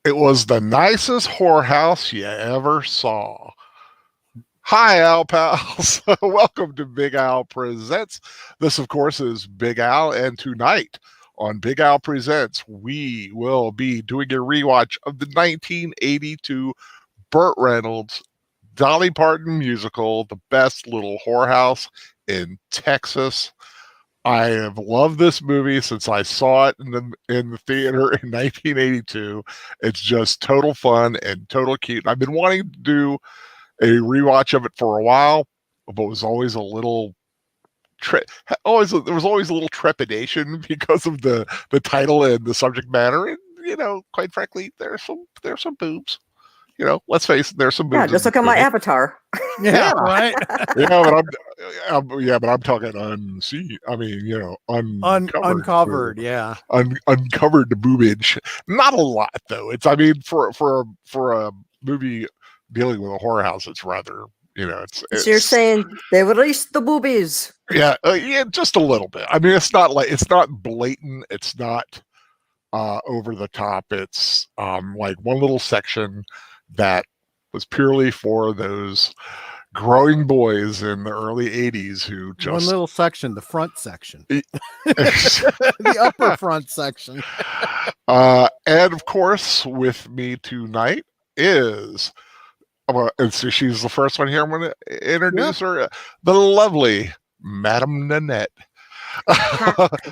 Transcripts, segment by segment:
It was the nicest whorehouse you ever saw. Hi, Al pals. Welcome to Big Al Presents. This, of course, is Big Al, and tonight on Big Al Presents, we will be doing a rewatch of the 1982 Burt Reynolds Dolly Parton musical, The Best Little Whorehouse in Texas. I have loved this movie since I saw it in the theater in 1982. It's just total fun and total cute. I've been wanting to do a rewatch of it for a while, but it was always a little there was always a little trepidation because of the title and the subject matter. And quite frankly, there's some boobs. Let's face it, there's some boobs. Yeah, just look at my avatar. Yeah, right. but I'm talking uncovered. Yeah, uncovered boobage. Not a lot though. It's for a movie dealing with a whorehouse, it's rather it's so you're saying they released the boobies? Yeah, just a little bit. It's not blatant. It's not over the top. It's like one little section that was purely for those growing boys in the early 80s who just... One little section, the front section. The upper front section. And of course, with me tonight is... and so she's the first one here. I'm going to introduce her, the lovely Madam Nanette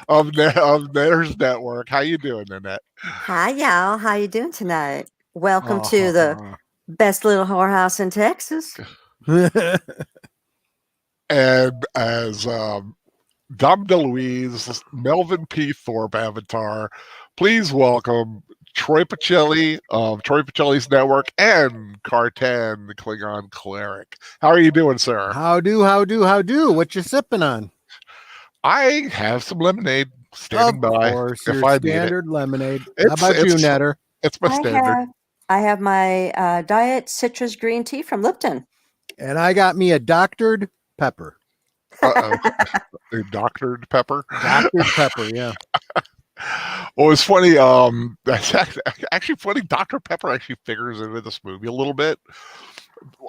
of Netters Network. How you doing, Nanette? Hi, y'all. How you doing tonight? Welcome to the best little whorehouse in Texas. And as Dom Deluise, Melvin P. Thorpe avatar, please welcome Troy Pacelli of Troy Pacelli's Network and Cartan, the Klingon cleric. How are you doing, sir? How do? What you sipping on? I have some lemonade standing by. Of course, your standard lemonade. How about you, Netter? It's my standard. I have my diet citrus green tea from Lipton. And I got me a doctored pepper. A doctored pepper? Doctored pepper, yeah. Well, it's funny. That's actually funny. Dr. Pepper actually figures into this movie a little bit.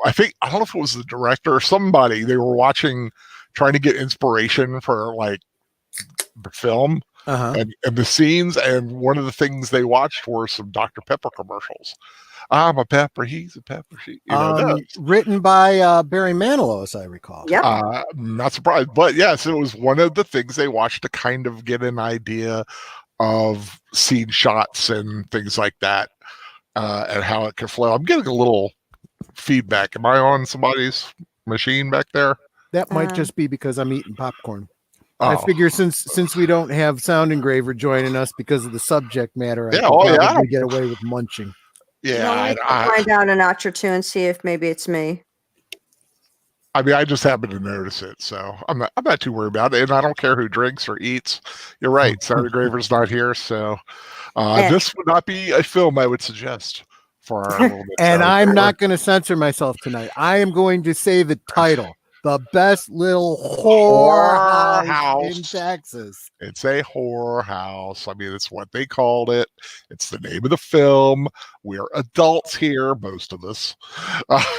I don't know if it was the director or somebody. They were trying to get inspiration for like the film and the scenes. And one of the things they watched were some Dr. Pepper commercials. I'm a pepper, he's a pepper. Written by Barry Manilow, as I recall. Yeah, not surprised, but yes, it was one of the things they watched to kind of get an idea of scene shots and things like that, and how it could flow. I'm getting a little feedback. Am I on somebody's machine back there? That might just be because I'm eating popcorn. I figure since we don't have Sound Engraver joining us because of the subject matter, I can probably get away with munching. Yeah, I'll find out a notch or two and see if maybe it's me. I just happen to notice it, so I'm not too worried about it, and I don't care who drinks or eats. You're right, Sound Engraver's not here, so this would not be a film I would suggest for our little bit. And I'm not going to censor myself tonight. I am going to say the title. The best little whorehouse in Texas. It's a whorehouse. It's what they called it. It's the name of the film. We're adults here, most of us.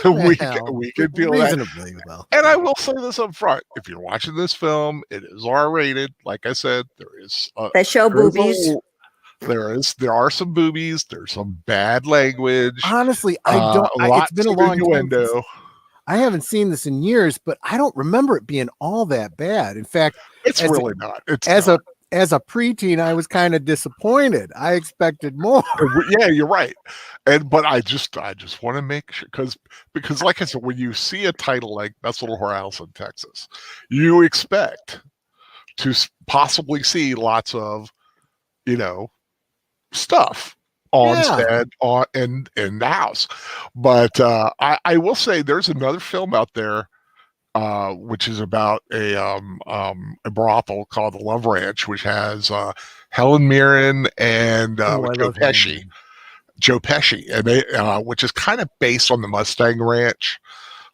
We can deal reasonably with that. Well. And I will say this up front: if you're watching this film, it is R-rated. Like I said, there is. They show boobies. There are some boobies. There's some bad language. Honestly, I don't. It's been a long time. I haven't seen this in years, but I don't remember it being all that bad. In fact, it's really not. As a preteen, I was kind of disappointed. I expected more. Yeah, you're right. But I just want to make sure because like I said, when you see a title like Best Little Whorehouse in Texas, you expect to possibly see lots of, stuff on set in the house. But I will say there's another film out there which is about a brothel called the Love Ranch, which has Helen Mirren and Joe Pesci. Joe Pesci, and they which is kind of based on the Mustang Ranch,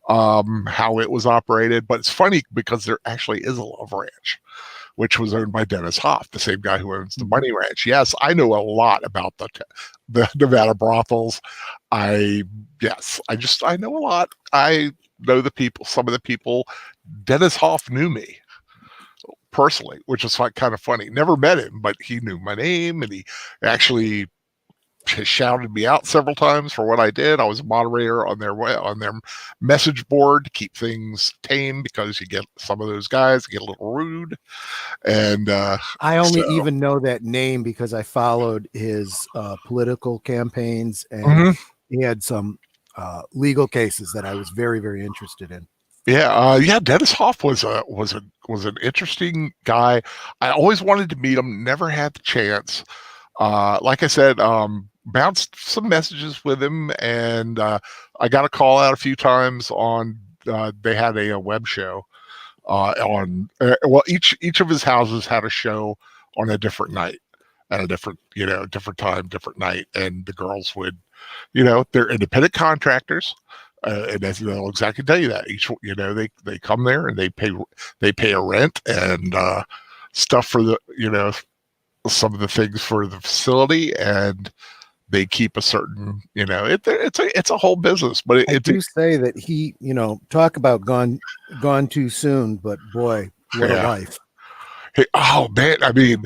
how it was operated. But it's funny because there actually is a Love Ranch. which was owned by Dennis Hoff, the same guy who owns the Money Ranch. Yes, I know a lot about the Nevada brothels. I know a lot. I know the people, some of the people. Dennis Hoff knew me personally, which is kind of funny. Never met him, but he knew my name, and he actually shouted me out several times for what I did. I was a moderator on their message board to keep things tame, because you get some of those guys get a little rude. And I only even know that name because I followed his political campaigns, and he had some legal cases that I was very, very interested in. Yeah, Dennis Hoff was an interesting guy. I always wanted to meet him, never had the chance. Like I said, bounced some messages with him, and I got a call out a few times on. They had a web show on. Each of his houses had a show on a different night, at a different time, different night, and the girls would, they're independent contractors. And they'll exactly tell you that they come there and they pay a rent and stuff for the some of the things for the facility, and they keep a certain it's a whole business. But I do say that he talk about gone too soon, but boy, what a life. Hey, oh man, I mean,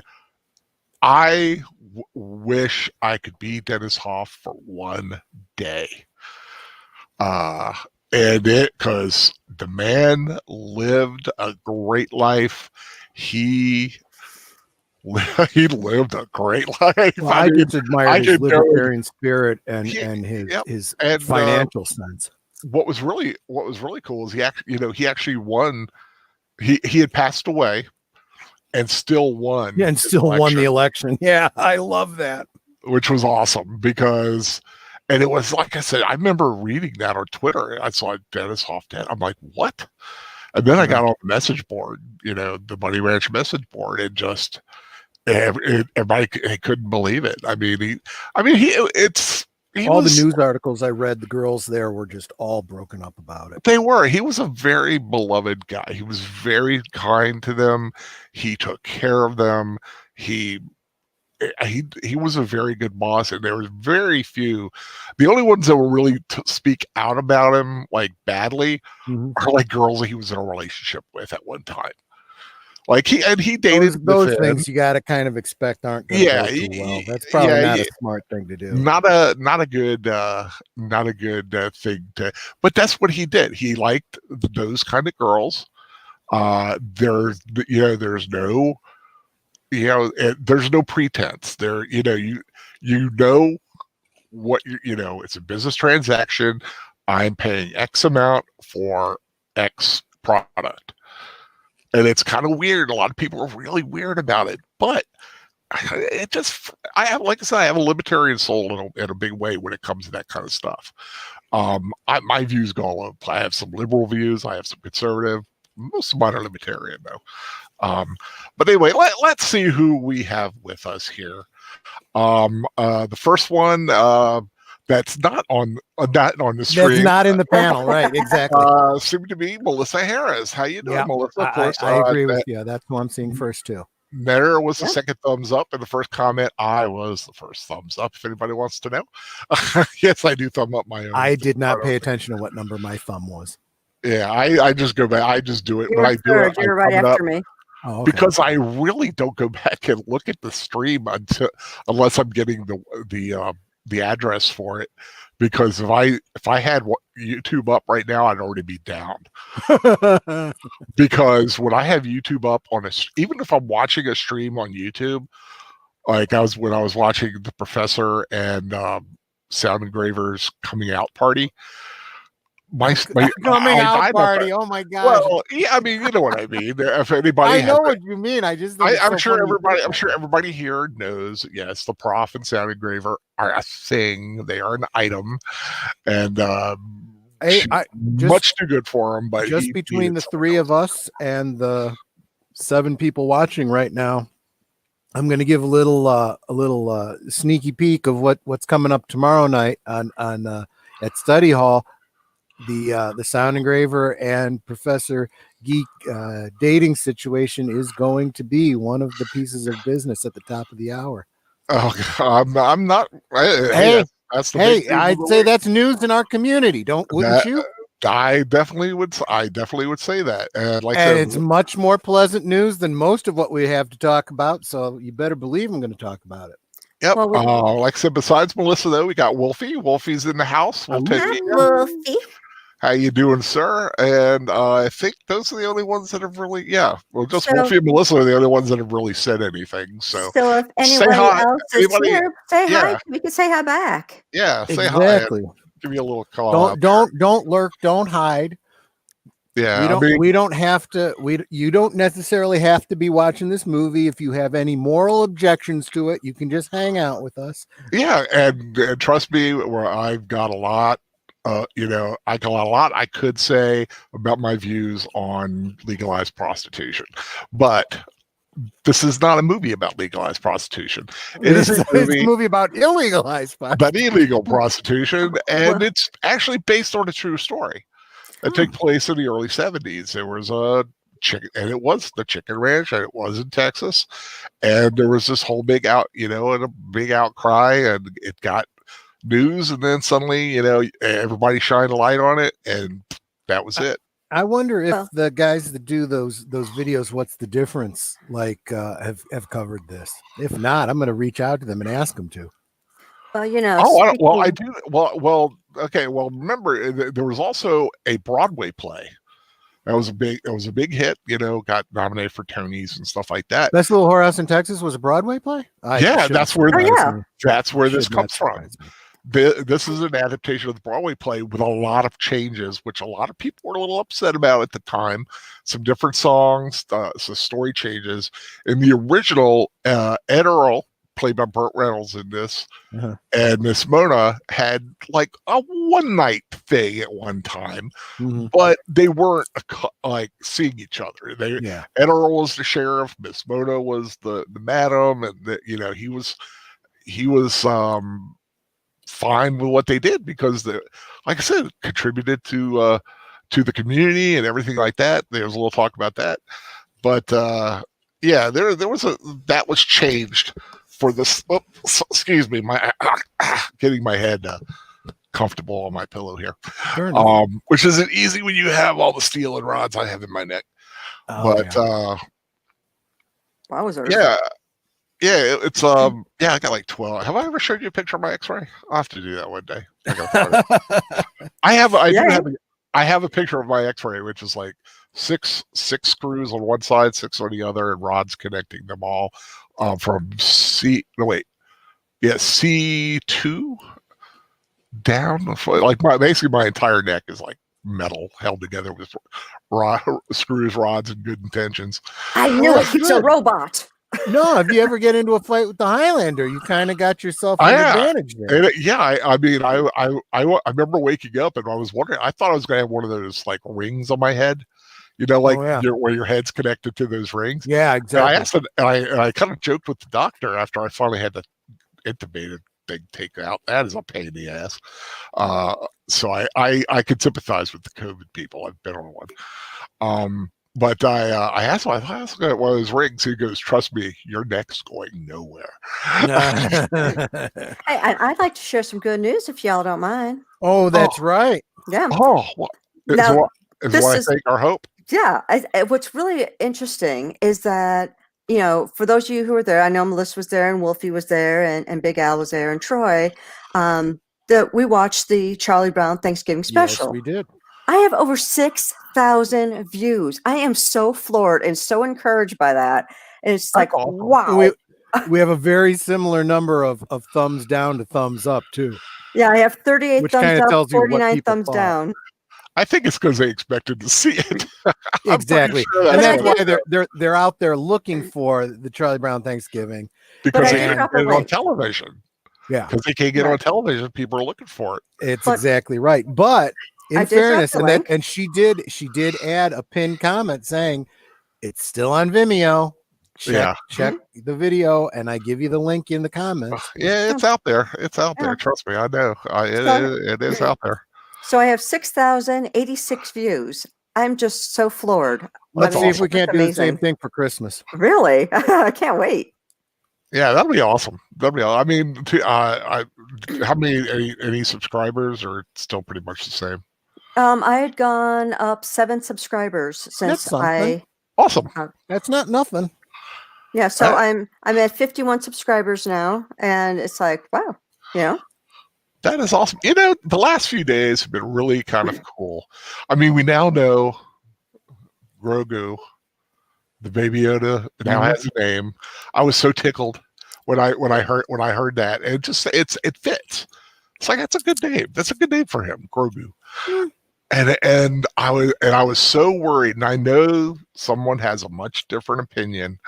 I wish I could be Dennis Hoff for one day. Because the man lived a great life. He lived a great life. Well, I just admire his libertarian spirit and his financial sense. What was really cool is he actually won. He had passed away and still won. Yeah, and still won the election. Yeah, I love that. Which was awesome because. And it was, like I said, I remember reading that on Twitter. I saw Dennis Hoff dead. I'm like, what? And then I got on the message board, the Money Ranch message board, and just everybody couldn't believe it. I mean, all the news articles I read, the girls there were just all broken up about it. They were. He was a very beloved guy. He was very kind to them. He took care of them. He was a very good boss, and there was very few. The only ones that were really speak out about him like badly are like girls that he was in a relationship with at one time. Like he dated those things you got to kind of expect aren't going to go too well. That's probably not a smart thing to do. Not a good thing to. But that's what he did. He liked those kind of girls. There's no. There's no pretense there. What it's a business transaction. I'm paying X amount for X product, and it's kind of weird. A lot of people are really weird about it, but I have a libertarian soul in a big way when it comes to that kind of stuff. My views go all over. I have some liberal views. I have some conservative. Most of mine are libertarian though. But anyway, let's see who we have with us here. The first one that's not on the stream. That's not in the panel, right? Exactly. Seemed to be Melissa Harris. How you doing, Melissa? Of course, I agree with you. That's who I'm seeing first too. There was the second thumbs up, and the first comment. I was the first thumbs up. If anybody wants to know, yes, I do thumb up my own. I did not pay attention to what number my thumb was. Yeah, I just go back. I just do it when I do it. You're right after me. Oh, okay. Because I really don't go back and look at the stream unless I'm getting the address for it. Because if I had YouTube up right now, I'd already be down. Because when I have YouTube up even if I'm watching a stream on YouTube, like when I was watching the Professor and Sound Engravers coming out party. My coming out party. Oh my god! Well, yeah, I mean, you know what I mean. If anybody, I know what you mean. I'm sure everybody here knows. Yes, the Prof and Sound Engraver are a thing. They are an item, and much too good for him. But just between the three of us and the 7 people watching right now, I'm going to give a little sneaky peek of what's coming up tomorrow night on at Study Hall. the sound engraver and Professor Geek dating situation is going to be one of the pieces of business at the top of the hour. Oh, I'm not. Hey, that's the hey, big news I'd of the say week. that's news in our community. Wouldn't you? I definitely would say that. And like I And said, it's much more pleasant news than most of what we have to talk about. So you better believe I'm going to talk about it. yep. Well, Like I said, besides Melissa, though, we got Wolfie. Wolfie's in the house. We'll take hi, it. Wolfie. How you doing, sir? And I think those are the only ones that have really, just So- Wolfie and Melissa are the only ones that have really said anything. So if say anybody hi. else is Anybody- here, say yeah. hi. We can say hi back. Yeah, say Exactly. hi. Give me a little call. Don't lurk. Don't hide. Yeah, we don't have to. You don't necessarily have to be watching this movie. If you have any moral objections to it, you can just hang out with us. Yeah, and trust me, where I've got a lot. I got a lot I could say about my views on legalized prostitution, but this is not a movie about legalized prostitution. It's a movie about illegalized prostitution. About illegal prostitution, and it's actually based on a true story. It took place in the early 70s. There was a chicken, and it was the chicken ranch, and it was in Texas. And there was this whole big and a big outcry, and it got news, and then suddenly, everybody shined a light on it, and that was it. I wonder if the guys that do those videos, what's the difference? Like, have covered this. If not, I'm going to reach out to them and ask them to. Well, I do. Okay. Well, remember, there was also a Broadway play. It was a big hit. Got nominated for Tonys and stuff like that. Best Little Whorehouse in Texas was a Broadway play. That's where this comes from. Me. This is an adaptation of the Broadway play with a lot of changes, which a lot of people were a little upset about at the time. Some different songs, some story changes. In the original, Ed Earl, played by Burt Reynolds in this, and Miss Mona had like a one-night thing at one time, but they weren't like seeing each other. Ed Earl was the sheriff, Miss Mona was the madam, and he was fine with what they did because like I said, contributed to the community and everything like that. There was a little talk about that, but there was that was changed for this. Excuse me, my getting my head comfortable on my pillow here, which isn't easy when you have all the steel and rods I have in my neck. I was it's I got like 12. Have I ever showed you a picture of my X-ray? I'll have to do that one day. I have a picture of my X-ray, which is like six screws on one side, 6 on the other, and rods connecting them all from C2 down. Like basically my entire neck is like metal held together with screws, rods, and good intentions. I knew it. It's a robot. No, if you ever get into a fight with the Highlander, you kind of got yourself an advantage there. I remember waking up and I was wondering. I thought I was going to have one of those like rings on my head, where your head's connected to those rings. Yeah, exactly. And I asked him, and I kind of joked with the doctor after I finally had to intubate a big take out. That is a pain in the ass. So I could sympathize with the COVID people. I've been on one. But I asked him, I got one of those rings. He goes, "Trust me, your neck's going nowhere." Hey, I'd like to share some good news if y'all don't mind. Oh, that's right. Yeah. Oh, what I think our hope. Yeah. What's really interesting is that, for those of you who were there, I know Melissa was there and Wolfie was there and Big Al was there and Troy, that we watched the Charlie Brown Thanksgiving special. Yes, we did. I have over 6,000 views. I am so floored and so encouraged by that. And it's like, wow. We have a very similar number of thumbs down to thumbs up too. Yeah, I have 38 thumbs up, 49 thumbs thought. down. I think it's because they expected to see it. Exactly, sure and that's why they're out there looking for the Charlie Brown Thanksgiving because they can't get it on television. Yeah, because they can't get it on television. People are looking for it. It's exactly right, but. In fairness, and she did add a pinned comment saying it's still on Vimeo. Check the video, and I give you the link in the comments. Yeah, it's out there. It's out there. Trust me, I know. It is out there. So I have 6,086 views. I'm just so floored. Let's see if we can't do the same thing for Christmas. Really? I can't wait. Yeah, that'll be awesome. That'll be. I mean, how many any subscribers are still pretty much the same? I had gone up 7 subscribers since awesome. That's not nothing. Yeah, so I'm at 51 subscribers now, and it's like, wow, that is awesome. The last few days have been really kind of cool. I mean, we now know Grogu, the Baby Yoda, now has a name. I was so tickled when I heard that. And it fits. It's like, that's a good name. That's a good name for him, Grogu. And I was so worried, and I know someone has a much different opinion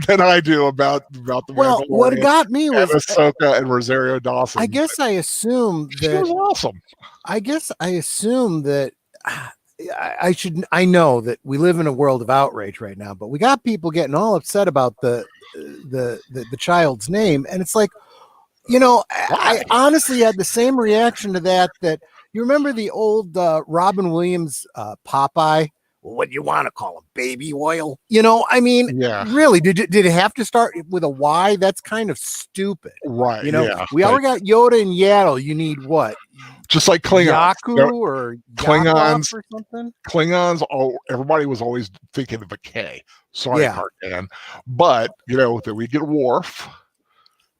than I do about the Mandalorian. What got me was Ahsoka and Rosario Dawson. I guess I assume that she was awesome. I guess I assume that I know that we live in a world of outrage right now, but we got people getting all upset about the child's name, and it's like, I honestly had the same reaction to that. You remember the old Robin Williams Popeye? What do you want to call him? Baby oil? I mean, really, did it have to start with a Y? That's kind of stupid. Right. We already got Yoda and Yaddle. You need what? Just like Klingons. Yaku or Klingons or something? Klingons, everybody was always thinking of a K. Sorry, Cartan. But, then we get Worf.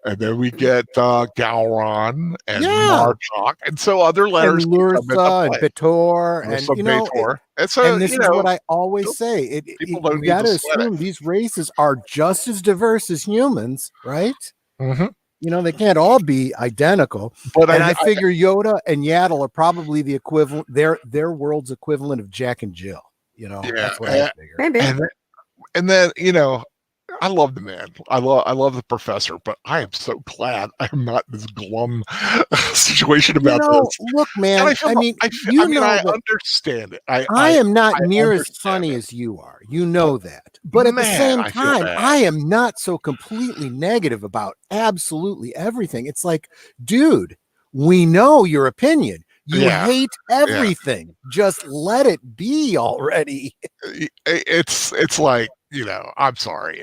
And then we get Gowron and Martok, and so other letters, and Lurtha and Bator, and Bator. And this is what I always say: you got to assume these races are just as diverse as humans, right? Mm-hmm. They can't all be identical. But I figure Yoda and Yaddle are probably the equivalent. Their world's equivalent of Jack and Jill. That's what I figure. Maybe. And then I love the man. I love the professor, but I am so glad I am not in this glum situation about this. Look, man. I understand it. I am not near as funny as you are. You know that. But at the same time, I am not so completely negative about absolutely everything. It's like, dude, we know your opinion. You hate everything. Yeah. Just let it be already. It's like, I'm sorry.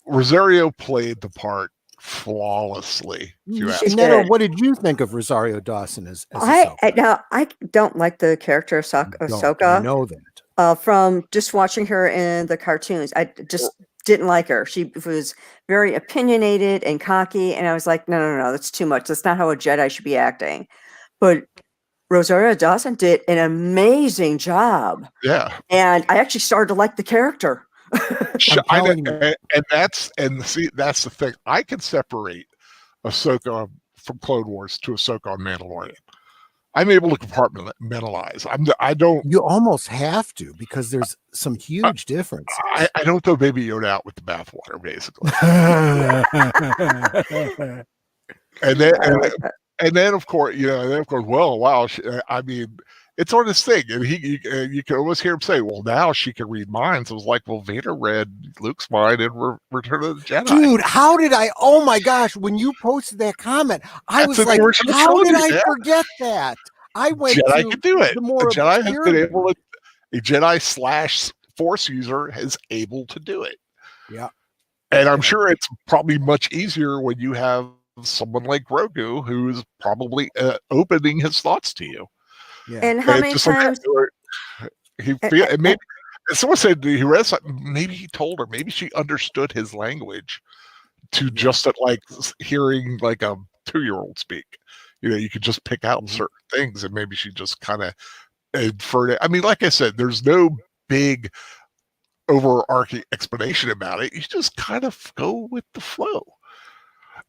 Rosario played the part flawlessly. Netta, what did you think of Rosario Dawson as Ahsoka? I don't like the character of Ahsoka. I know that. From just watching her in the cartoons, I just didn't like her. She was very opinionated and cocky, and I was like, no, that's too much. That's not how a Jedi should be acting. But Rosario Dawson did an amazing job. Yeah. And I actually started to like the character. That's the thing. I can separate Ahsoka from Clone Wars to Ahsoka on Mandalorian. I'm able to compartmentalize. I don't. You almost have to, because there's some huge differences. I don't throw Baby Yoda out with the bathwater, basically. And then, of course, well, wow. I mean, it's on this thing, and you can almost hear him say, "Well, now she can read minds." So it was like, well, Vader read Luke's mind in Return of the Jedi. Dude, how did I? Oh my gosh! When you posted that comment, I was like, "How did I forget that?" I went Jedi to can do it. The more a Jedi has been able to. A Jedi / Force user is able to do it. Yeah, and I'm sure it's probably much easier when you have someone like Grogu who's probably opening his thoughts to you. Yeah. And how many times maybe someone said he read something, maybe he told her, maybe she understood his language to just at like hearing like a 2-year-old speak. You could just pick out certain things, and maybe she just kind of inferred it. I mean, like I said, there's no big overarching explanation about it. You just kind of go with the flow.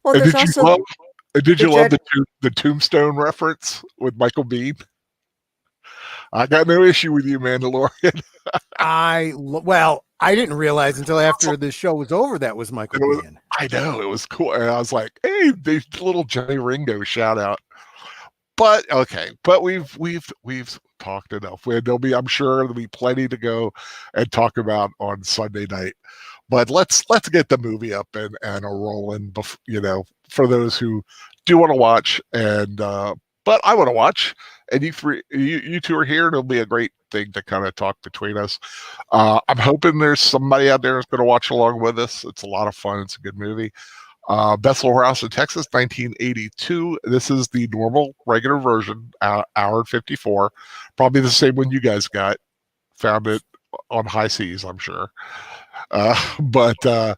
Well, did you love the Tombstone reference with Michael Biehn? I got no issue with you, Mandalorian. I didn't realize until after the show was over that was Michael Biehn. I know, it was cool, and I was like, "Hey, the little Johnny Ringo shout out." But okay, but we've talked enough. I'm sure there'll be plenty to go and talk about on Sunday night. But let's get the movie up and a rolling, for those who do want to watch. And but I want to watch. And you two are here, and it'll be a great thing to kind of talk between us. I'm hoping there's somebody out there who's going to watch along with us. It's a lot of fun. It's a good movie. Best Little Whorehouse in Texas, 1982. This is the normal, regular version, hour and 54. Probably the same one you guys got. Found it on high seas, I'm sure. But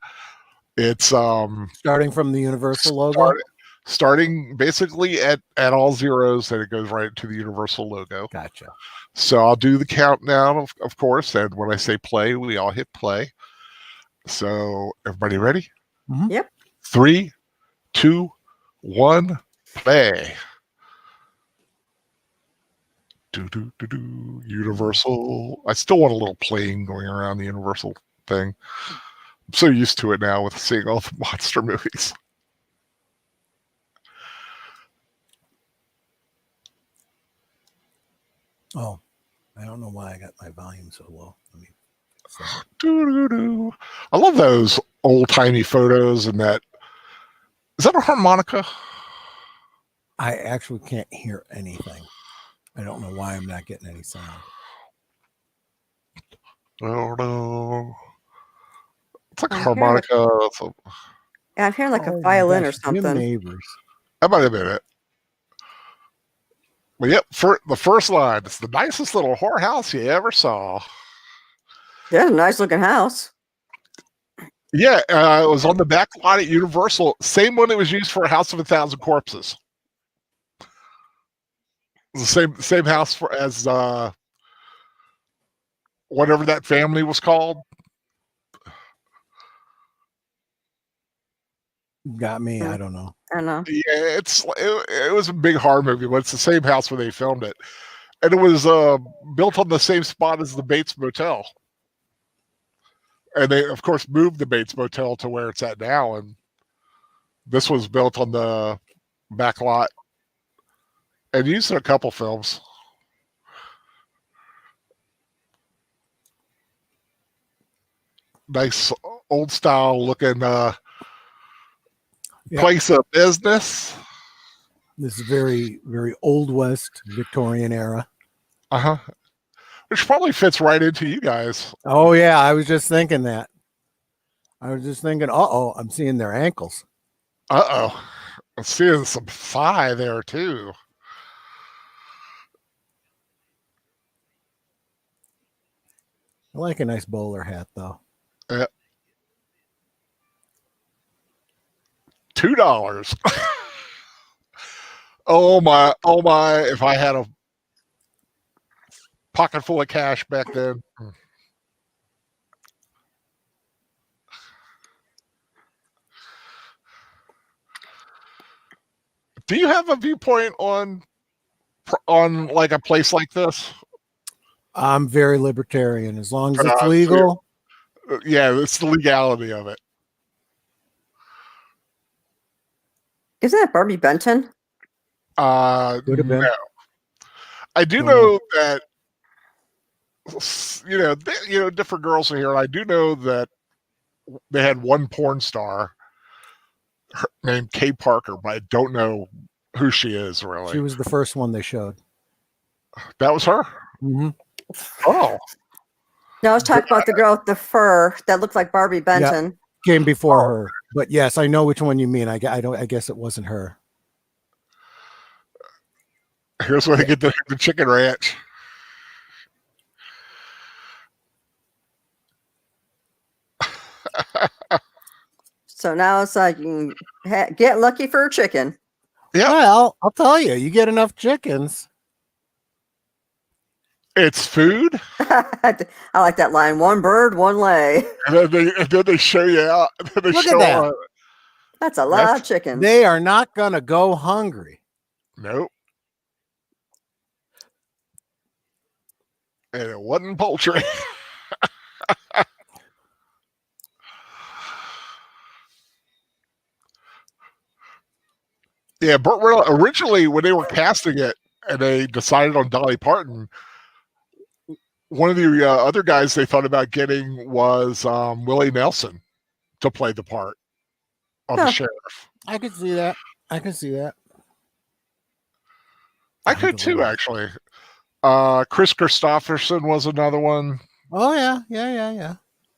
it's starting from the Universal logo. Starting basically at all zeros, and it goes right to the Universal logo. Gotcha. So I'll do the countdown, of course, and when I say play, we all hit play. So everybody ready? Mm-hmm. Yep. 3, 2, 1, play. Universal. I still want a little plane going around the Universal thing. I'm so used to it now with seeing all the monster movies. Oh, I don't know why I got my volume so low. I love those old-timey photos and that. Is that a harmonica? I actually can't hear anything. I don't know why I'm not getting any sound. I don't know. It's like a harmonica. I'm hearing like a violin or something. Jim Neighbors. That might have been it. Well, yep. For the first line, it's the nicest little whorehouse you ever saw. Yeah, nice looking house. Yeah, it was on the back lot at Universal. Same one that was used for House of 1,000 Corpses. The same house as whatever that family was called. Got me. I don't know. I know. Yeah, it was a big horror movie, but it's the same house where they filmed it, and it was built on the same spot as the Bates Motel. And they, of course, moved the Bates Motel to where it's at now, and this was built on the back lot and used in a couple films. Nice old style looking place of business. This is very, very old West Victorian era. Which probably fits right into you guys. Oh yeah, I was just thinking that. I was just thinking, I'm seeing their ankles. I'm seeing some thigh there too. I like a nice bowler hat though. Yeah. $2. Oh my, if I had a pocket full of cash back then. Do you have a viewpoint on like a place like this? I'm very libertarian. As long as it's legal. Yeah, it's the legality of it. Isn't that Barbie Benton? Would have been. No. I do know that different girls are here, and I do know that they had one porn star named Kay Parker, but I don't know who she is really. She was the first one they showed. That was her? Mm-hmm. Oh. No, I was talking about the girl with the fur that looked like Barbie Benton. Yep. Came before her. But yes, I know which one you mean. I guess it wasn't her. Here's where I get the chicken ranch. So now it's like you can get lucky for a chicken. Yeah. Well, I'll tell you, you get enough chickens. It's food. I like that line. One bird, one lay. And then they show you out. Look at that. That's a lot of chickens. They are not going to go hungry. Nope. And it wasn't poultry. Yeah, Burt Reynolds, originally when they were casting it and they decided on Dolly Parton, one of the other guys they thought about getting was Willie Nelson to play the part of the sheriff. I could see that. I could too, actually. Chris Christopherson was another one. Oh, yeah.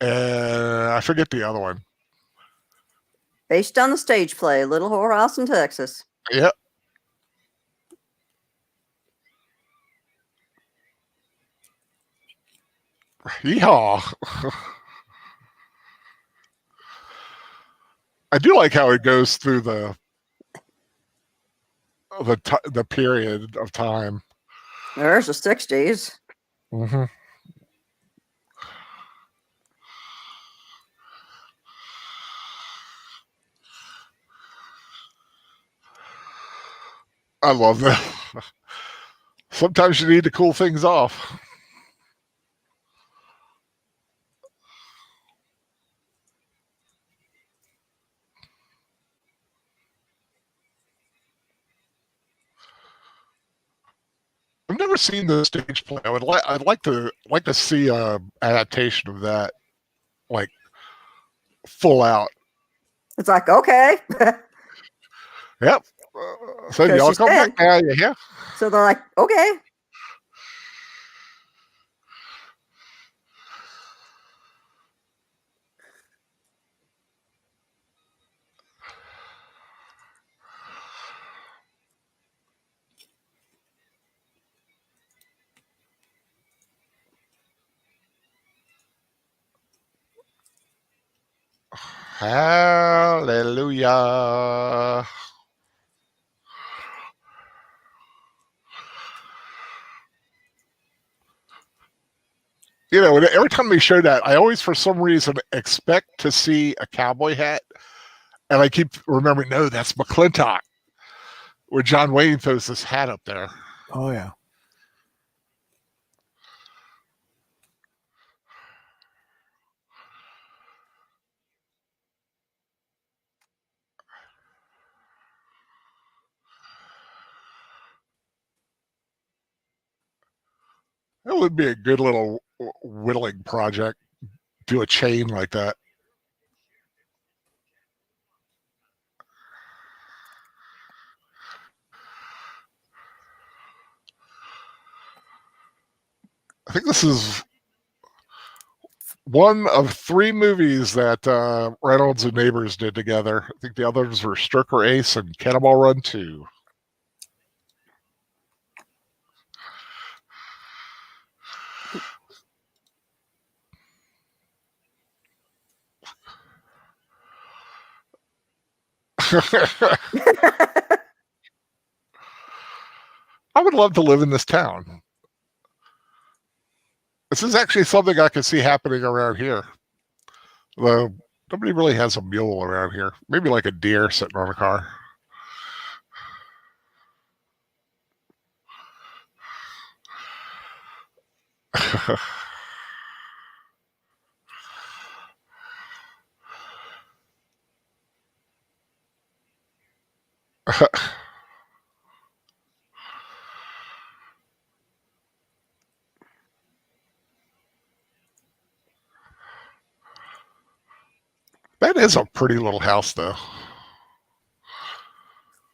I forget the other one. Based on the stage play, Little Whorehouse in Texas. Yep. Yeehaw. I do like how it goes through the period of time. There's the 60s. Mm-hmm. I love that. Sometimes you need to cool things off. I've never seen the stage play. I'd like to see a adaptation of that, like full out. It's like, okay. Yep. So y'all come back now, yeah. So they're like, okay. Hallelujah. You know, every time they show that, I always, for some reason, expect to see a cowboy hat. And I keep remembering, no, that's McClintock, where John Wayne throws this hat up there. Oh, yeah. That would be a good little whittling project. Do a chain like that. I think this is one of 3 movies that Reynolds and Neighbors did together. I think the others were Stirker Ace and Cannonball Run 2. I would love to live in this town. This is actually something I can see happening around here. Though nobody really has a mule around here. Maybe like a deer sitting on a car. That is a pretty little house, though.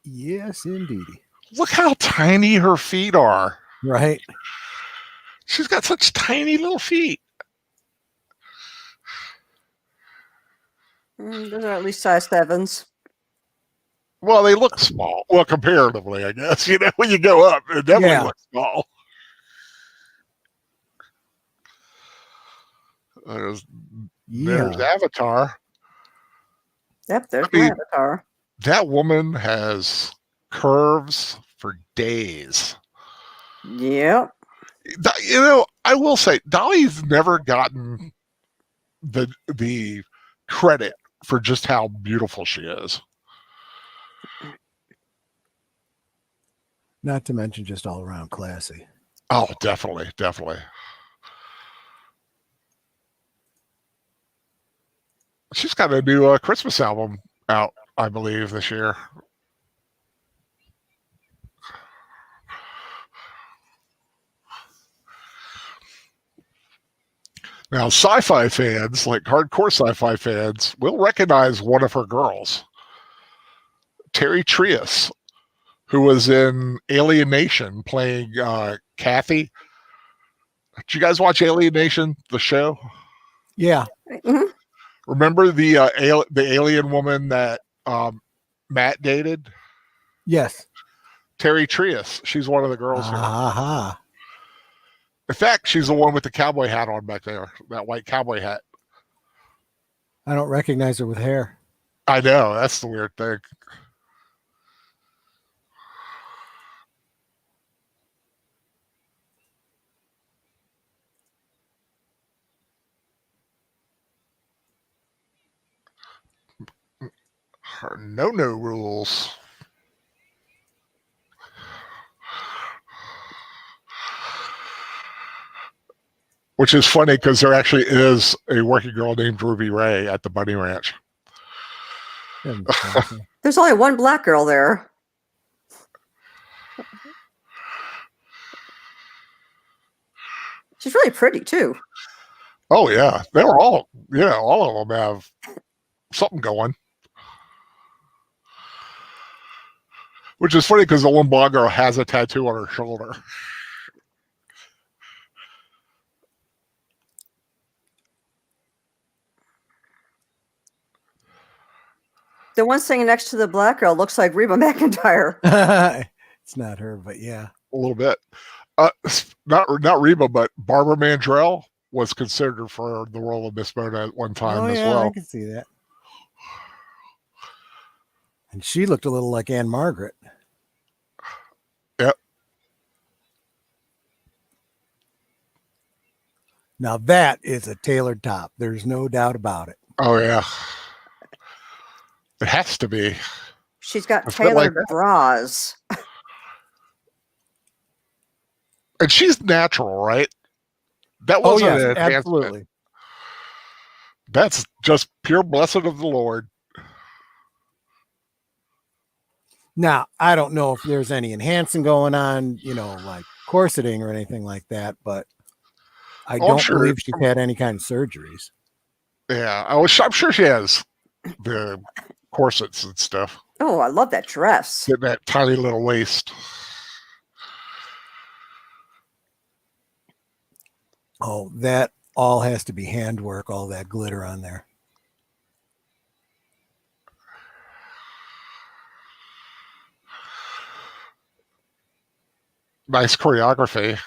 Yes, indeed. Look how tiny her feet are. Right. She's got such tiny little feet. Those are at least size 7s. Well, they look small. Well, comparatively, I guess. You know, when you go up, it definitely looks small. There's Avatar. Yep, there's my Avatar. That woman has curves for days. Yep. You know, I will say, Dolly's never gotten the credit for just how beautiful she is. Not to mention just all around classy. Oh, definitely, definitely. She's got a new Christmas album out, I believe, this year. Now, sci-fi fans, like hardcore sci-fi fans, will recognize one of her girls, Terry Trias, who was in Alien Nation playing Kathy. Did you guys watch Alien Nation, the show? Yeah. Mm-hmm. Remember the alien woman that Matt dated? Yes. Terry Trias. She's one of the girls here. In fact, she's the one with the cowboy hat on back there, that white cowboy hat. I don't recognize her with hair. I know. That's the weird thing. Her no rules. Which is funny because there actually is a working girl named Ruby Ray at the Bunny Ranch. There's only one black girl there. She's really pretty too. Oh yeah, they're all all of them have something going. Which is funny because the one blonde girl has a tattoo on her shoulder. The one singing next to the black girl looks like Reba McEntire. It's not her, but yeah, a little bit. Not Reba, but Barbara Mandrell was considered for the role of Miss Mona at one time as well. I can see that. And she looked a little like Anne Margaret. Yep. Now that is a tailored top. There's no doubt about it. Oh yeah. It has to be. She's got tailored bras. And she's natural, right? That wasn't an advancement. Absolutely. That's just pure blessing of the Lord. Now, I don't know if there's any enhancing going on, like corseting or anything like that, but I don't believe she's had any kind of surgeries. Yeah, I'm sure she has the corsets and stuff. Oh, I love that dress. Get that tiny little waist. Oh, that all has to be handwork, all that glitter on there. Nice choreography.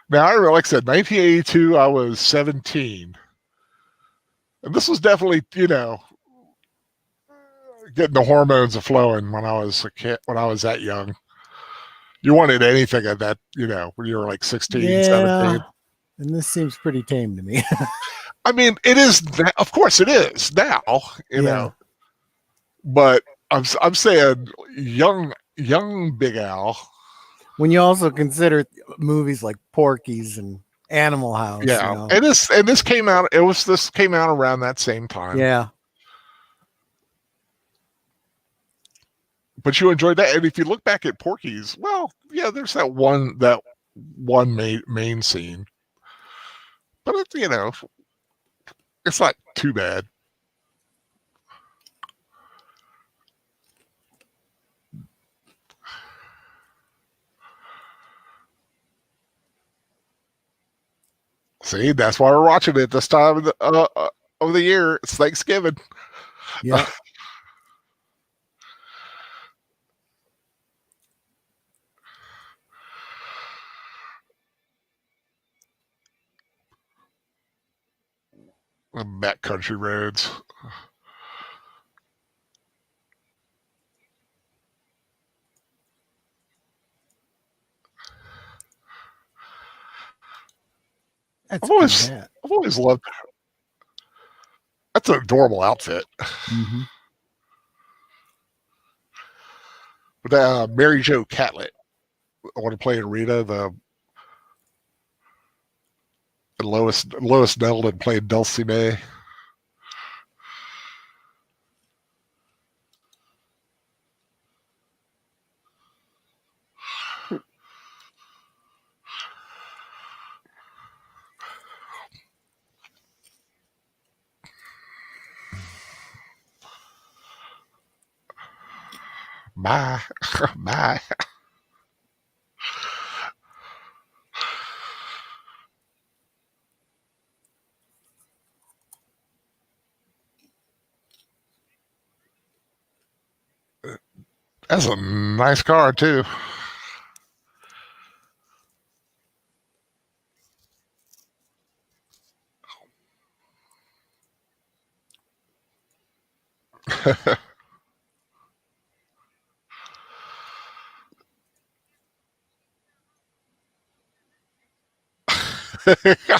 Now, like I said, 1982, I was 17. And this was definitely, getting the hormones flowing when I was a kid, when I was that young. You wanted anything at that, when you were like 16, 17. And this seems pretty tame to me. I mean, it is, of course it is now, you know. But I'm saying young Big Al. When you also consider movies like Porky's and Animal House. Yeah. And this came out, this came out around that same time. Yeah. But you enjoyed that. And if you look back at Porky's, well, yeah, there's that one main scene. But it's not too bad. See, that's why we're watching it this time of the year. It's Thanksgiving. Yeah. Back country roads. I've always loved that. That's an adorable outfit. Mm-hmm. But Mary Jo Catlett, I want to play Rita, the Lois Neldon played Dulcinea. Bye. Bye. That's a nice car, too.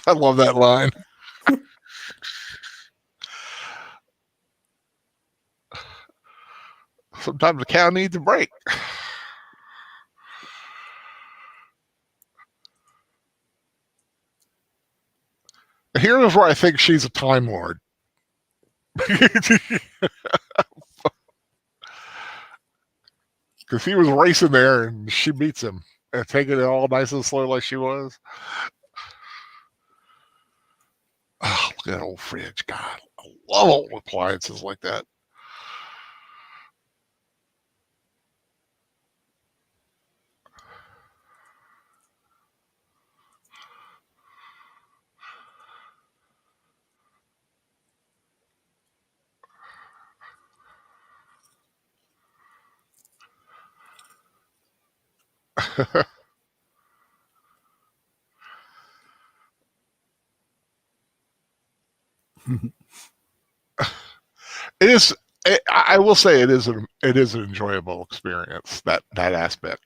I love that line. Sometimes the cow needs a break. Here's where I think she's a Time Lord. Because he was racing there and she beats him and taking it all nice and slow like she was. Oh, look at that old fridge. God, I love old appliances like that. It is. I will say it is an enjoyable experience, that aspect.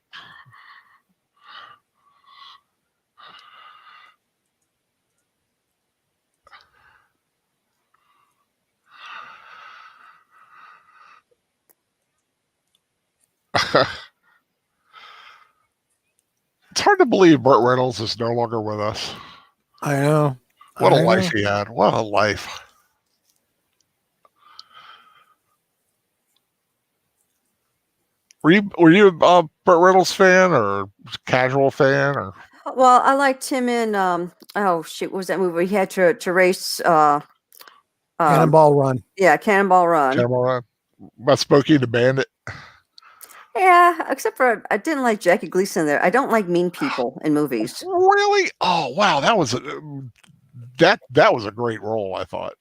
It's hard to believe Burt Reynolds is no longer with us. I know. What a life he had. What a life. Were you a Burt Reynolds fan or casual fan? Or? Well, I liked him in oh shit, what was that movie? He had to race Cannonball Run. Yeah, Cannonball Run. Cannonball Run. About Smokey the Bandit. Yeah, except for I didn't like Jackie Gleason there. I don't like mean people in movies. Really? Oh wow, that was a great role, I thought.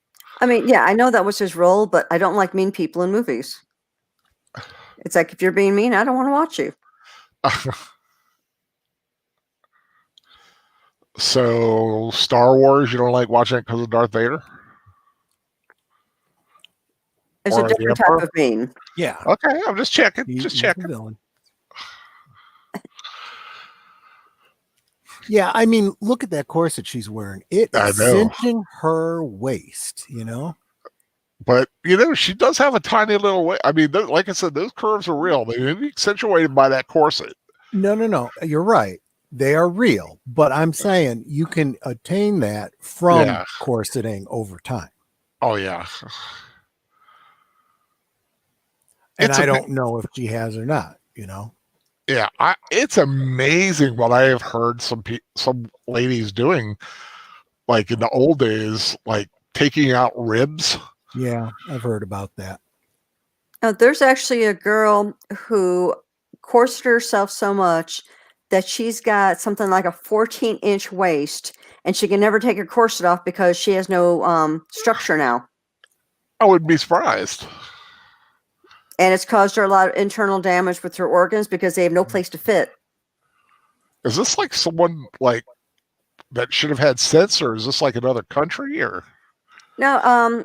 I mean, yeah, I know that was his role, but I don't like mean people in movies. It's like, if you're being mean, I don't want to watch you. So, Star Wars, you don't like watching it because of Darth Vader? It's a different type of mean. Yeah. Okay, I'm just checking. Just checking. Villain. Yeah, I mean, look at that corset she's wearing. It is cinching her waist, you know? But, she does have a tiny little waist. I mean, like I said, those curves are real. They're accentuated by that corset. No. You're right. They are real. But I'm saying you can attain that from corseting over time. Oh, yeah. And I don't know if she has or not, Yeah, it's amazing what I have heard some ladies doing, like in the old days, like taking out ribs. Yeah, I've heard about that. There's actually a girl who corseted herself so much that she's got something like a 14-inch waist, and she can never take her corset off because she has no structure now. I wouldn't be surprised. And it's caused her a lot of internal damage with her organs because they have no place to fit. Is this like someone like that should have had sense, or is this like another country, or? No,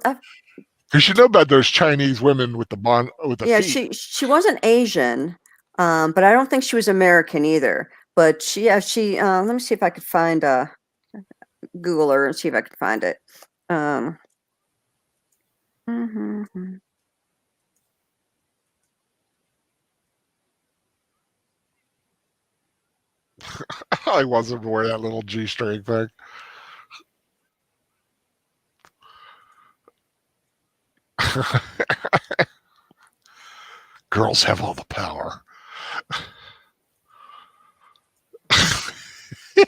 because you know about those Chinese women with the feet. Yeah, she wasn't Asian, but I don't think she was American either. But she let me see if I could find Google her and see if I could find it. I wasn't wearing that little G-string thing. Girls have all the power.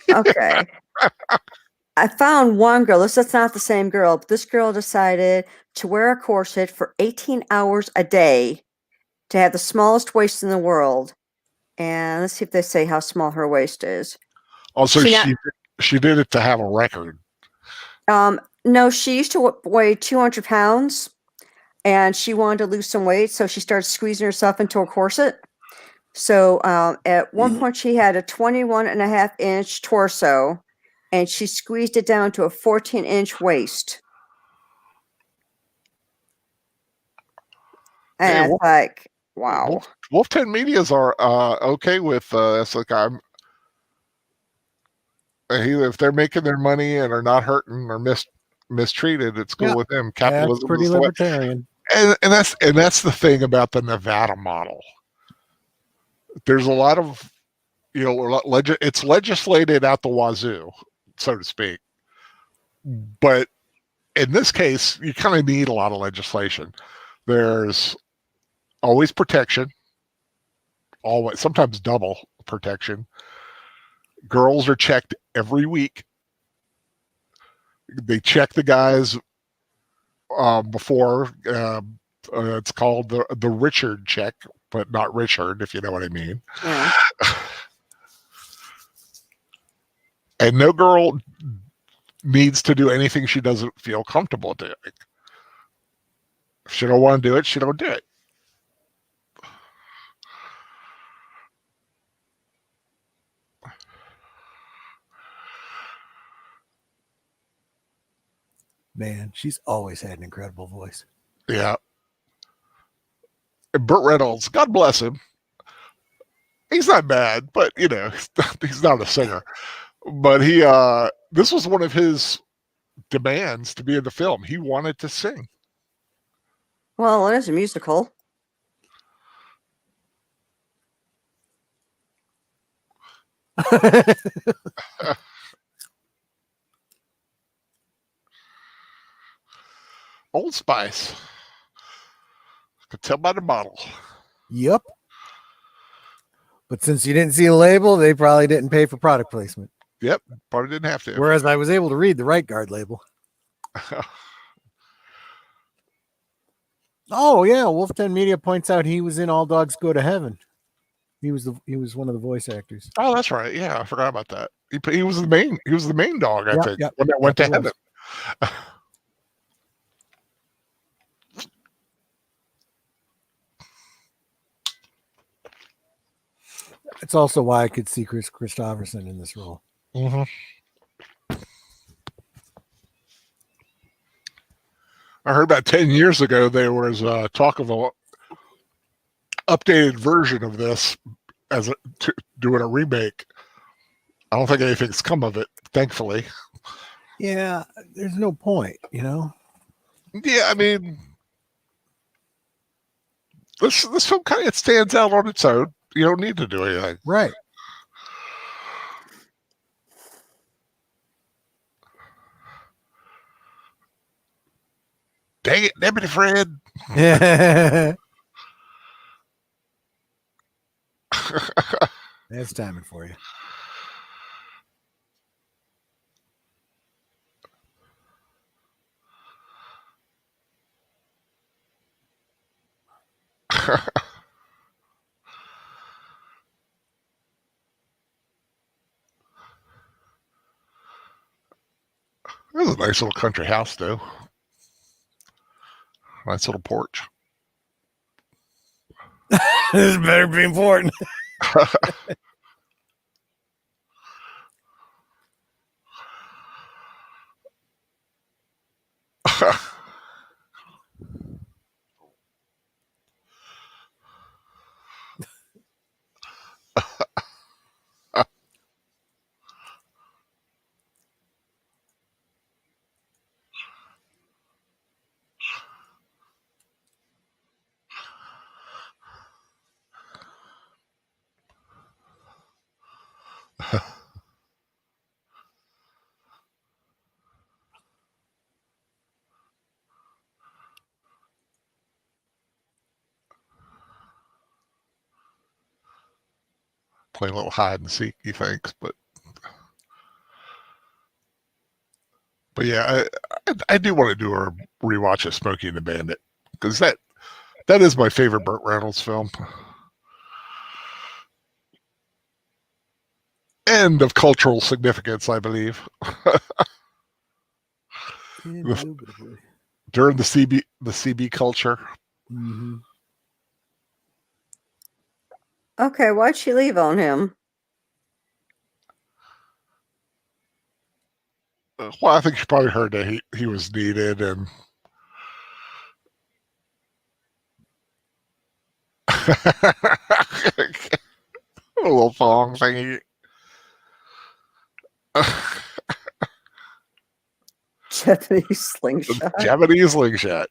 Okay. I found one girl. That's not the same girl, but this girl decided to wear a corset for 18 hours a day to have the smallest waist in the world. And let's see if they say how small her waist is. Also, she did it to have a record. No, she used to weigh 200 pounds, and she wanted to lose some weight, so she started squeezing herself into a corset. So at one point, she had a 21.5-inch torso, and she squeezed it down to a 14-inch waist. And it's like, wow. Wolf 10 Medias are okay with that's like if they're making their money and are not hurting or mistreated, it's cool with them. Capitalism, yeah, pretty libertarian. And that's the thing about the Nevada model. There's a lot of, it's legislated out the wazoo, so to speak. But in this case, you kind of need a lot of legislation. There's always protection, always, sometimes double protection. Girls are checked every week. They check the guys before. It's called the Richard check, but not Richard, if you know what I mean. Yeah. And no girl needs to do anything she doesn't feel comfortable doing. If she don't want to do it, she don't do it. Man, she's always had an incredible voice. Yeah. And Burt Reynolds, God bless him. He's not bad, but he's not a singer. But this was one of his demands to be in the film. He wanted to sing. Well, it is a musical. Old Spice. Could tell by the bottle. Yep. But since you didn't see a label, they probably didn't pay for product placement. Yep, probably didn't have to. Whereas I was able to read the Right Guard label. Oh yeah, Wolf 10 Media points out he was in All Dogs Go to Heaven. He was one of the voice actors. Oh, that's right. Yeah, I forgot about that. He was the main dog, I think, when that went to heaven. It's also why I could see Chris Christopherson in this role. Mm-hmm. I heard about 10 years ago there was talk of a updated version of this doing a remake. I don't think anything's come of it, thankfully. Yeah, there's no point, Yeah, I mean, this film kind of stands out on its own. You don't need to do anything. Right. Dang it, Deputy Fred. That's timing for you. This is a nice little country house, though. Nice little porch. This better be important. Play a little hide and seek, he thinks, but yeah, I do want to do a rewatch of Smokey and the Bandit, because that That is my favorite Burt Reynolds film. And of cultural significance, I believe. During the CB culture. Mm-hmm. Okay, why'd she leave on him? Well, I think she probably heard that he was needed, and a little thong thingy. Japanese slingshot. Japanese slingshot.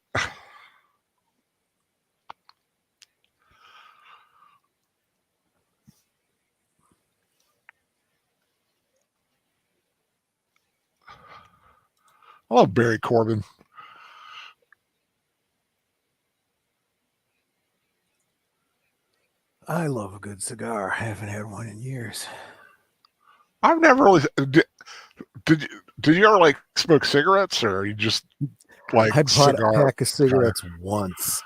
I love Barry Corbin. I love a good cigar. I haven't had one in years. I've never really did you ever like smoke cigarettes, or you just like I bought a pack of cigarettes once.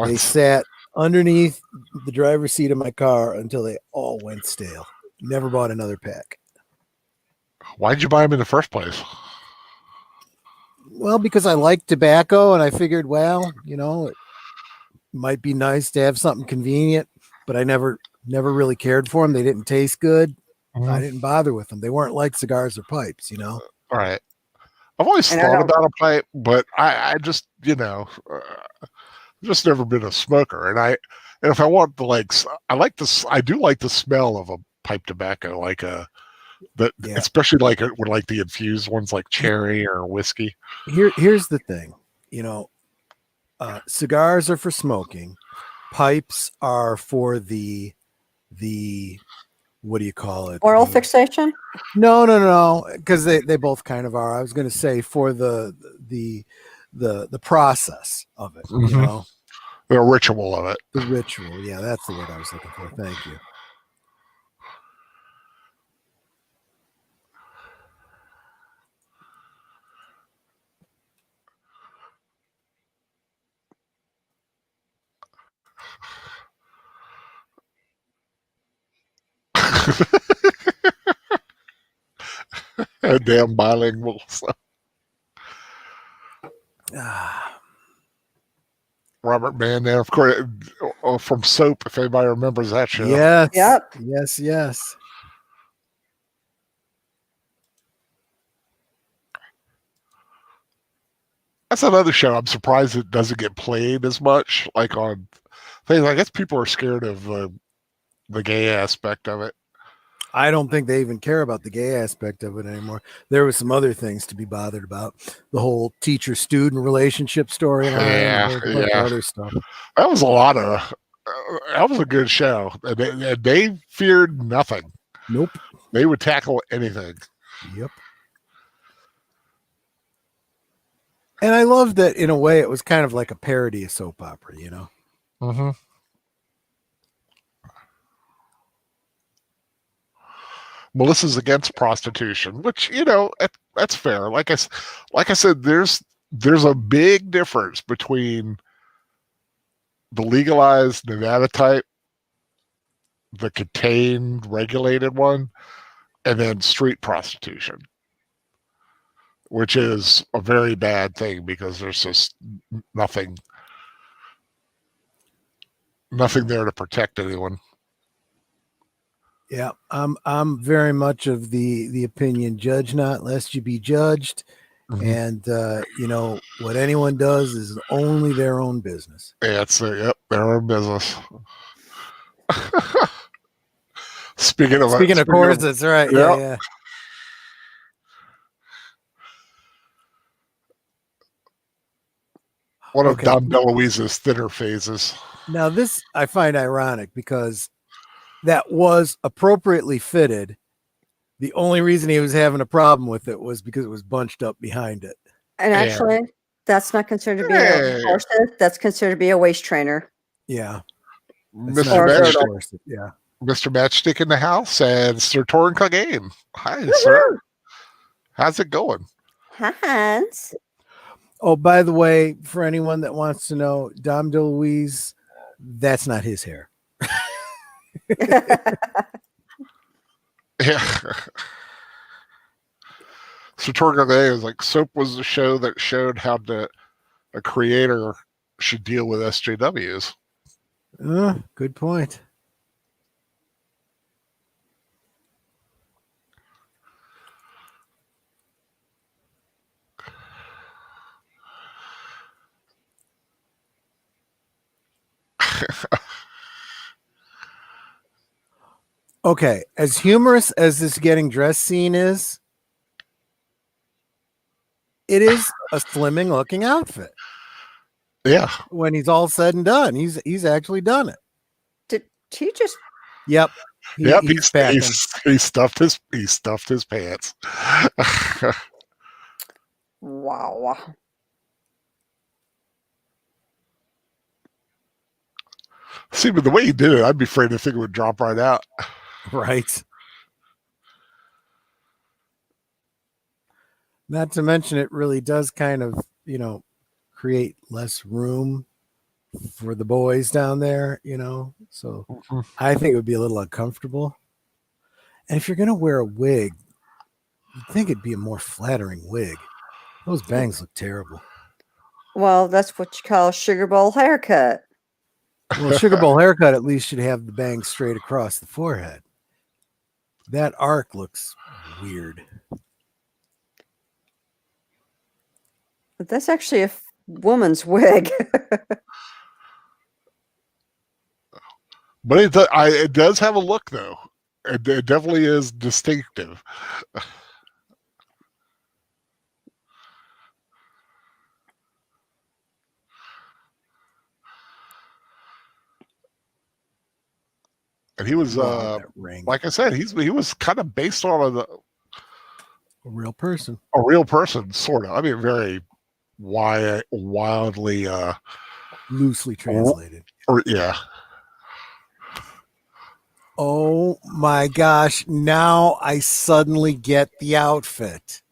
They sat underneath the driver's seat of my car until they all went stale. Never bought another pack. Why'd you buy them in the first place? Well, because I like tobacco, and I figured, well, it might be nice to have something convenient, but I never really cared for them. They didn't taste good. Mm-hmm. I didn't bother with them. They weren't like cigars or pipes, All right. I've always thought about a pipe, but I just, just never been a smoker. And if I want I do like the smell of a pipe tobacco, especially like the infused ones like cherry or whiskey. Here's the thing, cigars are for smoking. Pipes are for the what do you call it? Oral fixation? No, because they both kind of are. I was going to say for the process of it, mm-hmm. The ritual of it. The ritual, yeah, that's the word I was looking for. Thank you. Damn bilingual. Robert Mann, of course, from Soap, if anybody remembers that show. Yes. Yep. Yes. That's another show. I'm surprised it doesn't get played as much, like on things. I guess people are scared of the gay aspect of it. I don't think they even care about the gay aspect of it anymore. There was some other things to be bothered about. The whole teacher-student relationship story and other stuff. That was that was a good show. They feared nothing. Nope. They would tackle anything. Yep. And I love that in a way it was kind of like a parody of soap opera, Mm-hmm. Melissa's against prostitution, which that's fair. Like I said, there's a big difference between the legalized Nevada type, the contained regulated one, and then street prostitution, which is a very bad thing because there's just nothing there to protect anyone. Yeah, I'm very much of the opinion, judge not lest you be judged. Mm-hmm. And what anyone does is only their own business. Yeah, it's their own business. Speaking of course, that's right. Yeah. One of Dom DeLuise's thinner phases. Now, this I find ironic because that was appropriately fitted. The only reason he was having a problem with it was because it was bunched up behind it. And actually, that's not considered to be a corset. That's considered to be a waist trainer. Yeah. Mr. Matchstick in the house and Sir Torrin Clegane. Hi, sir. How's it going? Hans. Oh, by the way, for anyone that wants to know, Dom DeLuise, that's not his hair. Yeah. So Torgo is like Soap was the show that showed how a creator should deal with SJWs. Good point. Okay, as humorous as this getting dressed scene is, it is a slimming looking outfit. Yeah. When he's all said and done, he's actually done it. Did he just? Yep. He's he stuffed his pants. Wow. See, but the way he did it, I'd be afraid the thing would drop right out. Right. Not to mention, it really does kind of, create less room for the boys down there, So I think it would be a little uncomfortable. And if you're going to wear a wig, you'd think it'd be a more flattering wig. Those bangs look terrible. Well, that's what you call a sugar bowl haircut. Well, a sugar bowl haircut at least should have the bangs straight across the forehead. That arc looks weird. But that's actually a woman's wig. But it does have a look, though. It definitely is distinctive. And he was, like I said, he was kind of based on a real person. A real person, sort of. I mean, very wildly loosely translated. Yeah. Oh my gosh! Now I suddenly get the outfit.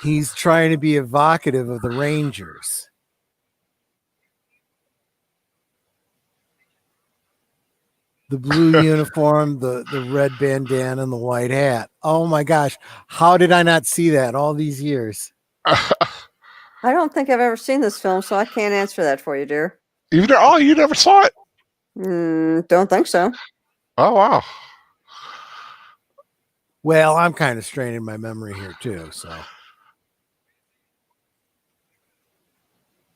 He's trying to be evocative of the Rangers. The blue uniform, the red bandana, and the white hat. Oh my gosh. How did I not see that all these years? I don't think I've ever seen this film, so I can't answer that for you, dear. You never saw it? Don't think so. Oh, wow. Well, I'm kind of straining my memory here too, so.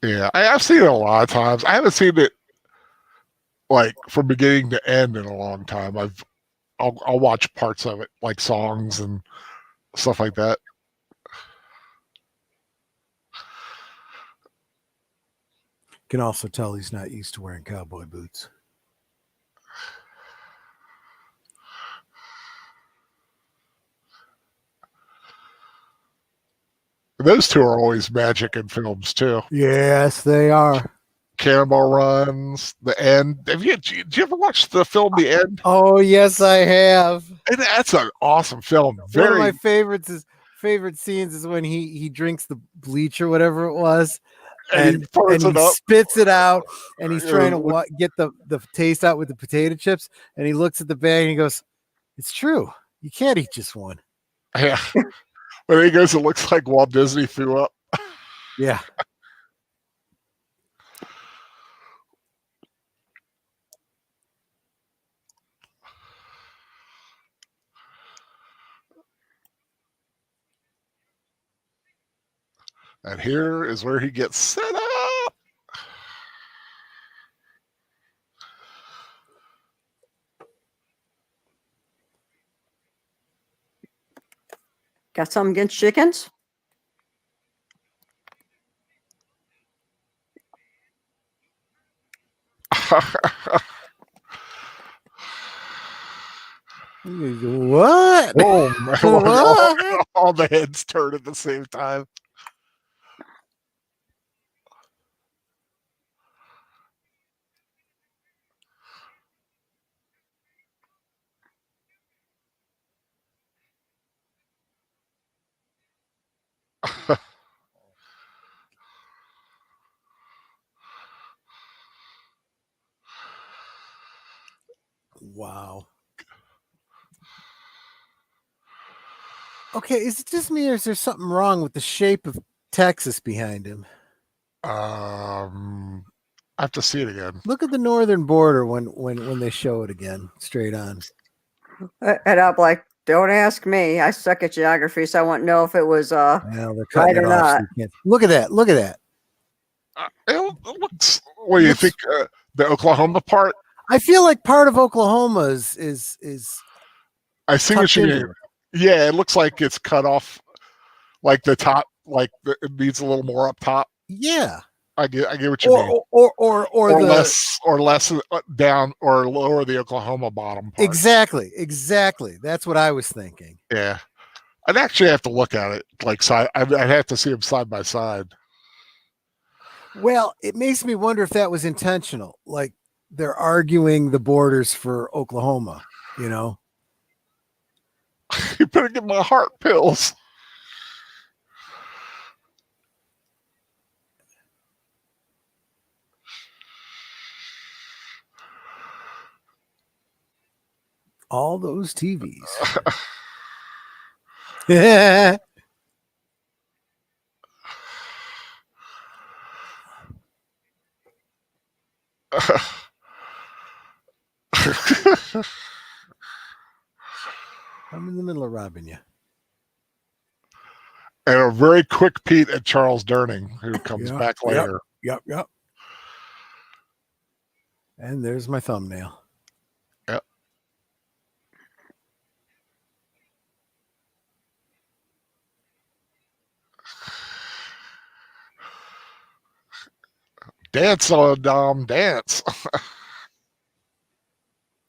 Yeah, I've seen it a lot of times. I haven't seen it like from beginning to end in a long time. I'll watch parts of it, like songs and stuff like that. Can also tell he's not used to wearing cowboy boots. Those two are always magic in films too. Yes, they are. Cannonball Runs, The End. Did you ever watch the film The End? Oh, yes, I have. And that's an awesome film. One of my favorite scenes is when he drinks the bleach or whatever it was. And he spits it out, and he's trying to get the taste out with the potato chips. And he looks at the bag and he goes, "It's true. You can't eat just one." Yeah. But he goes, "It looks like Walt Disney threw up." Yeah. And here is where he gets set up. Got something against chickens? What? Oh, what? All the heads turn at the same time. Wow. Okay, is it just me or is there something wrong with the shape of Texas behind him? I have to see it again. Look at the northern border when they show it again, straight on. And I'm like, don't ask me. I suck at geography, so I won't know if it was Well, they're cutting it off. So look at that. Look at that. It looks. What do you think? The Oklahoma part? I feel like part of Oklahoma is. I see what you mean. Yeah, it looks like it's cut off, like the top, like it needs a little more up top. Yeah, I get what you mean. Or less down or lower the Oklahoma bottom part. Exactly. That's what I was thinking. Yeah, I'd actually have to look at it like side. I'd have to see them side by side. Well, it makes me wonder if that was intentional. Like they're arguing the borders for Oklahoma. You know. You better get my heart pills. All those TVs. Yeah. I'm in the middle of robbing you. And a very quick peek at Charles Durning, who comes back later. Yep. And there's my thumbnail. Yep. Dance on Dom, dance.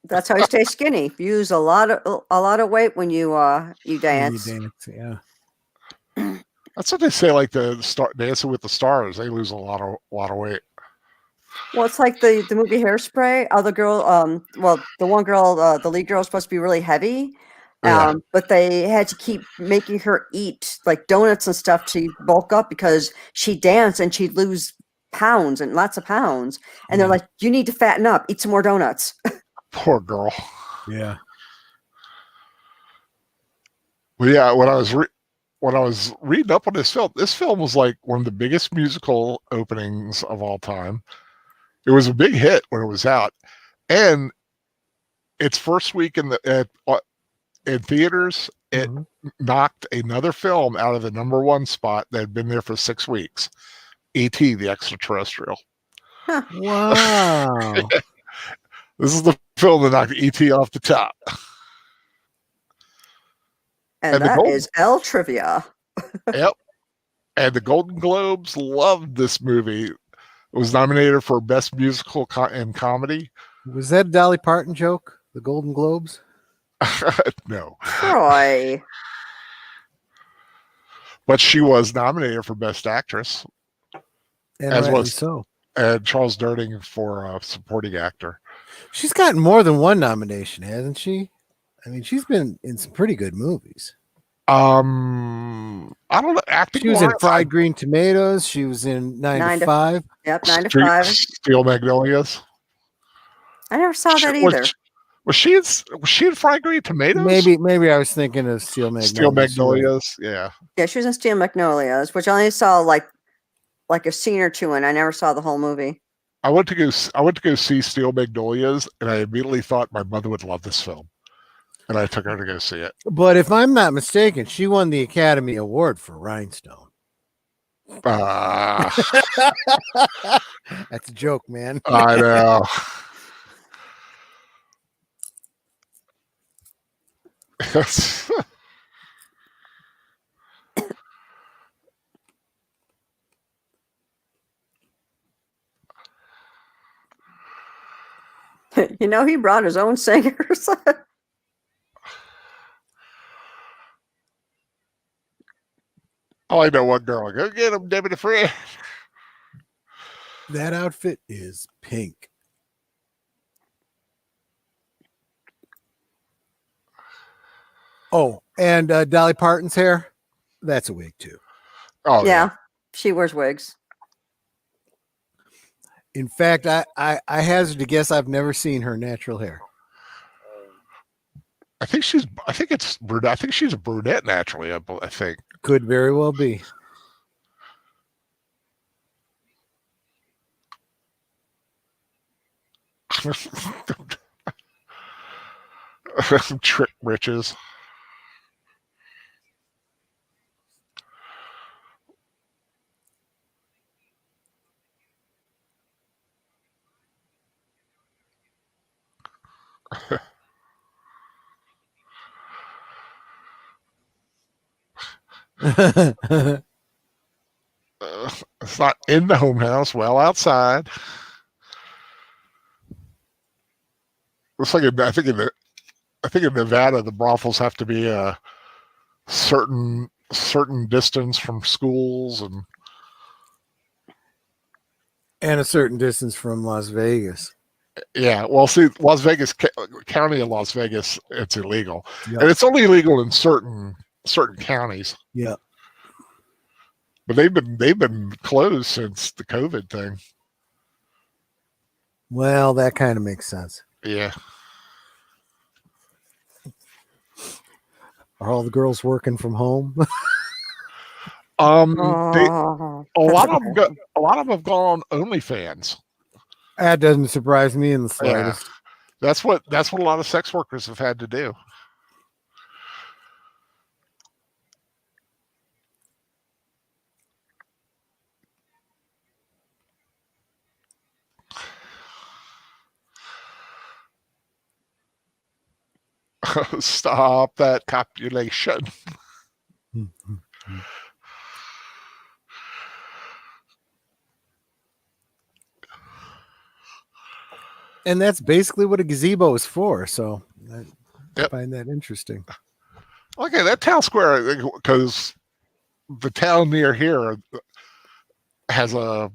That's how you stay skinny. You use a lot of weight when you dance. Yeah. That's what they say. Like the Dancing with the Stars, they lose a lot of weight. Well, it's like the movie Hairspray. The girl, the one girl, the lead girl, is supposed to be really heavy, but they had to keep making her eat like donuts and stuff to bulk up because she danced and she'd lose pounds and lots of pounds. And they're like, "You need to fatten up. Eat some more donuts." Poor girl. Yeah. Well, yeah. When I was reading up on this film was like one of the biggest musical openings of all time. It was a big hit when it was out, and its first week in theaters, it knocked another film out of the #1 spot that had been there for 6 weeks. E.T. the Extraterrestrial. Huh. Wow. This is the film that knocked E.T. off the top. And that is L trivia. Yep. And the Golden Globes loved this movie. It was nominated for Best Musical and Comedy. Was that a Dolly Parton joke? The Golden Globes? No. Troy. But she was nominated for Best Actress. And as was so. And Charles Durning for Supporting Actor. She's gotten more than one nomination, hasn't she? I mean, she's been in some pretty good movies. I don't know. Acting. She was in Fried Green Tomatoes. She was in 9 to 5. Yep, 9 to 5. Steel Magnolias. I never saw that either. Was she in Fried Green Tomatoes? Maybe I was thinking of Steel Magnolias. Steel Magnolias, yeah. Yeah, she was in Steel Magnolias, which I only saw like a scene or two in. I never saw the whole movie. I went to go see Steel Magnolias, and I immediately thought my mother would love this film, and I took her to go see it. But if I'm not mistaken, she won the Academy Award for Rhinestone. That's a joke, man. I know. You know, he brought his own singers. Oh, I know one girl. Go get him, Debbie the Friend. That outfit is pink. Oh, and Dolly Parton's hair, that's a wig too. Oh yeah. She wears wigs. In fact, I hazard to guess I've never seen her natural hair. I think she's a brunette naturally. I think could very well be. Trick riches. It's not in the home house, well outside. Looks like I think in Nevada the brothels have to be a certain distance from schools and a certain distance from Las Vegas. Yeah, well, see, Las Vegas County of Las Vegas, it's illegal, and it's only illegal in certain counties. Yeah, but they've been closed since the COVID thing. Well, that kind of makes sense. Yeah. Are all the girls working from home? A lot of them have gone on OnlyFans. That doesn't surprise me in the slightest. Yeah. That's what a lot of sex workers have had to do. Stop that copulation. And that's basically what a gazebo is for. So I find that interesting. Okay, that town square, because the town near here has a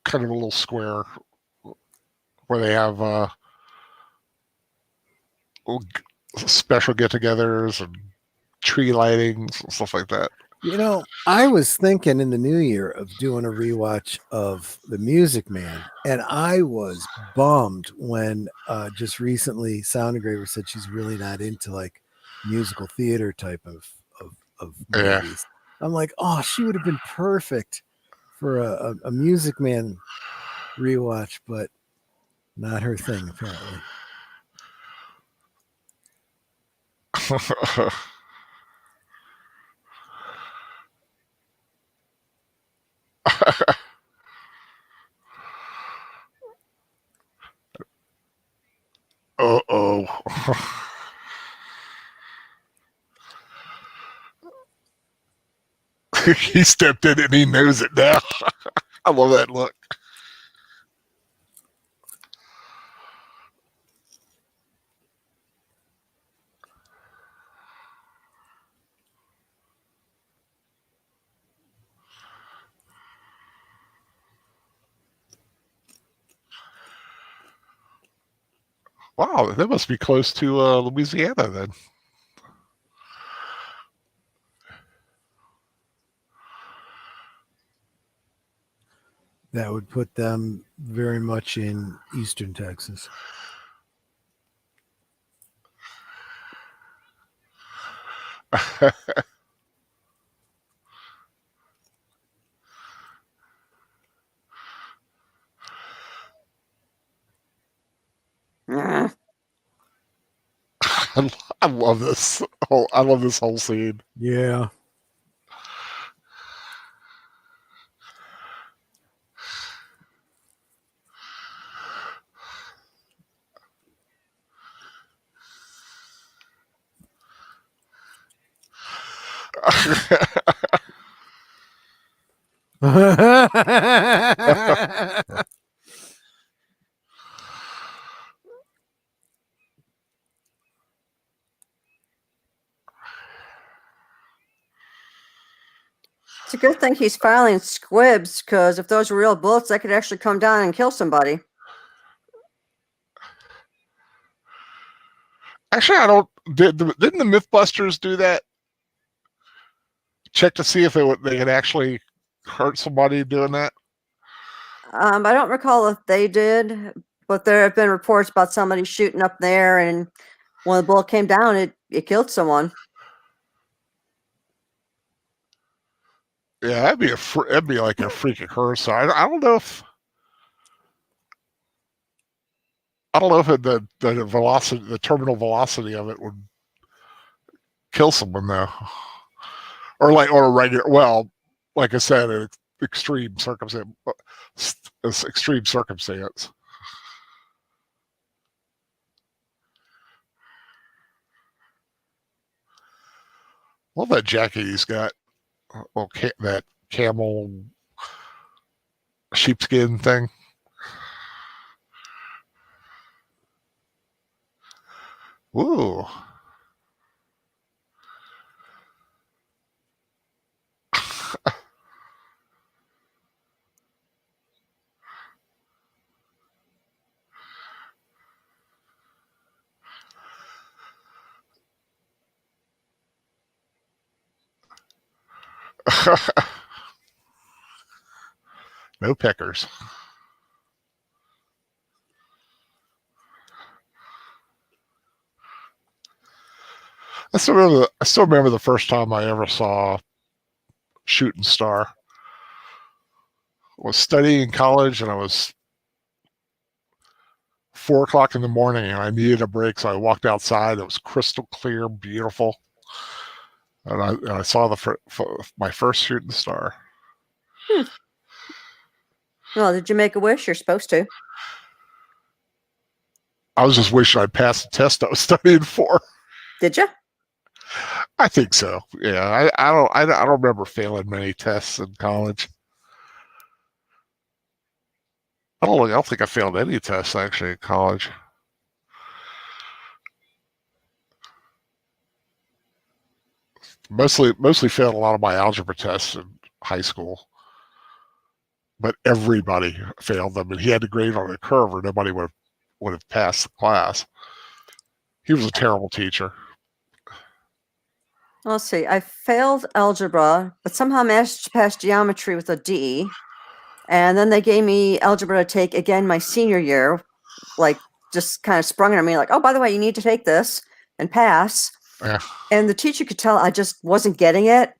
kind of a little square where they have special get-togethers and tree lightings and stuff like that. You know, I was thinking in the new year of doing a rewatch of The Music Man, and I was bummed when just recently Sound Engraver said she's really not into like musical theater type of movies. Yeah. I'm like, oh, she would have been perfect for a Music Man rewatch, but not her thing apparently. Uh-oh. He stepped in and he knows it now. I love that look. Wow, that must be close to Louisiana then. That would put them very much in eastern Texas. I love this. I love this whole scene. Yeah. It's a good thing he's filing squibs, because if those were real bullets, they could actually come down and kill somebody. Actually, I don't. Didn't the Mythbusters do that? Check to see if they could actually hurt somebody doing that. I don't recall if they did, but there have been reports about somebody shooting up there and when the bullet came down, it killed someone. Yeah, that'd be like a freak occurrence. I don't know if the velocity, the terminal velocity of it would kill someone though, or a regular. Well, like I said, an extreme circumstance. Extreme circumstance. Well, that jacket he's got. Well, that camel sheepskin thing. Ooh. No peckers. I still remember the first time I ever saw Shooting Star. I was studying in college, and I was 4:00 in the morning, and I needed a break, so I walked outside. It was crystal clear, beautiful, and I saw my first Shooting Star. Well, did you make a wish? You're supposed to. I was just wishing I'd passed the test I was studying for. Did you? I think so. Yeah, I don't remember failing many tests in college. I don't think I failed any tests actually in college. Mostly failed a lot of my algebra tests in high school, but everybody failed them, and he had to grade on a curve, or nobody would have passed the class. He was a terrible teacher. Let's see. I failed algebra, but somehow managed to pass geometry with a D. And then they gave me algebra to take again my senior year, like just kind of sprung it on me, like, oh, by the way, you need to take this and pass. Yeah. And the teacher could tell I just wasn't getting it,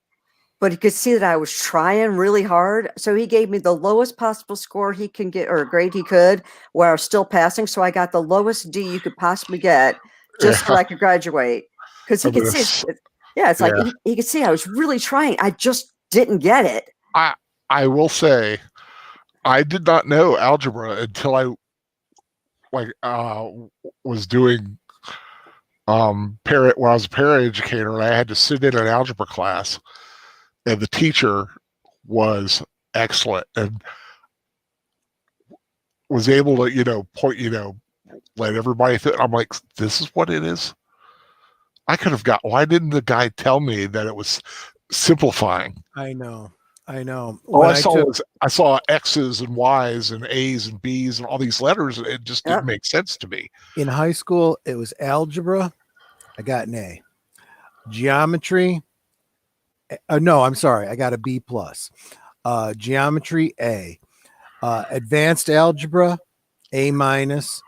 but he could see that I was trying really hard. So he gave me the lowest possible score he can get, or grade he could, where I was still passing. So I got the lowest D you could possibly get just so I could graduate. Because he could see, it's like he could see I was really trying. I just didn't get it. I will say, I did not know algebra until I was doing when I was a paraeducator, and I had to sit in an algebra class, and the teacher was excellent and was able to point, let everybody through. I'm like, this is what it is. I could have why didn't the guy tell me that it was simplifying? I know. All I saw X's and Y's and A's and B's and all these letters. It just didn't make sense to me. In high school, it was algebra. I got an A. Geometry. No, I'm sorry. I got a B plus. Geometry, A. Advanced algebra, A minus.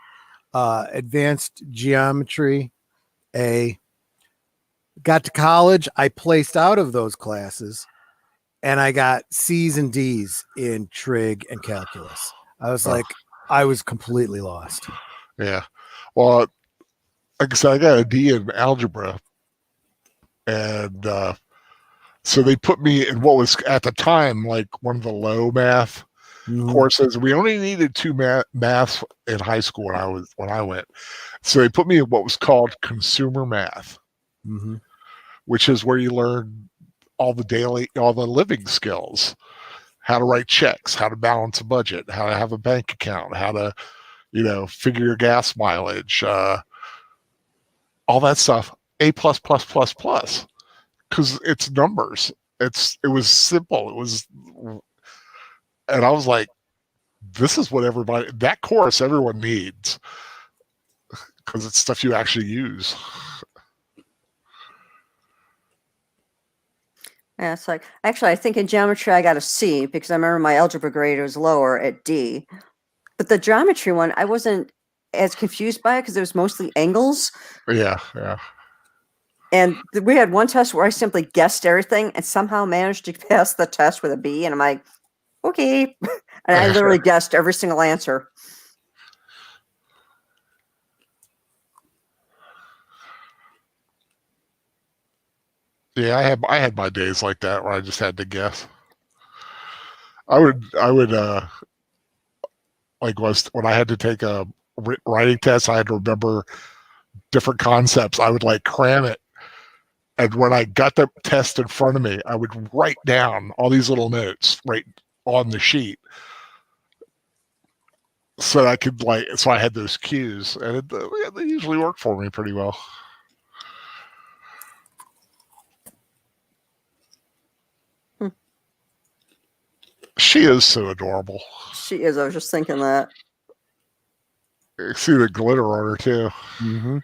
Advanced geometry, A. Got to college. I placed out of those classes. And I got C's and D's in trig and calculus. I was I was completely lost. Yeah. Well, like I said, I got a D in algebra. And so they put me in what was at the time like one of the low math courses. We only needed 2 maths in high school when I went. So they put me in what was called consumer math, which is where you learn all the living skills, how to write checks, how to balance a budget, how to have a bank account, how to, figure your gas mileage, all that stuff. A plus plus plus plus, because it's numbers. It was simple. And I was like, this is what that course everyone needs, because it's stuff you actually use. Yeah, it's like, actually, I think in geometry I got a C because I remember my algebra grade was lower at D. But the geometry one, I wasn't as confused by it because it was mostly angles. Yeah. And we had one test where I simply guessed everything and somehow managed to pass the test with a B. And I'm like, okay. And I literally guessed every single answer. Yeah, I had my days like that where I just had to guess. I would like when I had to take a writing test, I had to remember different concepts. I would like cram it. And when I got the test in front of me, I would write down all these little notes right on the sheet. So I could so I had those cues, and they usually work for me pretty well. She is so adorable. She is. I was just thinking that. I see the glitter on her too. Mm-hmm.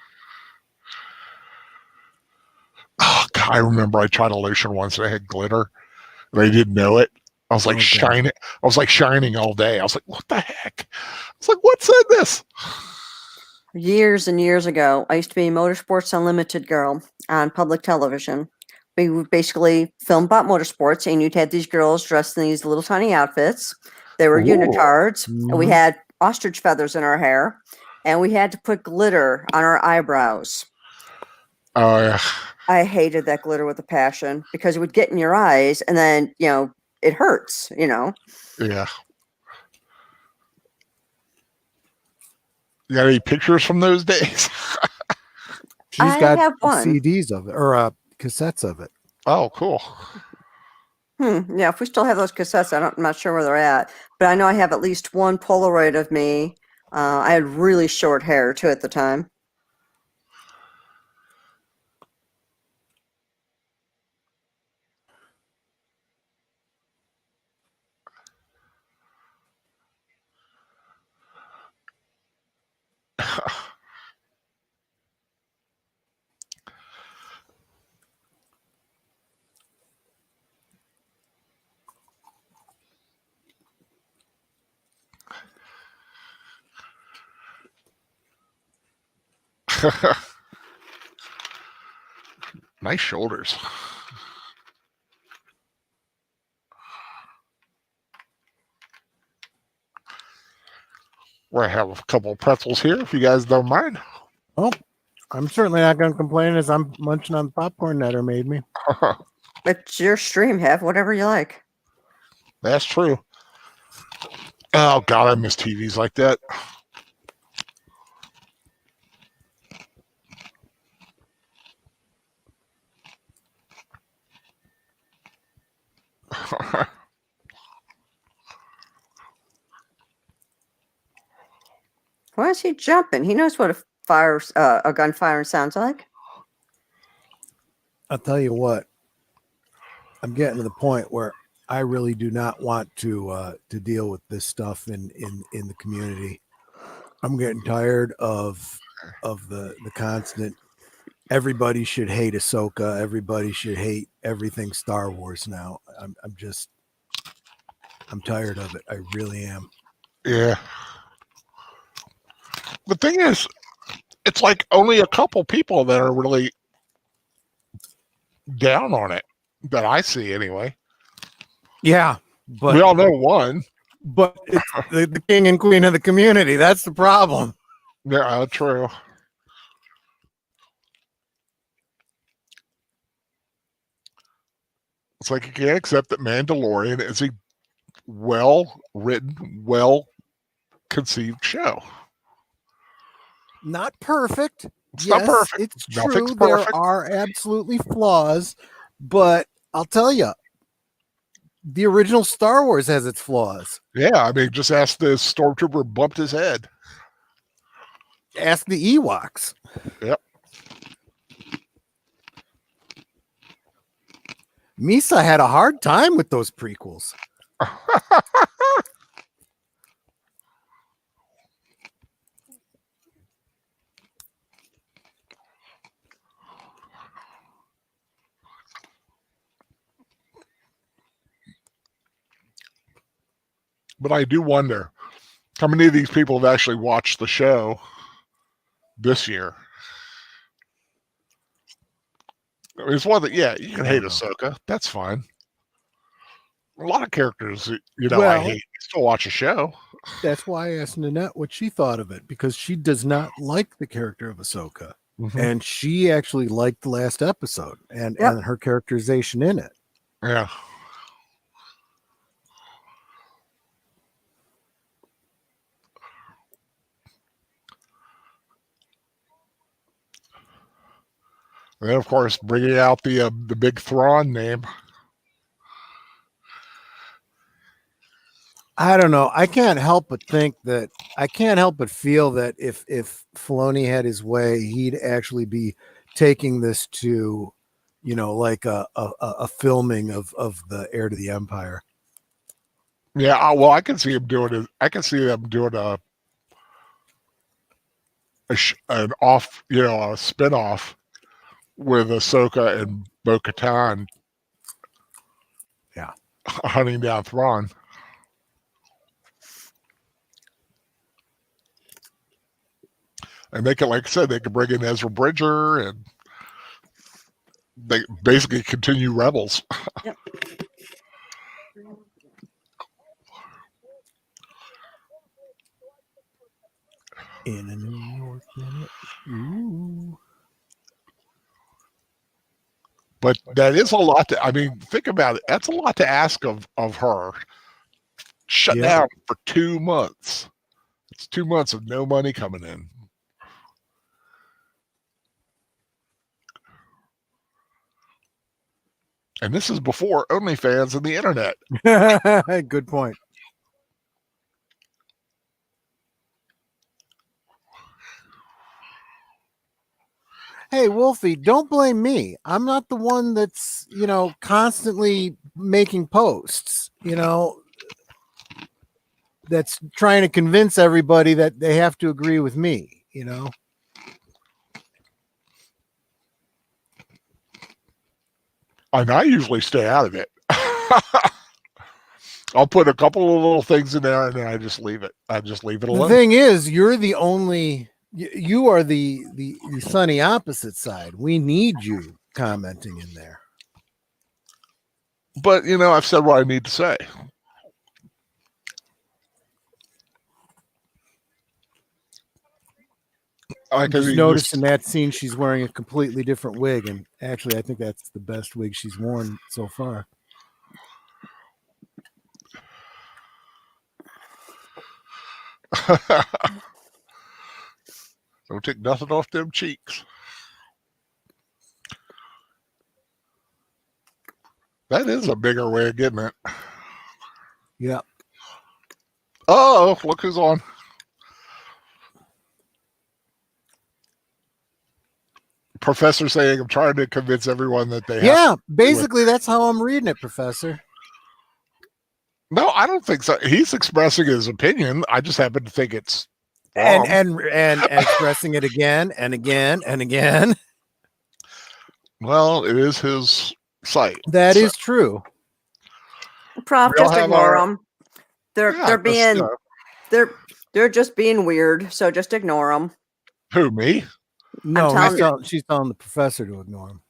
Oh God, I remember I tried a lotion once and I had glitter, and I didn't know it. I was like shining. I was like shining all day. I was like, "What the heck?" I was like, "What's in this?" Years and years ago, I used to be a Motorsports Unlimited girl on public television. We would basically film about motorsports, and you'd have these girls dressed in these little tiny outfits. They were unitards, and we had ostrich feathers in our hair, and we had to put glitter on our eyebrows. Oh yeah. I hated that glitter with a passion because it would get in your eyes, and then it hurts. Yeah. You got any pictures from those days? She's got CDs of it or cassettes of it. Oh, cool. Yeah, if we still have those cassettes, I'm not sure where they're at, but I know I have at least one Polaroid of me. I had really short hair too at the time. Nice shoulders. I have a couple of pretzels here, if you guys don't mind. Oh, I'm certainly not going to complain as I'm munching on popcorn that are made me. It's your stream. Have whatever you like. That's true. Oh God, I miss TVs like that. Why is he jumping? He knows what a gunfire sounds like. I'll tell you what. I'm getting to the point where I really do not want to deal with this stuff in the community. I'm getting tired of the constant. Everybody should hate Ahsoka. Everybody should hate everything Star Wars now. I'm tired of it. I really am. Yeah. The thing is, it's like only a couple people that are really down on it that I see anyway. Yeah, but we all know one. But it's the king and queen of the community. That's the problem. Yeah, true. It's like you can't accept that Mandalorian is a well-written, well-conceived show. Not perfect. It's not perfect. It's true. There are absolutely flaws, but I'll tell you, the original Star Wars has its flaws. Yeah, I mean, just ask the stormtrooper bumped his head. Ask the Ewoks. Yep. Misa had a hard time with those prequels. But I do wonder how many of these people have actually watched the show this year. I mean, it's one that, yeah, you can hate Ahsoka. That's fine. A lot of characters, I hate. Still watch a show. That's why I asked Nanette what she thought of it, because she does not like the character of Ahsoka. Mm-hmm. And she actually liked the last episode and her characterization in it. Yeah. And then, of course, bringing out the big Thrawn name. I don't know. I can't help but feel that if Filoni had his way, he'd actually be taking this to, like a filming of the Heir to the Empire. Yeah, well, I can see him doing it. I can see them doing a spinoff with Ahsoka and Bo-Katan. Yeah, hunting down Thrawn. And they can, like I said, they can bring in Ezra Bridger, and they basically continue Rebels. Yep. In a New York minute. Ooh. But that is a lot to, I mean, think about it. That's a lot to ask of her. Shut down for 2 months. It's 2 months of no money coming in. And this is before OnlyFans and the internet. Good point. Hey, Wolfie, don't blame me. I'm not the one that's, constantly making posts, that's trying to convince everybody that they have to agree with me, And I usually stay out of it. I'll put a couple of little things in there and then I just leave it. I just leave it alone. The thing is, you're the only, you are the sunny opposite side. We need you commenting in there. But, I've said what I need to say. I just noticed in that scene she's wearing a completely different wig, and actually I think that's the best wig she's worn so far. Don't take nothing off them cheeks. That is a bigger wig, isn't it? Yeah. Oh, look who's on. Professor saying, I'm trying to convince everyone that they have. Yeah, basically that's how I'm reading it, Professor. No, I don't think so. He's expressing his opinion. I just happen to think it's wrong. And expressing it again and again and again. Well, it is his site. That is true. Prof, just ignore them. They're just being weird, so just ignore them. Who, me? No, she's telling the professor to ignore him.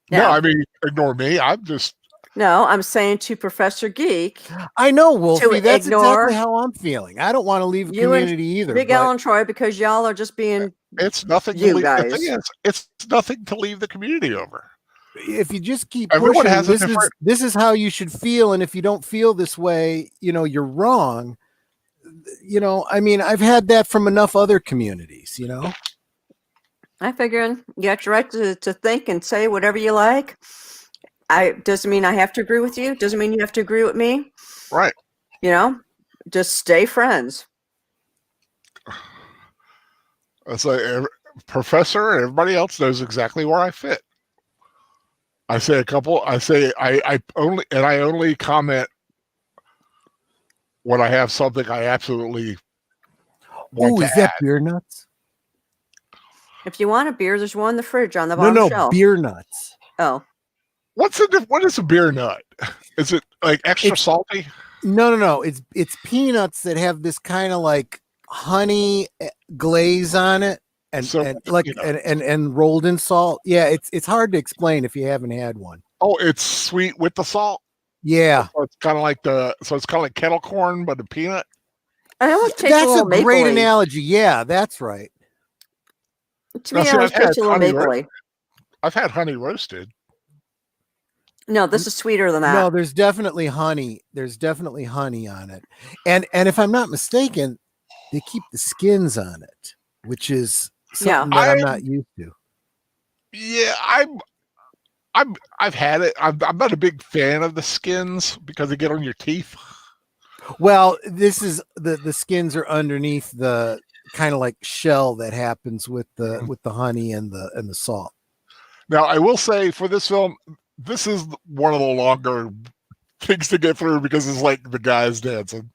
Yeah. No, I mean, ignore me. I'm saying to Professor Geek. I know, Wolfie. That's exactly how I'm feeling. I don't want to leave the community either. Big Al and Troy, because y'all are just being. It's nothing. The thing is, it's nothing to leave the community over. If you just keep pushing, this is how you should feel, and if you don't feel this way, you're wrong. I mean, I've had that from enough other communities. I figure you got your right to think and say whatever you like. Doesn't mean I have to agree with you. Doesn't mean you have to agree with me. Right. Just stay friends. It's like Professor and everybody else knows exactly where I fit. I only comment when I have something I absolutely want to is that beer nuts? If you want a beer, there's one in the fridge on the bottom shelf. Beer nuts. Oh. What is a beer nut? Is it like extra salty? No. It's peanuts that have this kind of like honey glaze on it. and rolled in salt. Yeah, it's hard to explain if you haven't had one. Oh, it's sweet with the salt. Yeah, so it's kind of like kettle corn, but a peanut. I almost taste that's a great analogy. Yeah, that's right. To me, I almost taste a little mapley. I've had honey roasted. No, this is sweeter than that. No, there's definitely honey. There's definitely honey on it, and if I'm not mistaken, they keep the skins on it, which is something that I'm not used to. Yeah, I've had it. I'm not a big fan of the skins because they get on your teeth. Well, this is the skins are underneath the kind of like shell that happens with the honey and the salt. Now, I will say for this film, this is one of the longer things to get through because it's like the guys dancing.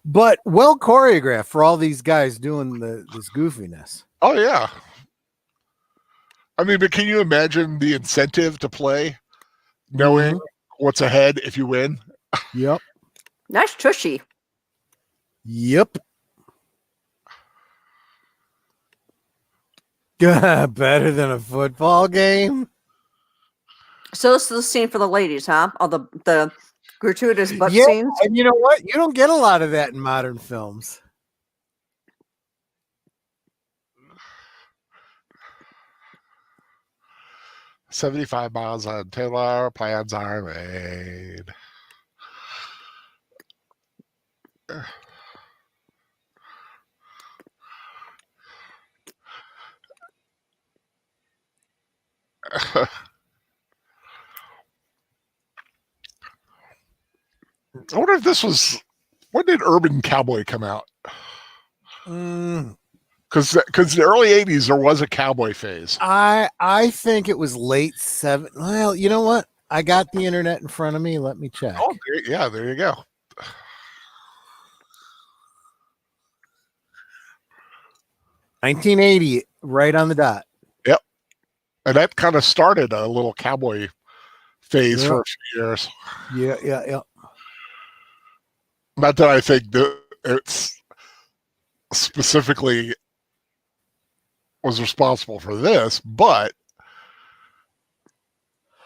But well choreographed for all these guys doing this goofiness. Oh yeah. I mean, but can you imagine the incentive to play knowing what's ahead if you win? Yep. Nice tushy. Yep. Better than a football game. So this is the scene for the ladies, huh? All the gratuitous butt scenes. And you know what? You don't get a lot of that in modern films. "75 miles on Taylor, plans are made." I wonder if this was, when did Urban Cowboy come out? Because the early 80s there was a cowboy phase. I think it was late 70s. Well, you know what? I got the internet in front of me. Let me check. Oh, yeah, there you go. 1980, right on the dot. Yep. And that kind of started a little cowboy phase for a few years. Yeah. Not that I think that it's specifically was responsible for this, but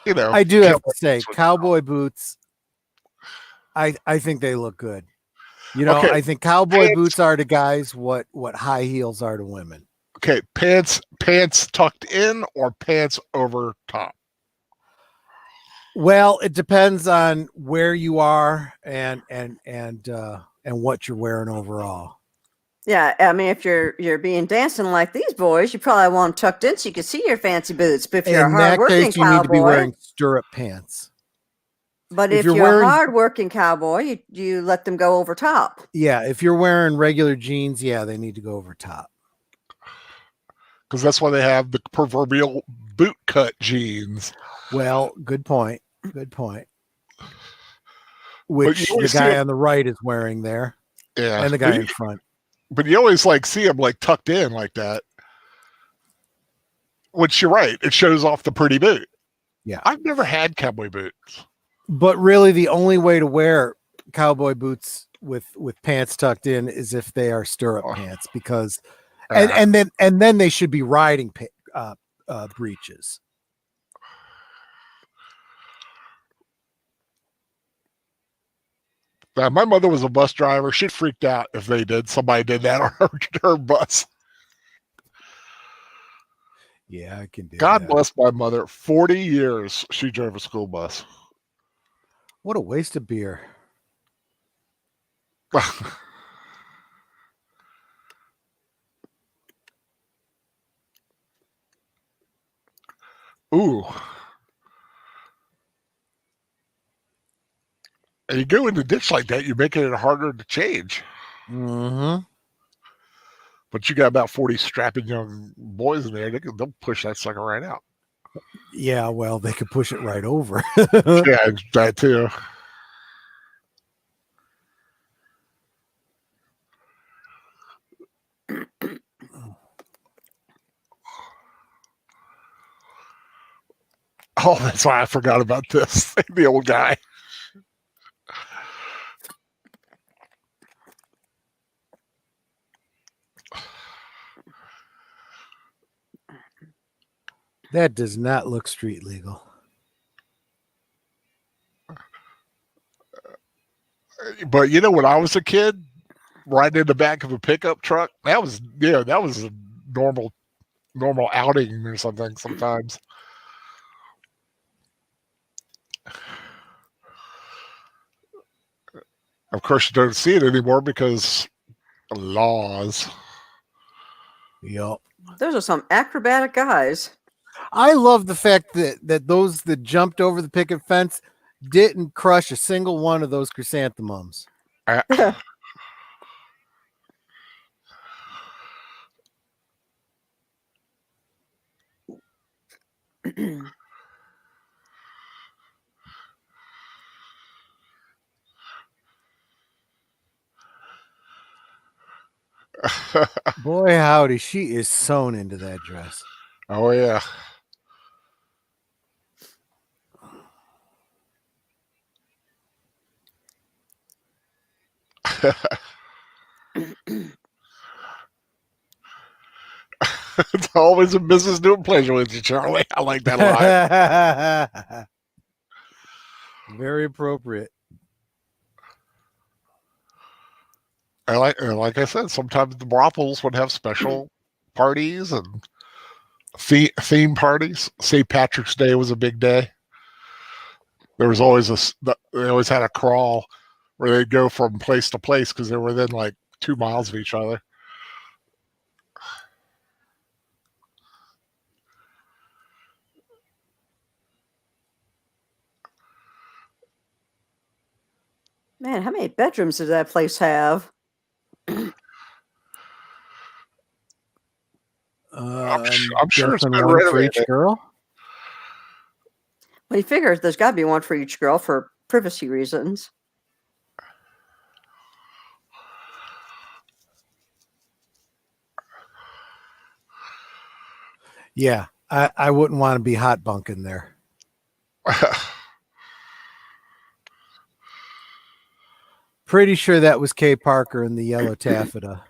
you know, I do have to say, cowboy boots. I think they look good. You know, I think cowboy boots are to guys what high heels are to women. Okay, pants tucked in or pants over top? Well, it depends on where you are and what you're wearing overall. Yeah, I mean, if you're being dancing like these boys, you probably want them tucked in so you can see your fancy boots. But if you're a hard-working cowboy, you need to be wearing stirrup pants. But if you're a hard-working cowboy, you let them go over top. Yeah, if you're wearing regular jeans, yeah, they need to go over top. Because that's why they have the proverbial boot cut jeans. Well, good point. Good point. Which the guy on the right is wearing there. Yeah. And the guy in front. But you always see them tucked in like that. Which you're right. It shows off the pretty boot. Yeah. I've never had cowboy boots. But really the only way to wear cowboy boots with pants tucked in is if they are stirrup pants, because and then they should be riding breeches. My mother was a bus driver. She freaked out if somebody did that on her bus. Yeah, I can do God that. bless my mother. 40 years she drove a school bus. What a waste of beer. Ooh. And you go in the ditch like that, you're making it harder to change. Mm-hmm. But you got about 40 strapping young boys in there. They'll push that sucker right out. Yeah, well, they could push it right over. Yeah, that too. Oh, that's why I forgot about this. The old guy. That does not look street legal. But you know, when I was a kid, riding in the back of a pickup truck, that was a normal outing or something sometimes. Of course, you don't see it anymore because laws. Yep. Those are some acrobatic guys. I love the fact that those that jumped over the picket fence didn't crush a single one of those chrysanthemums. Boy, howdy, she is sewn into that dress. Oh, yeah. It's always a business doing pleasure with you, Charlie. I like that a lot. Very appropriate. Like I said, sometimes the brothels would have special parties and theme parties. St. Patrick's Day was a big day. There was always they always had a crawl where they'd go from place to place because they were within like 2 miles of each other. Man, how many bedrooms did that place have? I'm sure it's been one for each girl. Well, you figure there's got to be one for each girl for privacy reasons. Yeah, I wouldn't want to be hot bunking there. Pretty sure that was Kay Parker in the yellow taffeta.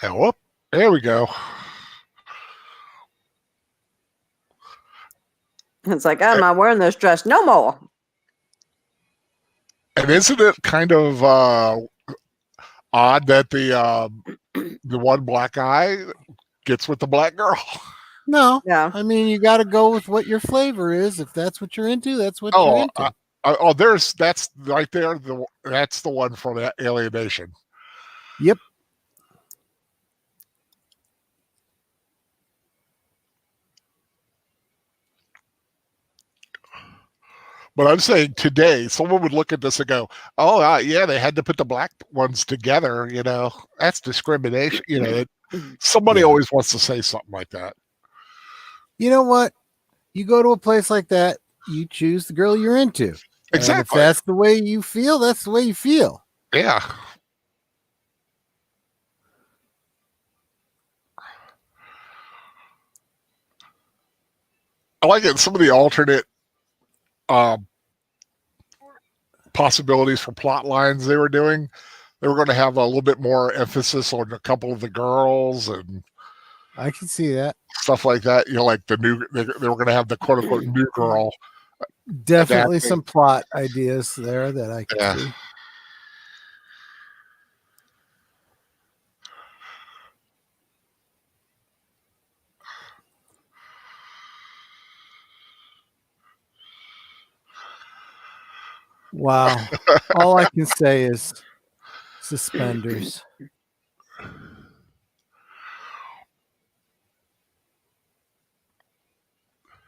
Whoop, there we go. It's like, I'm not wearing this dress no more. And isn't it kind of odd that the one black guy gets with the black girl? No, yeah. I mean, you got to go with what your flavor is. If that's what you're into, that's what you're into. That's right there. That's the one from Alienation. Yep. But I'm saying today, someone would look at this and go, "Oh, yeah, they had to put the black ones together." You know, that's discrimination. You know, somebody always wants to say something like that. You know what? You go to a place like that, you choose the girl you're into. Exactly. And if that's the way you feel, that's the way you feel. Yeah. I like it. Some of the alternate possibilities for plot lines they were doing. They were going to have a little bit more emphasis on a couple of the girls, and I can see that stuff like that. You know, like they were going to have the quote unquote new girl. Definitely some plot ideas there that I can see. Wow. All I can say is suspenders.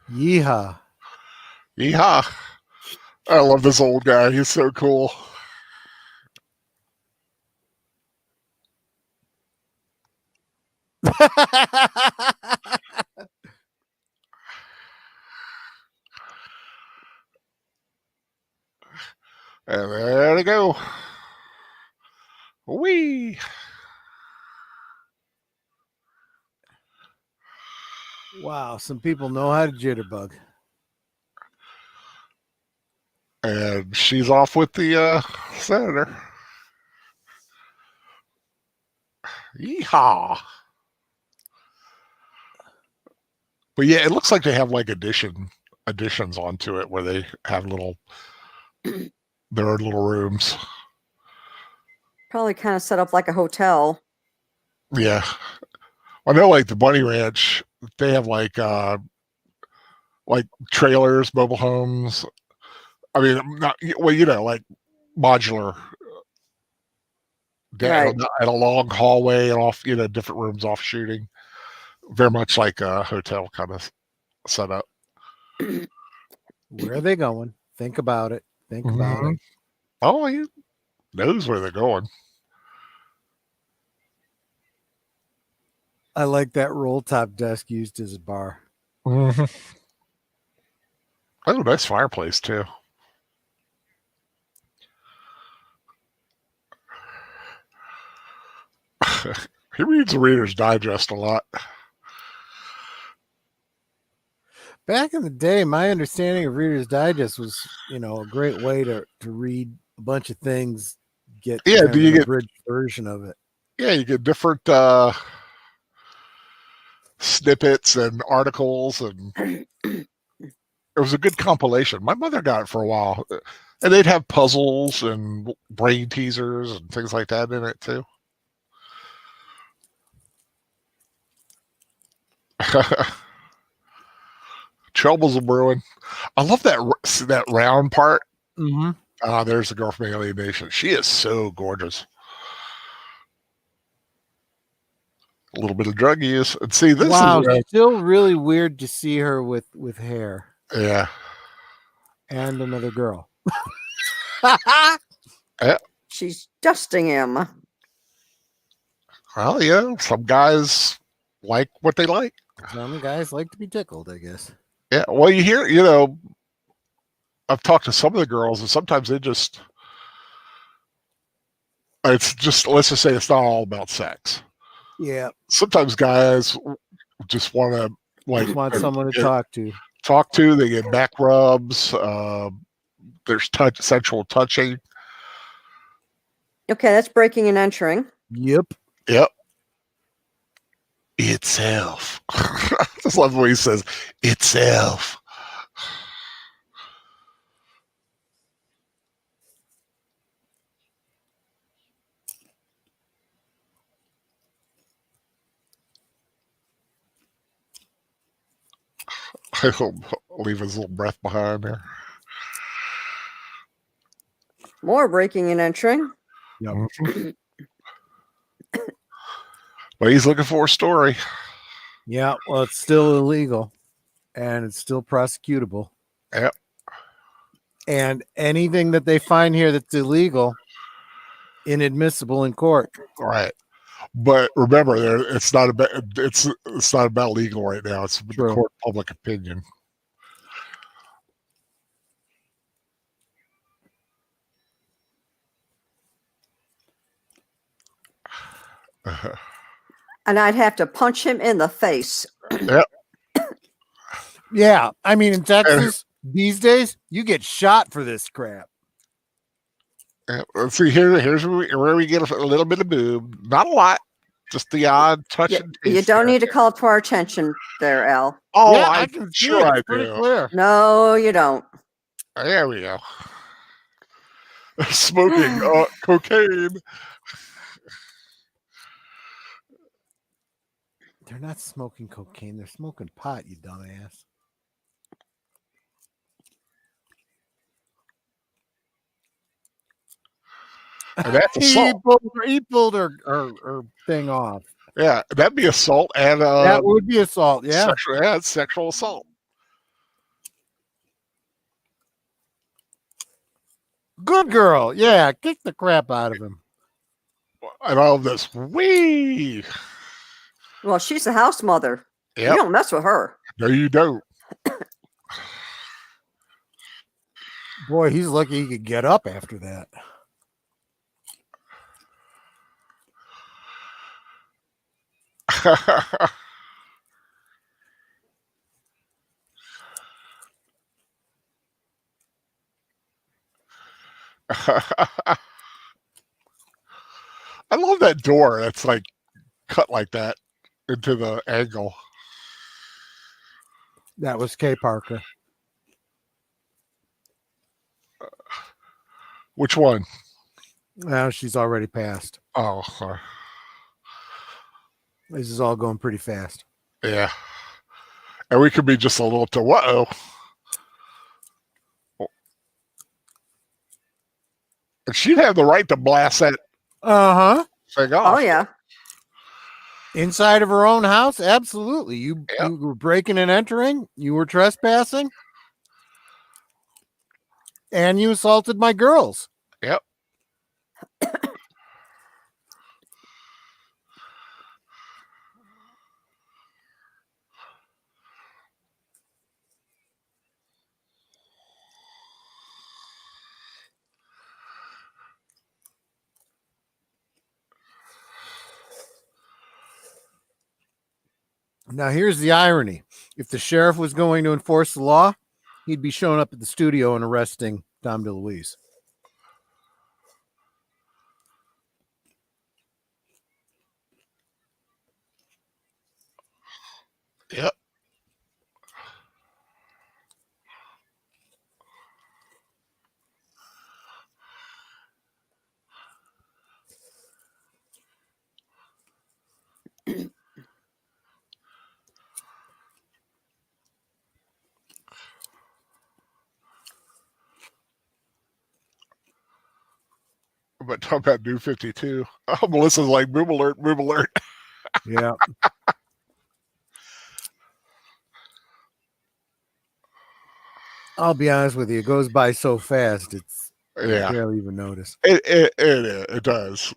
Yeehaw. Yeehaw. I love this old guy. He's so cool. And there they go. Whee! Wow, some people know how to jitterbug. And she's off with the senator. Yeehaw. But yeah, it looks like they have like additions onto it where they have their own little rooms. Probably kind of set up like a hotel. Yeah. I know like the Bunny Ranch, they have like trailers, mobile homes. I mean, not well, like modular. Right. At a long hallway and off, different rooms off shooting. Very much like a hotel kind of setup. Where are they going? Think about it. Think about it. Oh, he knows where they're going. I like that roll top desk used as a bar. Mm-hmm. Oh, nice fireplace too. He reads the Reader's Digest a lot. Back in the day, my understanding of Reader's Digest was, a great way to read a bunch of things, get an abridged version of it. Yeah, you get different snippets and articles, and it was a good compilation. My mother got it for a while, and they'd have puzzles and brain teasers and things like that in it too. Troubles are brewing. I love that round part. Mm-hmm. There's the girl from Alien Nation. She is so gorgeous. A little bit of drug use. And see, this is still really weird to see her with hair. Yeah. And another girl. Yeah. She's dusting him. Well, some guys like what they like. Some guys like to be tickled, I guess. Yeah. Well, you hear, I've talked to some of the girls, and sometimes it's just, let's just say it's not all about sex. Yeah. Sometimes guys just want to want someone to talk to. They get back rubs. There's sensual touching. Okay, that's breaking and entering. Yep. Itself. I just love the way he says itself. He'll leave his little breath behind there. More breaking and entering. Yep. But he's looking for a story. Yeah, well, it's still illegal, and it's still prosecutable. Yep. And anything that they find here that's illegal, inadmissible in court. Right. But remember, it's not about legal right now. It's the court public opinion. And I'd have to punch him in the face. Yep. Yeah. I mean, in Texas these days, you get shot for this crap. Let's see, here's where we get a little bit of boob. Not a lot. Just the odd touch. You don't need to call to our attention there, Al. Oh, yeah, I can sure I do. Clear. No, you don't. There we go. Smoking cocaine. They're not smoking cocaine. They're smoking pot, you dumbass. And that's assault. He pulled her thing off. Yeah, that'd be assault. And that would be assault, yeah. It's sexual assault. Good girl. Yeah, kick the crap out of him. And all of this. Wee. Well, she's the house mother. Yep. You don't mess with her. No, you don't. Boy, he's lucky he could get up after that. I love that door. That's like cut like that into the angle. That was Kay Parker. Which one? Well, she's already passed. Oh, sorry. This is all going pretty fast. Yeah. And we could be just a little to whoa. And she'd have the right to blast that thing off. Oh, yeah. Inside of her own house? Absolutely. You were breaking and entering. You were trespassing. And you assaulted my girls. Yep. Now, here's the irony. If the sheriff was going to enforce the law, he'd be showing up at the studio and arresting Tom DeLuise. Yep. But talk about New 52. Oh, Melissa's like, move alert, move alert. Yeah. I'll be honest with you. It goes by so fast. It's you barely even notice. It does.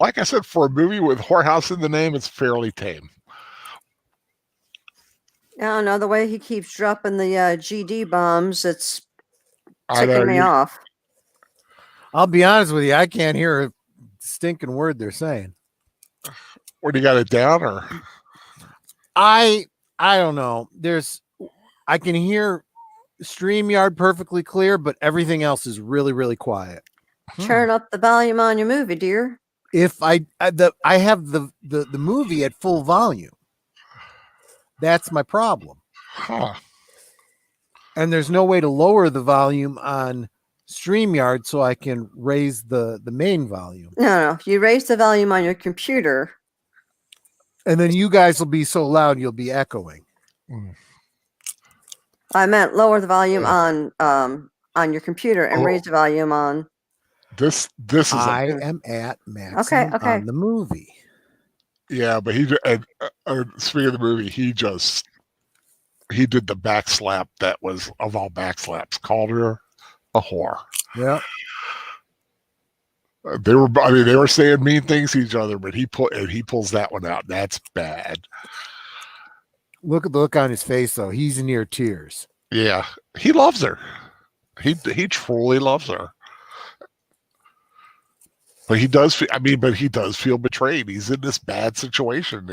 Like I said, for a movie with Whorehouse in the name, it's fairly tame. I don't know, the way he keeps dropping the GD bombs, it's ticking me off. I'll be honest with you. I can't hear a stinking word they're saying. What, do you got it down, or? I don't know. I can hear StreamYard perfectly clear, but everything else is really, really quiet. Turn up the volume on your movie, dear. If I have the movie at full volume. That's my problem. Huh. And there's no way to lower the volume on StreamYard so I can raise the main volume. No. You raise the volume on your computer. And then you guys will be so loud you'll be echoing. I meant lower the volume on your computer and raise the volume on. This is. I am at maximum on the movie. Yeah, but speaking of the movie, he did the backslap that was of all backslaps. Called her a whore. Yeah. They were saying mean things to each other, but he pulls that one out. That's bad. Look at the look on his face, though. He's near tears. Yeah, he loves her. He truly loves her. But he does. But he does feel betrayed. He's in this bad situation.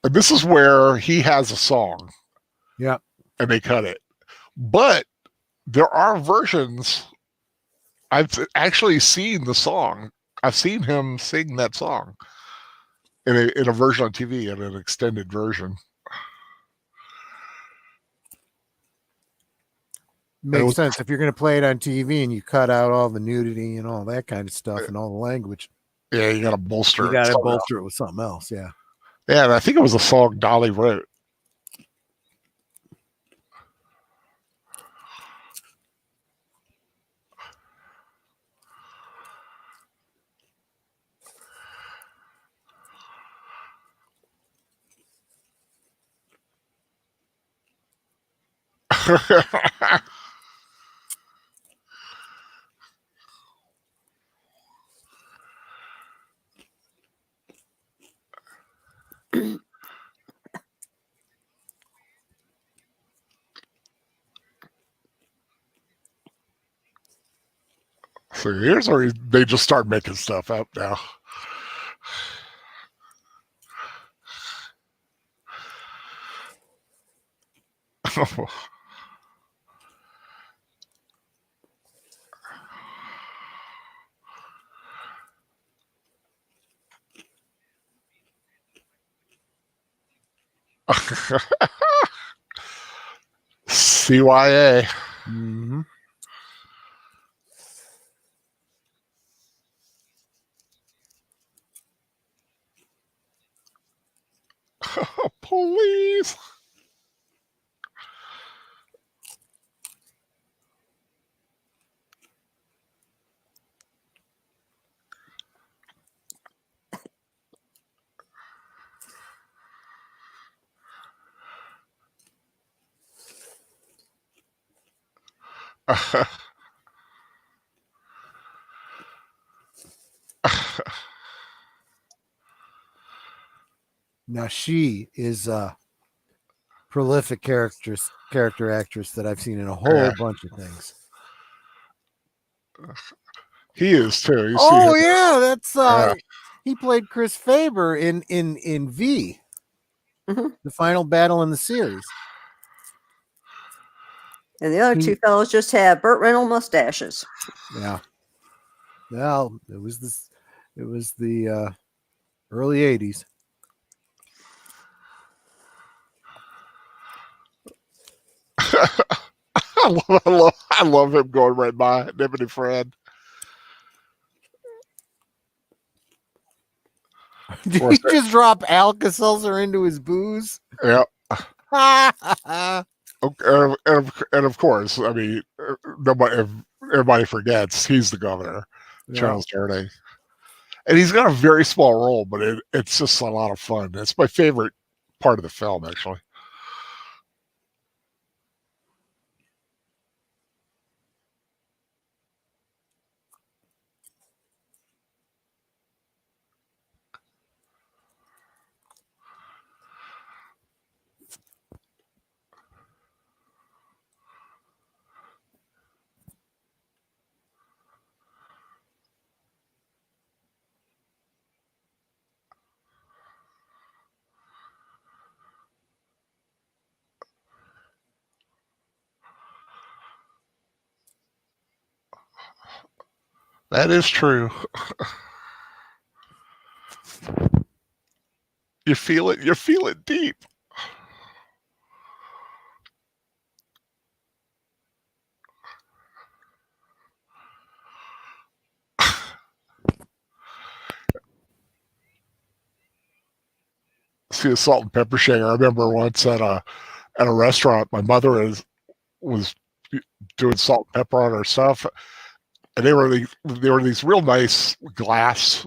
And this is where he has a song. Yeah. And they cut it. But there are versions. I've actually seen the song. I've seen him sing that song in a version on TV, in an extended version. Makes sense. If you're going to play it on TV and you cut out all the nudity and all that kind of stuff and all the language. Yeah, you got to bolster it. You got to bolster it with something else. Yeah. Yeah, and I think it was a song Dolly wrote. So here's where they just start making stuff up now. CYA. Mm-hmm. Police. Now she is a prolific character actress that I've seen in a whole bunch of things. He is too. That's he played Chris Faber in V, the final battle in the series. And the other two fellows just have Burt Reynolds mustaches. Yeah. Well, it was the early 80s. I love him going right by Nimby Fred. Did he just drop Alka-Seltzer into his booze? Yeah. And of course, I mean, everybody forgets he's the governor, Charles Durning. And he's got a very small role, but it's just a lot of fun. It's my favorite part of the film, actually. That is true. You feel it. You feel it deep. See a salt and pepper shaker. I remember once at a restaurant, my mother was doing salt and pepper on her stuff, and they were these real nice glass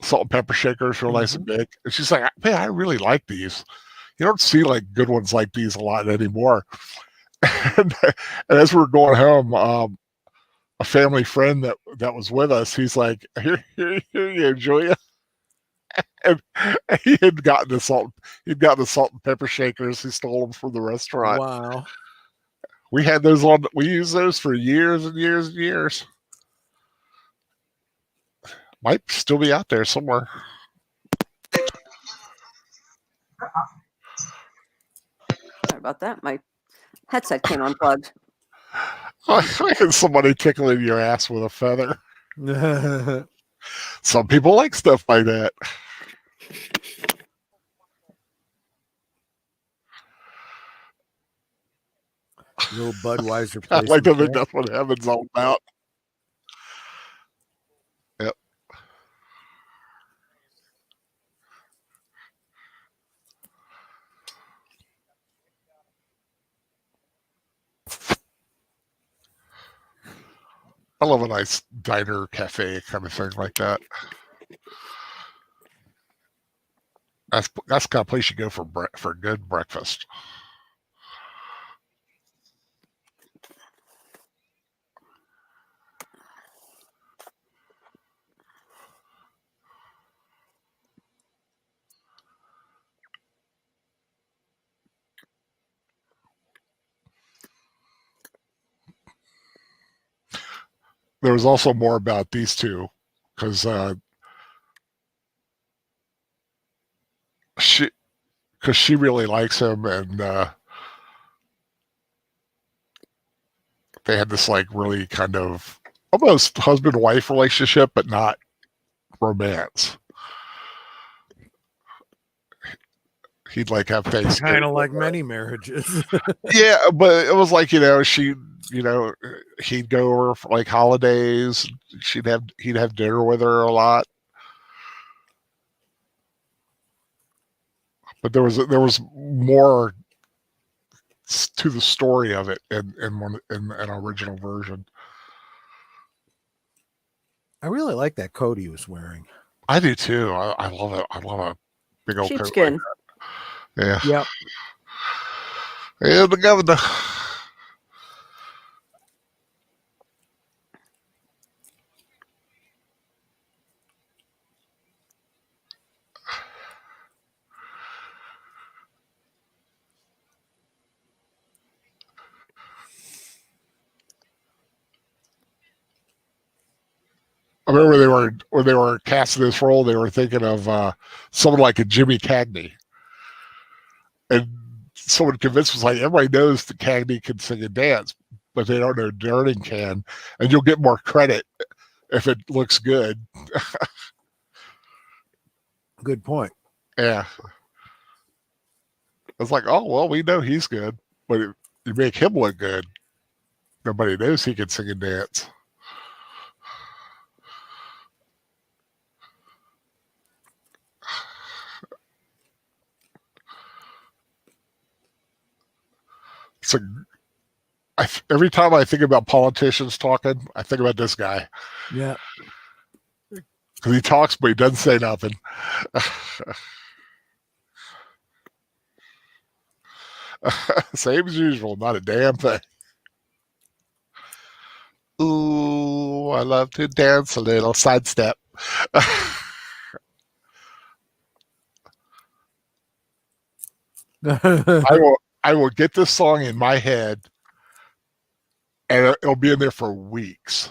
salt and pepper shakers, real nice and big. And she's like, "Man, I really like these. You don't see like good ones like these a lot anymore." And as we were going home, a family friend that was with us, he's like, "Here you, Julia." And he had gotten the salt and pepper shakers. He stole them from the restaurant. Wow. We had those on. We used those for years and years and years. Might still be out there somewhere. Sorry about that. My headset came unplugged. I had somebody tickling your ass with a feather. Some people like stuff like that. Little Budweiser I like to think that's what heaven's all about. Yep. I love a nice diner cafe kind of thing like that. That's the kind of place you go for good breakfast. There was also more about these two because she really likes him, and they had this like really kind of almost husband-wife relationship, but not romance. He'd like have things kind of like many marriages. Yeah, but it was like, he'd go over for like holidays. He'd have dinner with her a lot. But there was more to the story of it in an original version. I really like that coat he was wearing. I do too. I love it. I love a big old sheepskin. Coat like that. Yeah. Yep. And the governor. I remember when they were casting this role, they were thinking of someone like a Jimmy Cagney, and someone convinced was like, everybody knows that Cagney can sing and dance, but they don't know Durning can, and you'll get more credit if it looks good. Good point. Yeah, it's like, oh well, we know he's good, but you make him look good. Nobody knows he can sing and dance. So every time I think about politicians talking, I think about this guy. Yeah. Because he talks, but he doesn't say nothing. Same as usual, not a damn thing. Ooh, I love to dance a little sidestep. I will get this song in my head, and it'll be in there for weeks.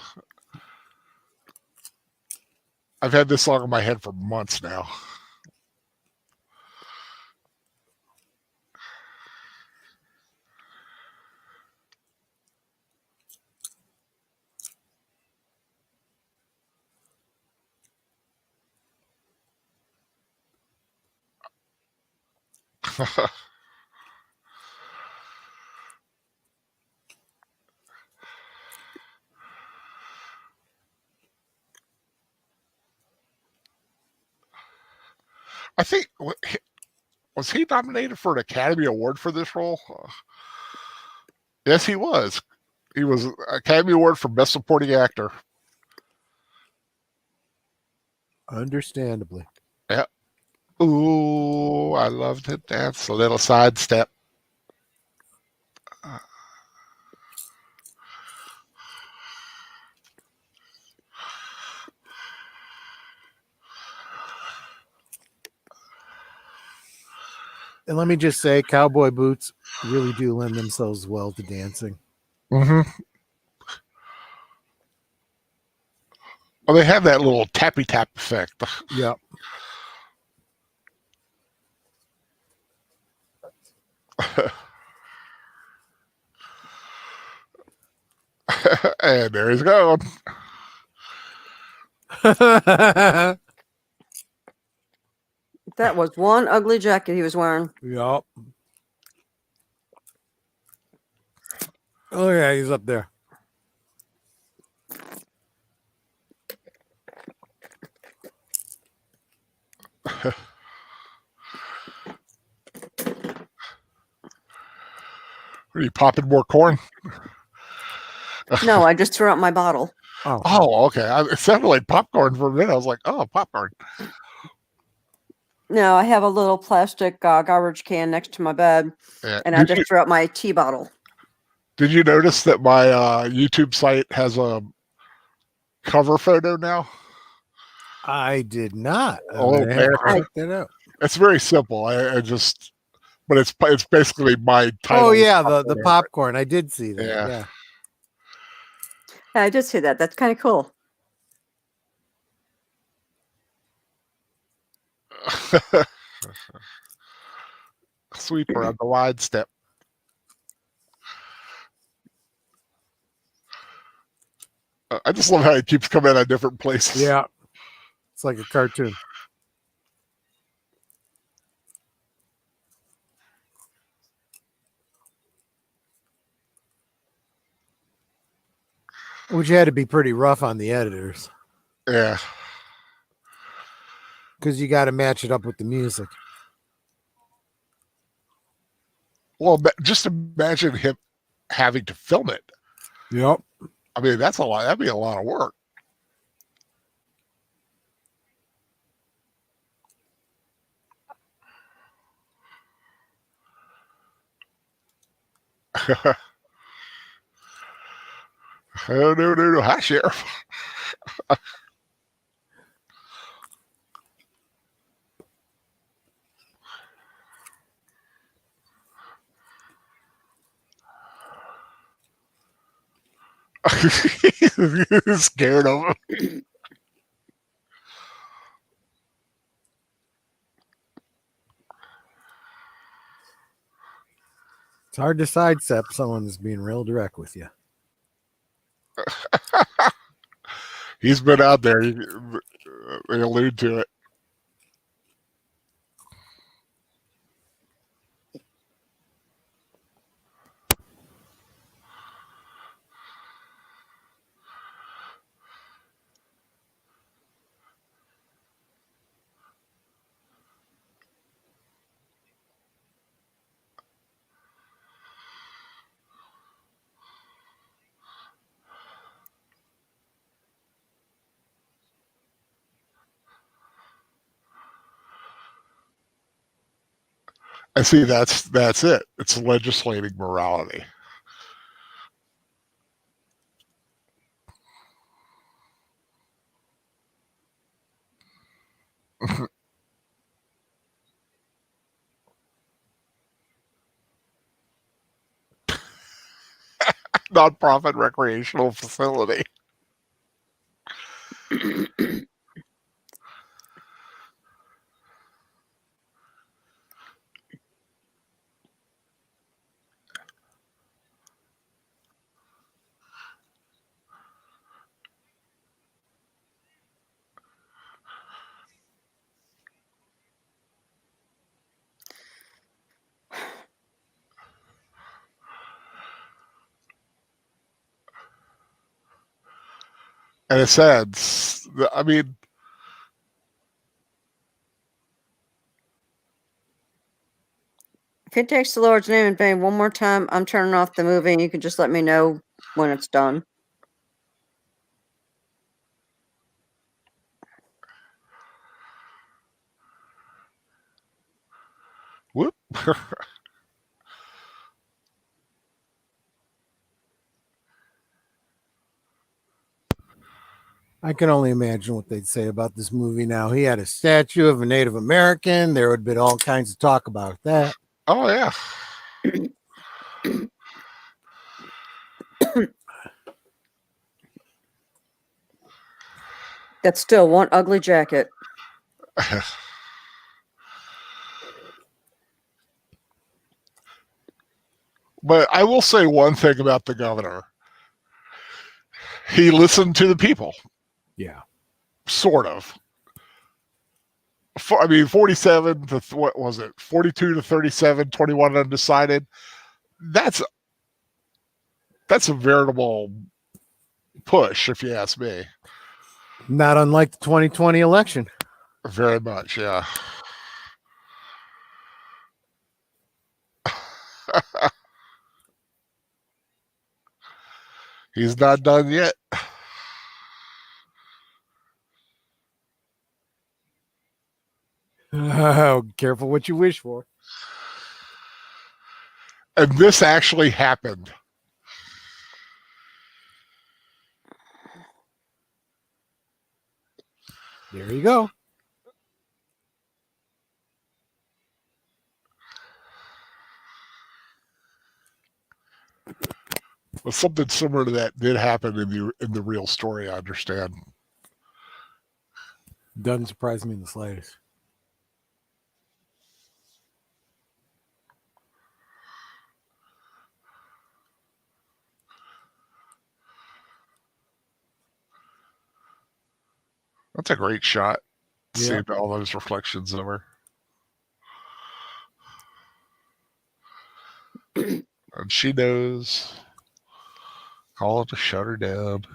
I've had this song in my head for months now. I think, was he nominated for an Academy Award for this role? Yes, he was. He was Academy Award for Best Supporting Actor. Understandably. Yeah. Ooh, I love to dance a little sidestep. And let me just say, cowboy boots really do lend themselves well to dancing. Mm-hmm. Well, they have that little tappy tap effect. Yep. And there he's going. That was one ugly jacket he was wearing. Yep. Oh, yeah, he's up there. Are you popping more corn? No, I just threw out my bottle. Oh, okay. It sounded like popcorn for a minute. I was like, oh, popcorn. No, I have a little plastic garbage can next to my bed, and I just threw out my tea bottle. Did you notice that my YouTube site has a cover photo now? I did not. Oh, man. Check that out. It's very simple. But it's basically my title. Oh, yeah, the popcorn. I did see that. Yeah. I did see that. That's kind of cool. Sweeper on the wide step. I just love how it keeps coming out of different places. Yeah. It's like a cartoon. Which had to be pretty rough on the editors. Yeah. Because you got to match it up with the music. Well, just imagine him having to film it. Yep. I mean, that's a lot. That'd be a lot of work. Oh, no. Hi, Sheriff. Scared of him. It's hard to sidestep someone that's being real direct with you. He's been out there. They allude to it. And see, that's it. It's legislating morality. Nonprofit recreational facility. And it says, I mean, if he takes the Lord's name in vain one more time, I'm turning off the movie, and you can just let me know when it's done. whoop. I can only imagine what they'd say about this movie now. He had a statue of a Native American. There would have been all kinds of talk about that. Oh, yeah. That's still one ugly jacket. But I will say one thing about the governor. He listened to the people. Yeah. Sort of. I mean, 47 to, what was it? 42 to 37, 21 undecided. That's a veritable push, if you ask me. Not unlike the 2020 election. Very much, yeah. He's not done yet. Oh, careful what you wish for. And this actually happened. There you go. Well, something similar to that did happen in the real story, I understand. Doesn't surprise me in the slightest. That's a great shot. Yeah. Seeing all those reflections of her. And she knows. Call to shut her down.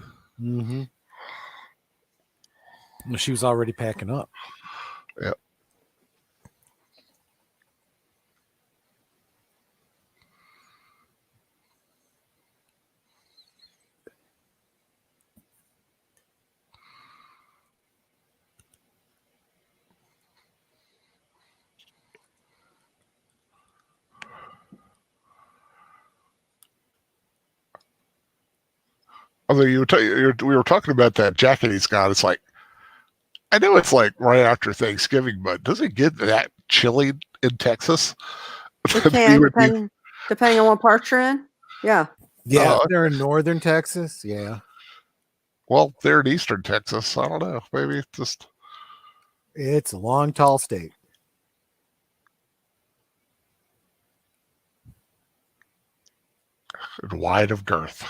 Mm-hmm. Well, she was already packing up. Yep. Although we were talking about that jacket he's got, it's like, I know it's like right after Thanksgiving, but does it get that chilly in Texas? It can, depending on what part you're in. Yeah. Yeah, if they're in northern Texas. Yeah. Well, they're in eastern Texas. I don't know. Maybe it's a long, tall state. And wide of girth.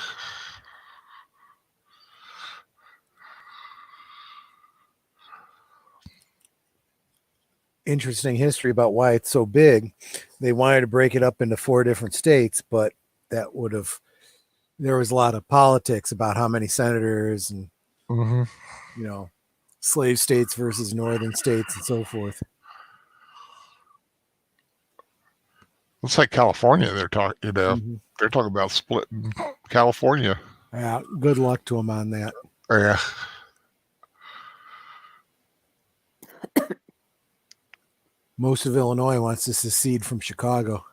Interesting history about why it's so big. They wanted to break it up into 4 different states, but there was a lot of politics about how many senators and, slave states versus northern states and so forth. It's like California. They're talking, they're talking about splitting California. Yeah. Good luck to them on that. Yeah. Most of Illinois wants to secede from Chicago.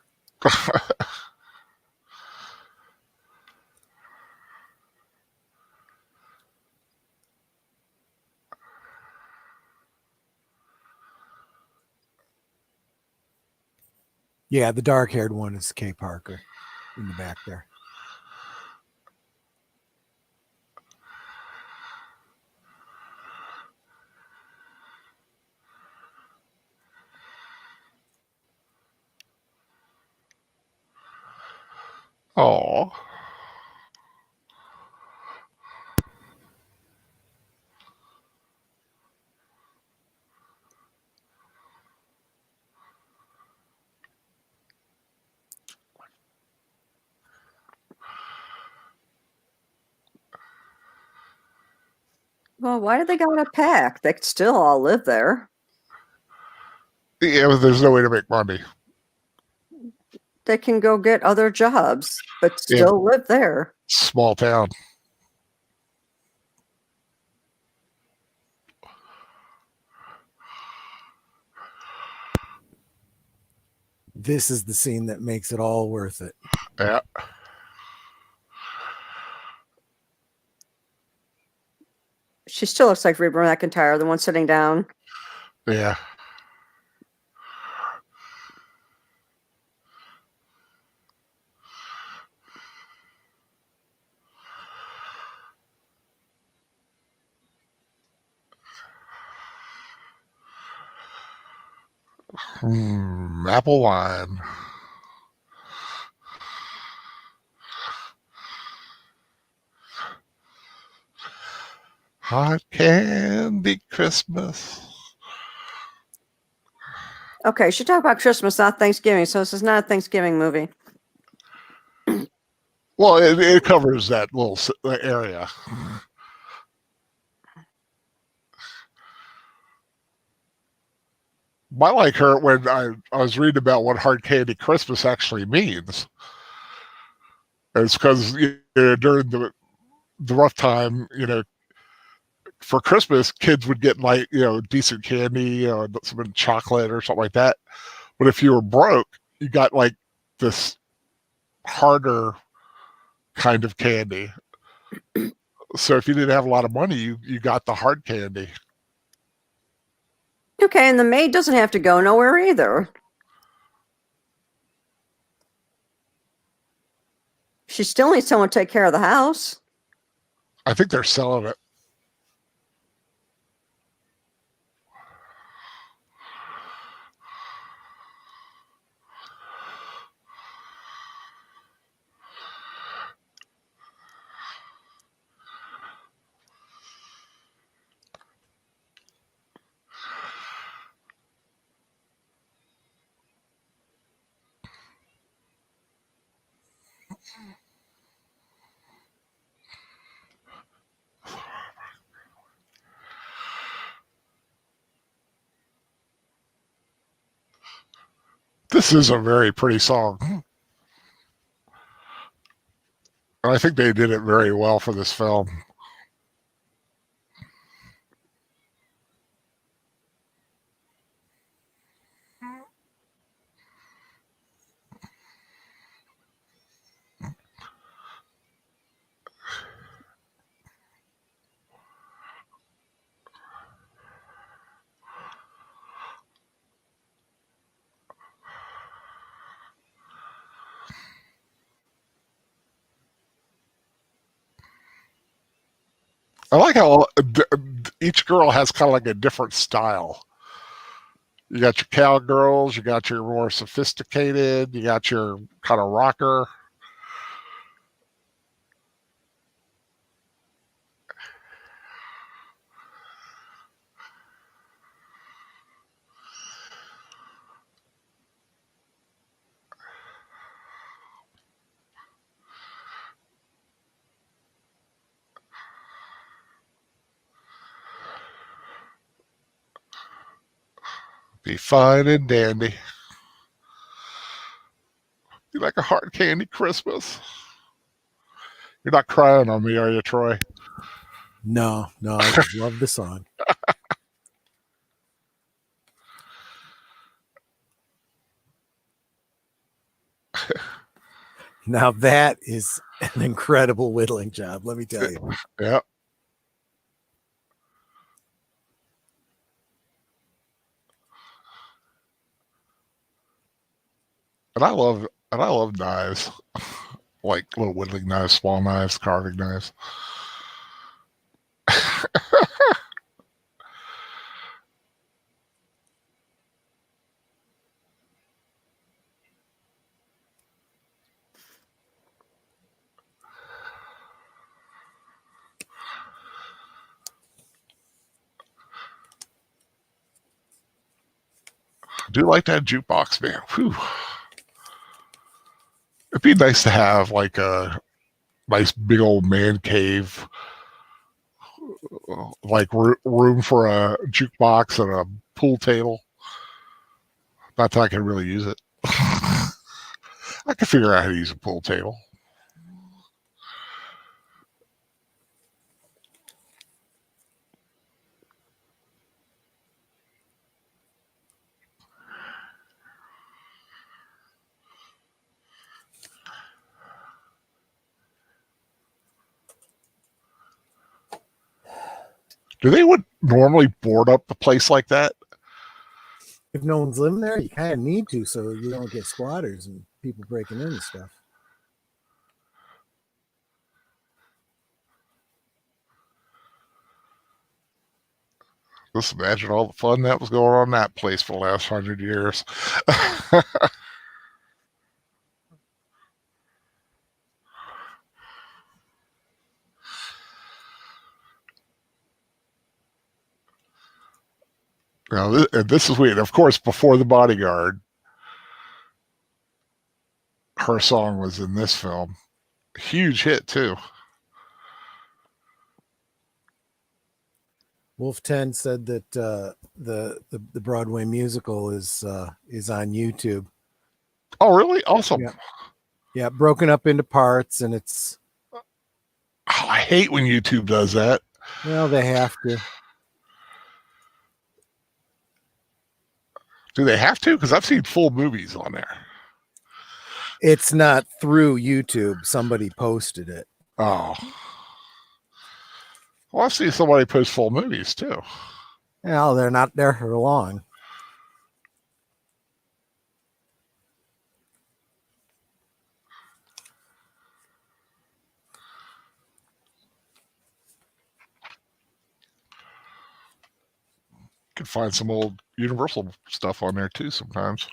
Yeah, the dark-haired one is Kay Parker in the back there. Oh. Well, why do they got to pack? They could still all live there. Yeah, but there's no way to make money. They can go get other jobs, but still live there. Small town. This is the scene that makes it all worth it. Yeah. She still looks like Reba McEntire, the one sitting down. Yeah. Apple wine. Hot candy Christmas. Okay, she talked about Christmas, not Thanksgiving, so this is not a Thanksgiving movie. Well, it covers that little area. I like her when I was reading about what hard candy Christmas actually means. It's because during the rough time, for Christmas, kids would get like decent candy, some chocolate or something like that. But if you were broke, you got like this harder kind of candy. So if you didn't have a lot of money, you got the hard candy. Okay, and the maid doesn't have to go nowhere either. She still needs someone to take care of the house. I think they're selling it. This is a very pretty song. And I think they did it very well for this film. I like how each girl has kind of like a different style. You got your cowgirls, you got your more sophisticated, you got your kind of rocker. Be fine and dandy. You like a hard candy Christmas. You're not crying on me, are you, Troy? No, I just love the song. Now that is an incredible whittling job, let me tell you. Yeah. And I love knives. Like little whittling knives, small knives, carving knives. I do like that jukebox, man. Whew. It'd be nice to have like a nice big old man cave, like room for a jukebox and a pool table. Not that I can really use it. I can figure out how to use a pool table. Do they would normally board up a place like that? If no one's living there, you kind of need to, so you don't get squatters and people breaking in and stuff. Just imagine all the fun that was going on in that place for the last 100 years. Now, this is weird. Of course, before The Bodyguard, her song was in this film. Huge hit, too. Wolf 10 said that the Broadway musical is on YouTube. Oh, really? Awesome. Yeah, broken up into parts, and it's... Oh, I hate when YouTube does that. Well, they have to. Do they have to? Because I've seen full movies on there. It's not through YouTube. Somebody posted it. Oh. Well, I've seen somebody post full movies, too. Well, they're not there for long. Can find some old Universal stuff on there, too, sometimes.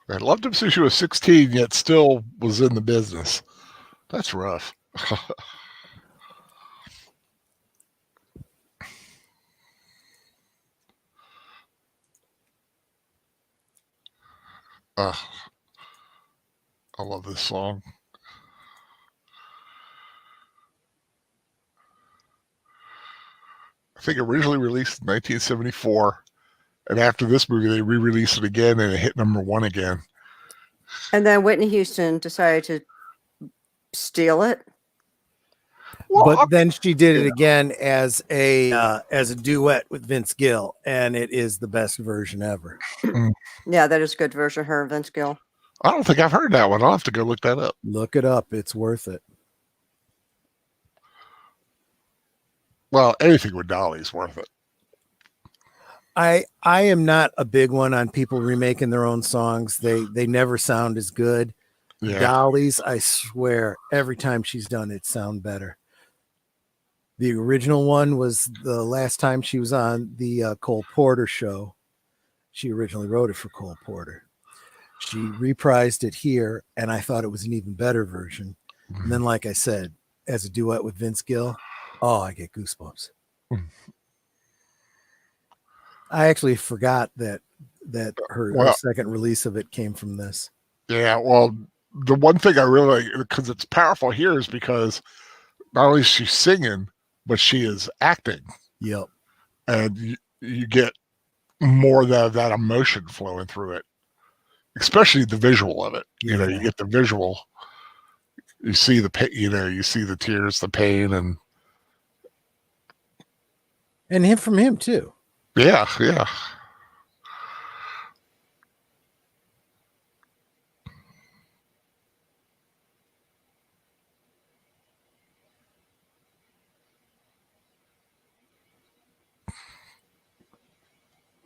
I loved him since she was 16, yet still was in the business. That's rough. I love this song. I think originally released in 1974, and after this movie, they re-released it again, and it hit #1 again. And then Whitney Houston decided to steal it. Well, but then she did it again as a duet with Vince Gill, and it is the best version ever. Yeah, that is a good version of her and Vince Gill. I don't think I've heard that one. I'll have to go look that up. Look it up. It's worth it. Well, anything with Dolly's worth it. I am not a big one on people remaking their own songs. They never sound as good. Yeah. Dolly's, I swear, every time she's done it, sound better. The original one was the last time she was on the Cole Porter show. She originally wrote it for Cole Porter. She reprised it here, and I thought it was an even better version. Mm-hmm. And then, like I said, as a duet with Vince Gill, oh, I get goosebumps. Mm-hmm. I actually forgot that her second release of it came from this. Yeah, well, the one thing I really like, because it's powerful here, is because not only is she singing, but she is acting. Yep. And you get more of that emotion flowing through it, especially the visual of it. Yeah. You know, you get the visual. You see the pain, you see the tears, the pain, and him from him too. Yeah, yeah.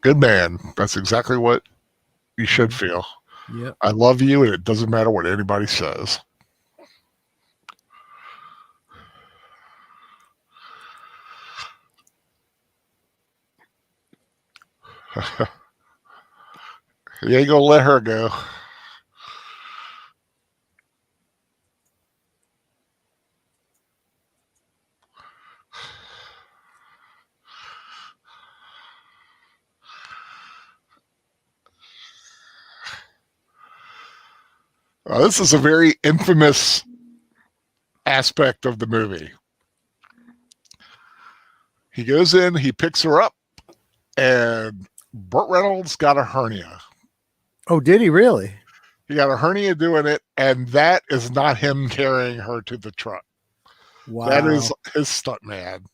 Good man. That's exactly what you should feel. Yeah. I love you, and it doesn't matter what anybody says. You ain't gonna let her go. This is a very infamous aspect of the movie. He goes in, he picks her up, and Burt Reynolds got a hernia. Oh, did he really? He got a hernia doing it, and that is not him carrying her to the truck. Wow. That is his stuntman.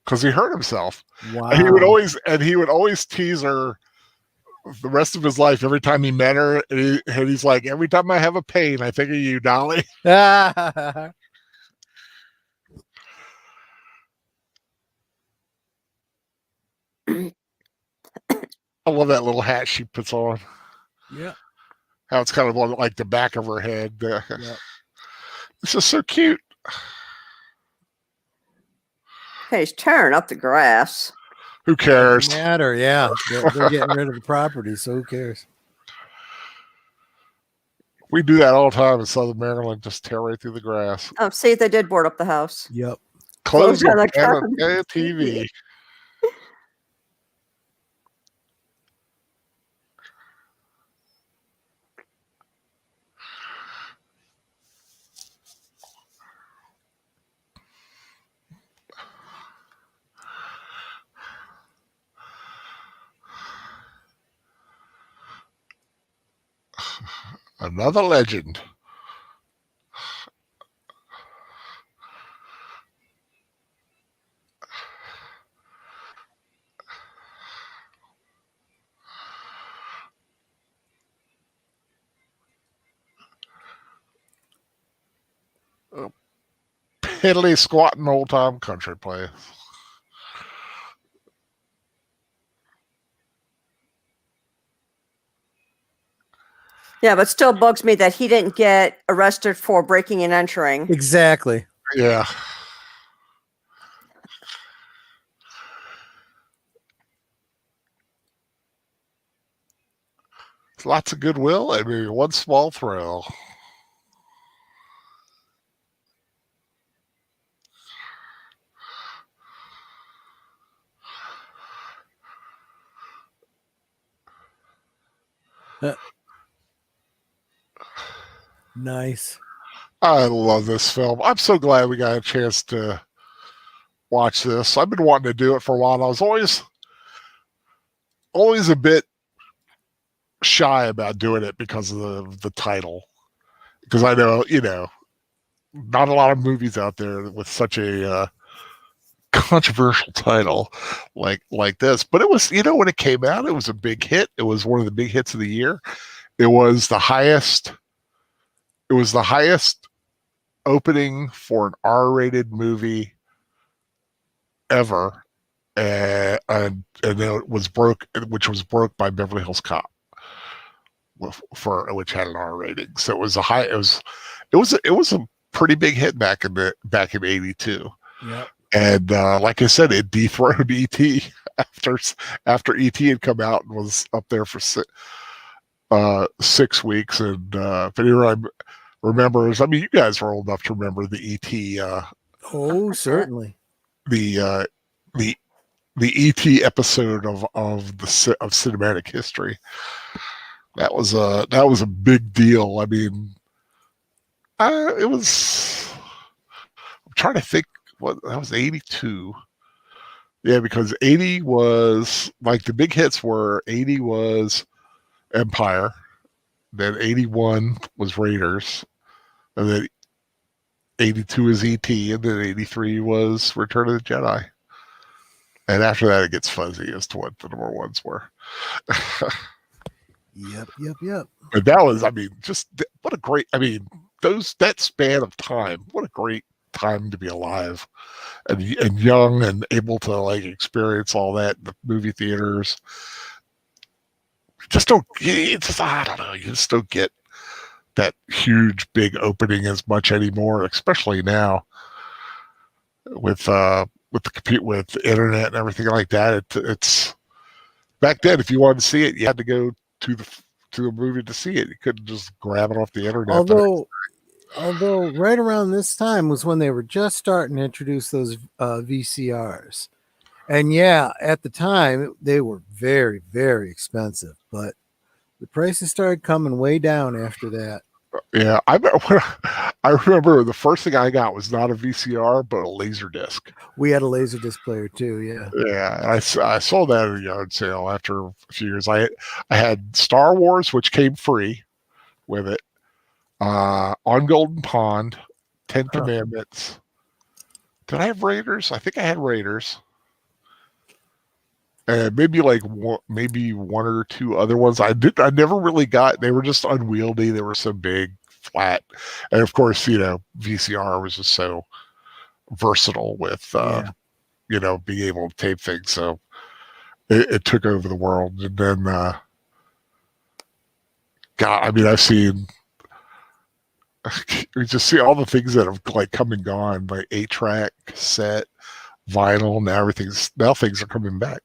Because he hurt himself. Wow. And he would always tease her the rest of his life every time he met her. And he's like, every time I have a pain, I think of you, Dolly. I love that little hat she puts on. Yeah. How it's kind of like the back of her head. Yeah. It's just so cute. Hey, he's tearing up the grass. Who cares? Doesn't matter, yeah. They're getting rid of the property, so who cares? We do that all the time in Southern Maryland, just tear right through the grass. Oh, see, they did board up the house. Yep. Close on the TV. Another legend. Piddly squatting old time country play. Yeah, but still bugs me that he didn't get arrested for breaking and entering. Exactly. Yeah. lots of goodwill and maybe one small thrill. Nice. I love this film. I'm so glad we got a chance to watch this. I've been wanting to do it for a while. I was always a bit shy about doing it because of the title. Because I know, not a lot of movies out there with such a controversial title like this. But it was, when it came out, it was a big hit. It was one of the big hits of the year. It was the highest opening for an R-rated movie ever, and it was broke by Beverly Hills Cop, which had an R rating. So it was a pretty big hit back in '82. Yeah. And like I said, it dethroned E.T. after E.T. had come out and was up there for 6 weeks. And if anyone remembers, I mean, you guys are old enough to remember the E.T. Oh, certainly. The E.T. episode of cinematic history. That was a big deal. I mean, it was. I'm trying to think. What that was 82. Yeah, because 80 was like the big hits were 80 was Empire, then 81 was Raiders, and then 82 is E.T., and then 83 was Return of the Jedi. And after that, it gets fuzzy as to what the number ones were. Yep. But that was, I mean, just what a great, I mean, that span of time, what a great time to be alive and young and able to like experience all that in the movie theaters. I don't know, you just don't get that huge big opening as much anymore, especially now with the internet and everything like that. It's back then, if you wanted to see it, you had to go to a movie to see it. You couldn't just grab it off the internet. Although right around this time was when they were just starting to introduce those VCRs. And yeah, at the time, they were very, very expensive. But the prices started coming way down after that. Yeah, I remember the first thing I got was not a VCR, but a Laserdisc. We had a Laserdisc player too, yeah. Yeah, I saw that at a yard sale after a few years. I had Star Wars, which came free with it. On Golden Pond, Ten Commandments. Did I have Raiders? I think I had Raiders. And maybe one or two other ones. I never really got. They were just unwieldy. They were so big, flat, and of course, VCR was just so versatile with being able to tape things. So it took over the world. And then, God, I mean, I've seen. We just see all the things that have like come and gone, like 8-track, cassette, vinyl. Now things are coming back.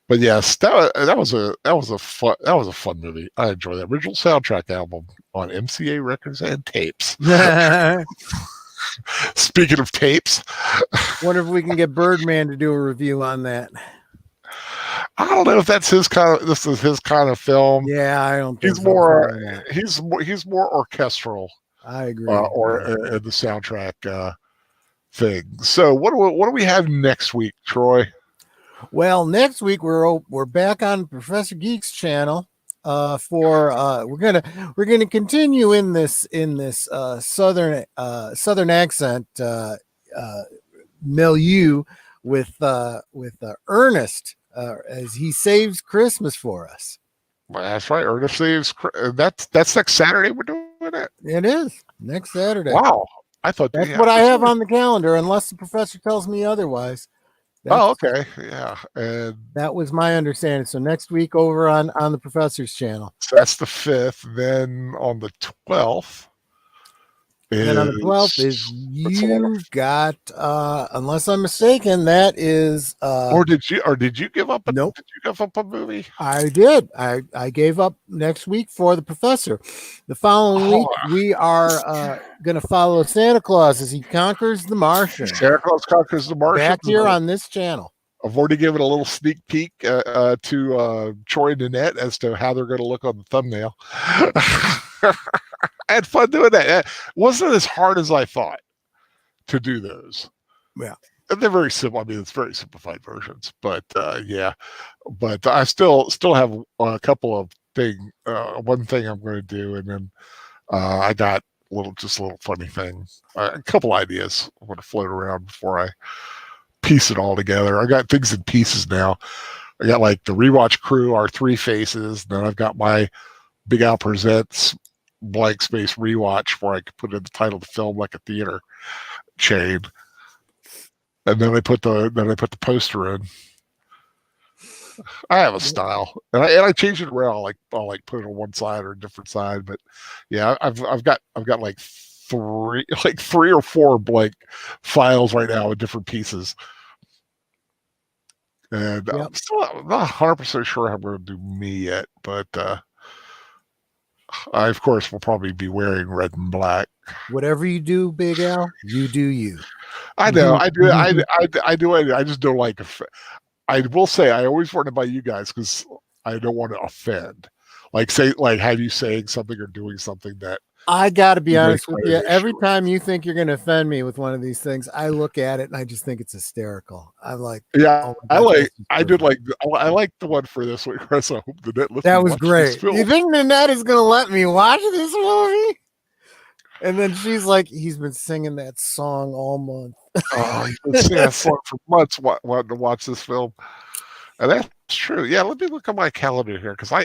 But yes, that was a fun movie. I enjoyed that original soundtrack album on MCA Records and tapes. Speaking of tapes, wonder if we can get Birdman to do a review on that. I don't know if that's his kind of. This is his kind of film. Yeah, I don't think he's more orchestral. I agree. Or the soundtrack thing. So what do we have next week, Troy? Well, next week we're back on Professor Geek's channel. We're gonna continue in this southern accent milieu with Ernest as he saves Christmas for us. Well, that's right, Ernest saves. That's next Saturday. We're doing it. It is next Saturday. Wow, I thought that's what I have on the calendar, unless the professor tells me otherwise. Okay, yeah, and that was my understanding. So next week over on the professor's channel. So that's the 5th. Then on the 12th, And then on the 12th is you've got, unless I'm mistaken, that is. Or did you give up? Nope. Did you give up a movie? I did. I gave up next week for The Professor. The following week, we are going to follow Santa Claus as he conquers the Martian. Santa Claus conquers the Martian. Back here on this channel. I've already given a little sneak peek to Troy and Annette as to how they're going to look on the thumbnail. I had fun doing that. It wasn't as hard as I thought to do those. Yeah. And they're very simple. I mean, it's very simplified versions, but yeah. But I still have a couple of one thing I'm going to do, and then I got a little funny thing, a couple ideas I'm going to float around before I piece it all together. I got things in pieces now. I got like the Rewatch crew, our three faces. Then I've got my Big Al Presents blank space Rewatch where I could put in the title of the film like a theater chain. And then I put the poster in. I have a style, and I change it around. I'll put it on one side or a different side. But yeah, I've got like three or four blank files right now with different pieces. And I'm not 100% sure how I'm going to do me yet, but I of course will probably be wearing red and black. Whatever you do, Big Al, you do you. I know. I do. I do. I just don't like. I will say I always run it by you guys because I don't want to offend. Like have you saying something or doing something that. I got to be honest with you. Every time you think you're going to offend me with one of these things, I look at it and I just think it's hysterical. I'm like, yeah, I like the one for this week, Chris. I hope that was great. You think Nanette is going to let me watch this movie? And then she's like, he's been singing that song all month. Oh, he's been singing that song for months, wanting to watch this film. And that's true. Yeah, let me look at my calendar here because I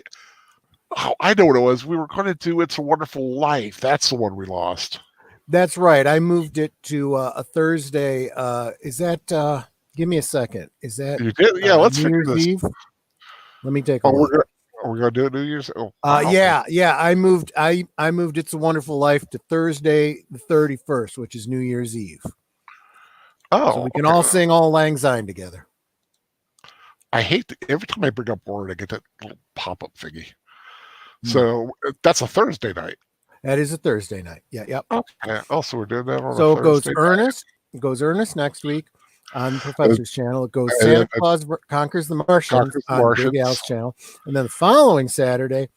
know what it was. We were going to do It's a Wonderful Life. That's the one we lost. That's right. I moved it to a Thursday. Is that, give me a second. Is that, you did? Yeah, let's figure this. Eve? Let me take a look. We're going to do it New Year's? Oh, yeah. I moved It's a Wonderful Life to Thursday, the 31st, which is New Year's Eve. Oh, so we can all sing All Lang Syne together. I hate every time I bring up Word, I get that little pop-up thingy. So that's a Thursday night. That is a Thursday night. Yeah. Yep. Okay. Also, we're doing that on so a it goes Thursday Ernest. Night. It goes Ernest next week on the Professor's channel. It goes Santa Claus Conquers the Martian on Big Al's channel. And then the following Saturday,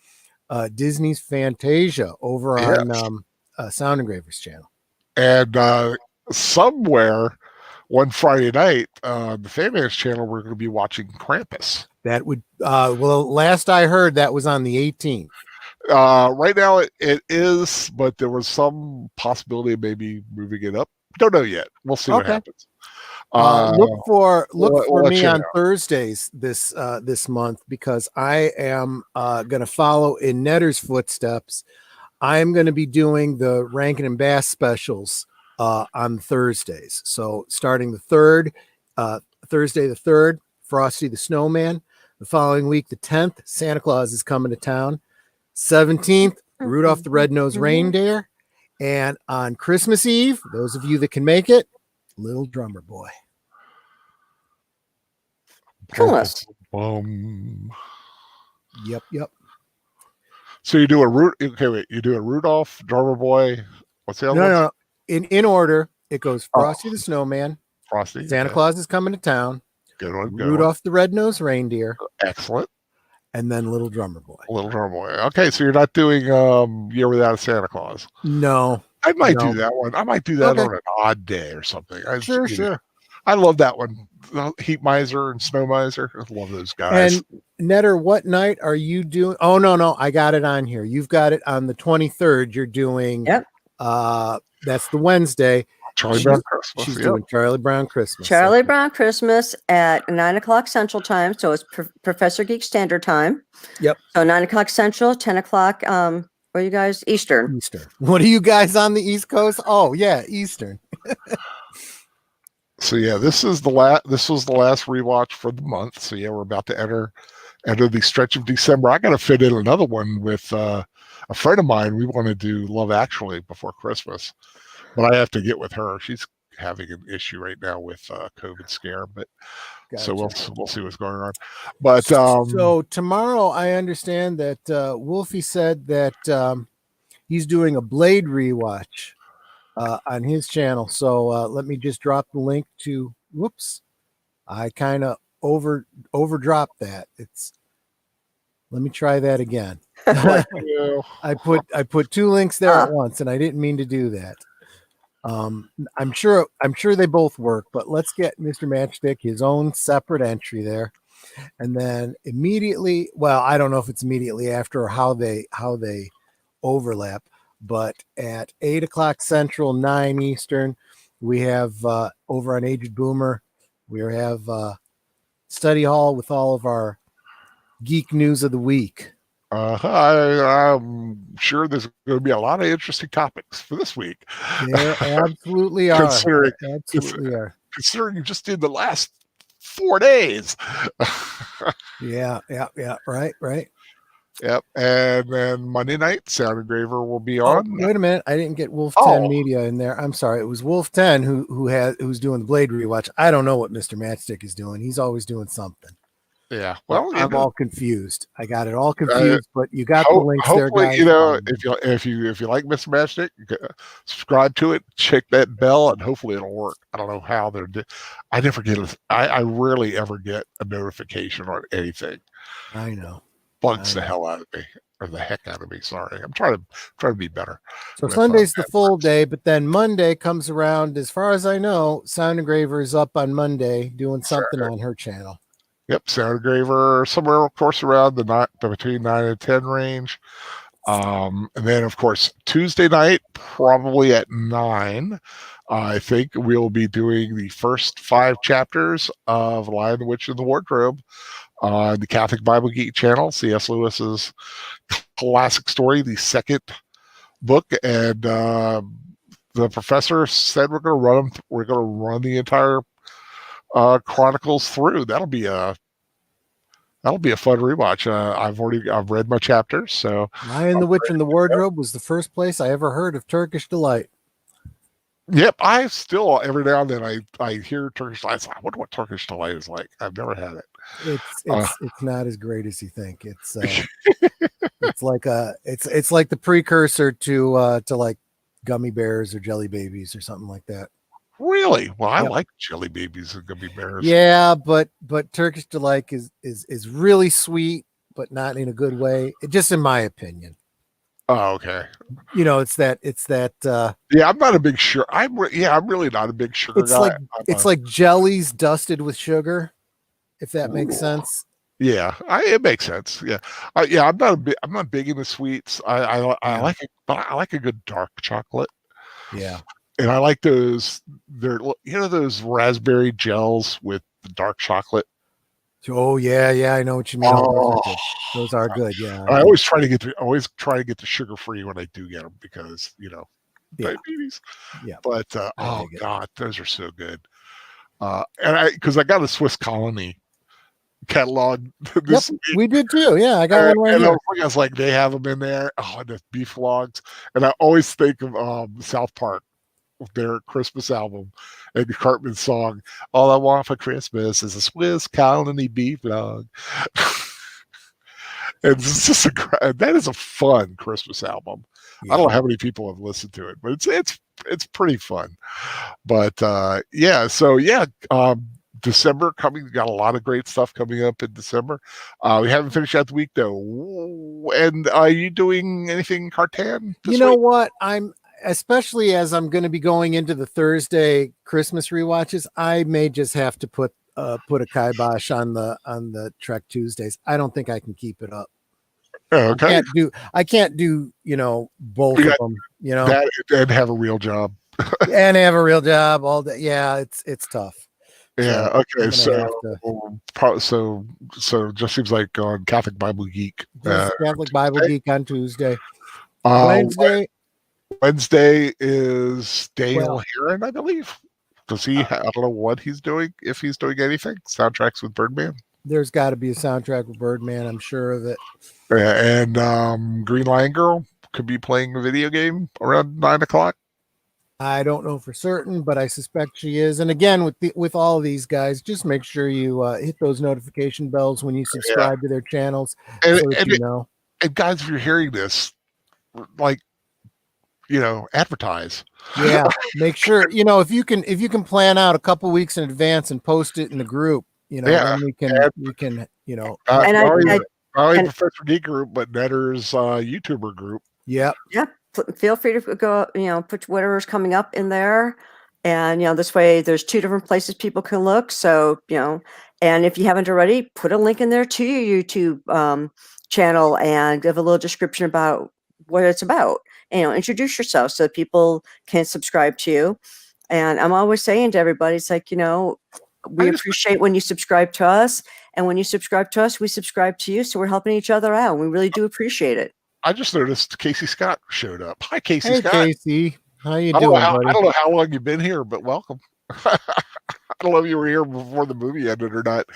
Disney's Fantasia over on Sound Engraver's channel. And somewhere one Friday night on the Fanman's channel, we're going to be watching Krampus. That would, last I heard, that was on the 18th. Right now it is, but there was some possibility of maybe moving it up. Don't know yet. We'll see what happens. Look for me on Thursdays this month because I am going to follow in Netter's footsteps. I am going to be doing the Rankin and Bass specials on Thursdays. So starting the 3rd, Thursday the 3rd, Frosty the Snowman. The following week, the 10th, Santa Claus is coming to town. 17th, Rudolph the Red-Nosed Reindeer. And on Christmas Eve, those of you that can make it, Little Drummer Boy. Cool. Yep. So you do you do a Rudolph, Drummer Boy. What's the other one? No. In order, it goes Frosty the Snowman. Frosty. Santa Claus is coming to town. Good one. Rudolph the Red-Nosed Reindeer. Excellent. And then Little Drummer Boy. Little Drummer Boy. Okay, so you're not doing Year Without a Santa Claus. No. I might do that one. I might do that on an odd day or something. Sure. I love that one. Heat Miser and Snow Miser. I love those guys. And Netter, what night are you doing? Oh, no. I got it on here. You've got it on the 23rd. You're doing. Yep. That's the Wednesday. Charlie Brown Christmas. She's doing Charlie Brown Christmas. Charlie Brown Christmas at 9:00 Central Time. So it's Professor Geek Standard Time. Yep. So 9:00 Central, 10:00. Where are you guys? Eastern. What are you guys on the East Coast? Oh yeah, Eastern. So yeah, this was the last rewatch for the month. So yeah, we're about to enter And in the stretch of December, I got to fit in another one with a friend of mine. We want to do Love Actually before Christmas, but I have to get with her. She's having an issue right now with COVID scare, but gotcha. So we'll see what's going on. But so tomorrow, I understand that Wolfie said that he's doing a Blade rewatch on his channel. So let me just drop the link to. Whoops, I kind of overdropped that. Let me try that again. I put two links there at once, and I didn't mean to do that. I'm sure they both work, but let's get Mr. Matchstick his own separate entry there, and then immediately. Well, I don't know if it's immediately after or how they overlap, but at 8:00 Central, 9 Eastern, we have over on Aged Boomer, we have study hall with all of our geek news of the week. I'm sure there's going to be a lot of interesting topics for this week. There absolutely are. Considering you just did the last 4 days. Yeah. Right. Yep. And then Monday night, Sound Engraver will be on. Wait a minute. I didn't get Wolf 10 Media in there. I'm sorry. It was Wolf 10 who's doing the Blade rewatch. I don't know what Mr. Matchstick is doing. He's always doing something. Yeah. Well, I'm all confused. I got it all confused, but you got the links there, guys. If you like Mr. Matchstick, subscribe to it, check that bell, and hopefully it'll work. I don't know how I never get I rarely ever get a notification on anything. I know. Bugs the hell out of me, or the heck out of me. Sorry. I'm trying to be better. So Sunday's the full day, but then Monday comes around. As far as I know, Sound Engraver is up on Monday doing something on her channel. Yep, Sound Engraver somewhere, of course, around between 9 and 10 range. And then, of course, Tuesday night, probably at 9, I think we'll be doing the first 5 chapters of Lion, the Witch, and the Wardrobe on the Catholic Bible Geek channel, C.S. Lewis's classic story, the second book. And the professor said we're going to run the entire Chronicles through. That'll be a fun rewatch. I've read my chapters, so Lion, the Witch, and the Wardrobe was the first place I ever heard of Turkish Delight. Yep, I still every now and then I hear Turkish Delight. I wonder what Turkish Delight is like. I've never had it. It's not as great as you think. It's it's like the precursor to like gummy bears or jelly babies or something like that. Really? Well, I like jelly babies and gummy bears. Yeah, but Turkish Delight is really sweet, but not in a good way. Just in my opinion. Oh, okay. It's that. Yeah, I'm not a big sugar. I'm really not a big sugar guy. It's like jellies dusted with sugar, if that makes sense. Yeah, it makes sense. Yeah, I'm not big into sweets. I like it, but I like a good dark chocolate. Yeah. And I like those. Those raspberry gels with the dark chocolate. Oh yeah, I know what you mean. Those are good. Yeah, I always try to get the sugar free when I do get them because diabetes. Yeah, but God, those are so good. And because I got a Swiss Colony catalog. We did too. Yeah, I got one right here. I was like, they have them in there. Oh, the beef logs, and I always think of South Park. Their Christmas album and Cartman's song, "All I Want for Christmas is a Swiss Colony beef log." And that is a fun Christmas album. Yeah. I don't know how many people have listened to it, but it's pretty fun. But December coming. We got a lot of great stuff coming up in December. We haven't finished out the week though. And are you doing anything Cartan? You know what? Especially as I'm going to be going into the Thursday Christmas rewatches, I may just have to put a kibosh on the Trek Tuesdays. I don't think I can keep it up. Okay. I can't do both of them. That and have a real job. And have a real job all day. Yeah, it's tough. Yeah. Okay. So it just seems like on Catholic Bible Geek. Catholic Bible Geek on Tuesday. Wednesday is Daniel Heron, I believe. Does he? I don't know what he's doing. If he's doing anything, soundtracks with Birdman. There's got to be a soundtrack with Birdman. I'm sure of it. And Green Lion Girl could be playing a video game around 9:00. I don't know for certain, but I suspect she is. And again, with all of these guys, just make sure you hit those notification bells when you subscribe to their channels, so that you know. And guys, if you're hearing this, like, advertise. Yeah, make sure if you can plan out a couple weeks in advance and post it in the group. Then we can not only Professor Geek group, but Netter's YouTuber group. Yeah. Feel free to go, put whatever's coming up in there. And, this way there's 2 different places people can look. So, and if you haven't already, put a link in there to your YouTube channel and give a little description about what it's about. Introduce yourself so people can subscribe to you. And I'm always saying to everybody, it's like, we appreciate when you subscribe to us. And when you subscribe to us, we subscribe to you. So we're helping each other out. We really do appreciate it. I just noticed Casey Scott showed up. Hi, Casey Scott. Hey, Casey. How you doing, buddy? I don't know how long you've been here, but welcome. I don't know if you were here before the movie ended or not.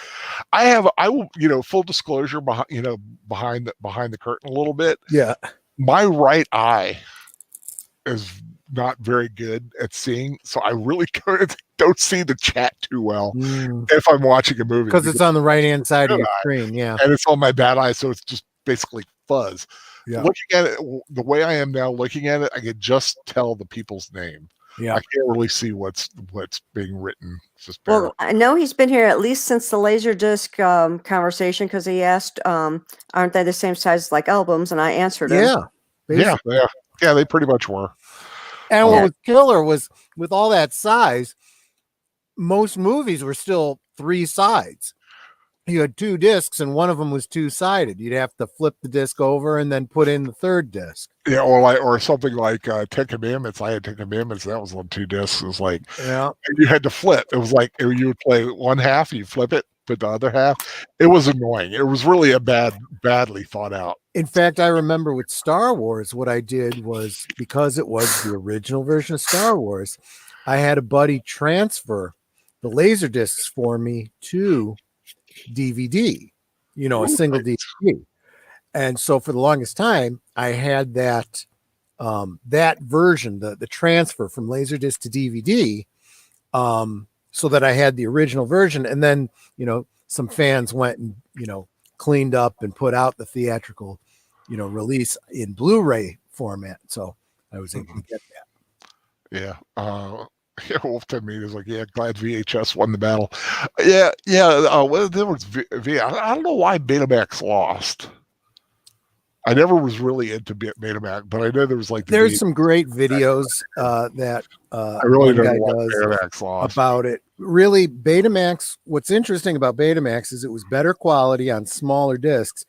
I will, full disclosure behind the curtain a little bit. Yeah. My right eye is not very good at seeing, so I really don't see the chat too well if I'm watching a movie. Because it's on the right-hand side of your screen, yeah. And it's on my bad eye, so it's just basically fuzz. Yeah. Looking at it the way I am now, looking at it, I can just tell the people's name. Yeah. I can't really see what's being written. Well, I know he's been here at least since the Laserdisc conversation, because he asked, aren't they the same size like albums? And I answered him. Yeah, they pretty much were. And what was killer was, with all that size, most movies were still 3 sides. You had 2 discs and one of them was 2-sided. You'd have to flip the disc over and then put in the 3rd disc. Yeah, or something like 10 Commandments. I had 10 Commandments. That was on 2 discs. It was like, you had to flip. It was like you would play one half, you flip it, put the other half. It was annoying. It was really a badly thought out. In fact, I remember with Star Wars, what I did was, because it was the original version of Star Wars, I had a buddy transfer the laser discs for me to DVD, a single DVD. And so for the longest time, I had that version, the transfer from Laserdisc to DVD, so that I had the original version. And then, some fans went and, cleaned up and put out the theatrical, release in Blu-ray format. So I was able to get that. Yeah. Wolf 10 meters like, glad VHS won the battle. There was I don't know why Betamax lost. I never was really into Betamax, but I know there was there's some great videos that I really don't know why does Betamax lost about it. Really, Betamax. What's interesting about Betamax is it was better quality on smaller discs,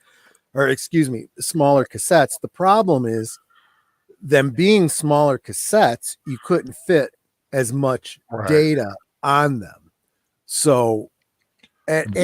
smaller cassettes. The problem is, them being smaller cassettes, you couldn't fit as much data on them. So, and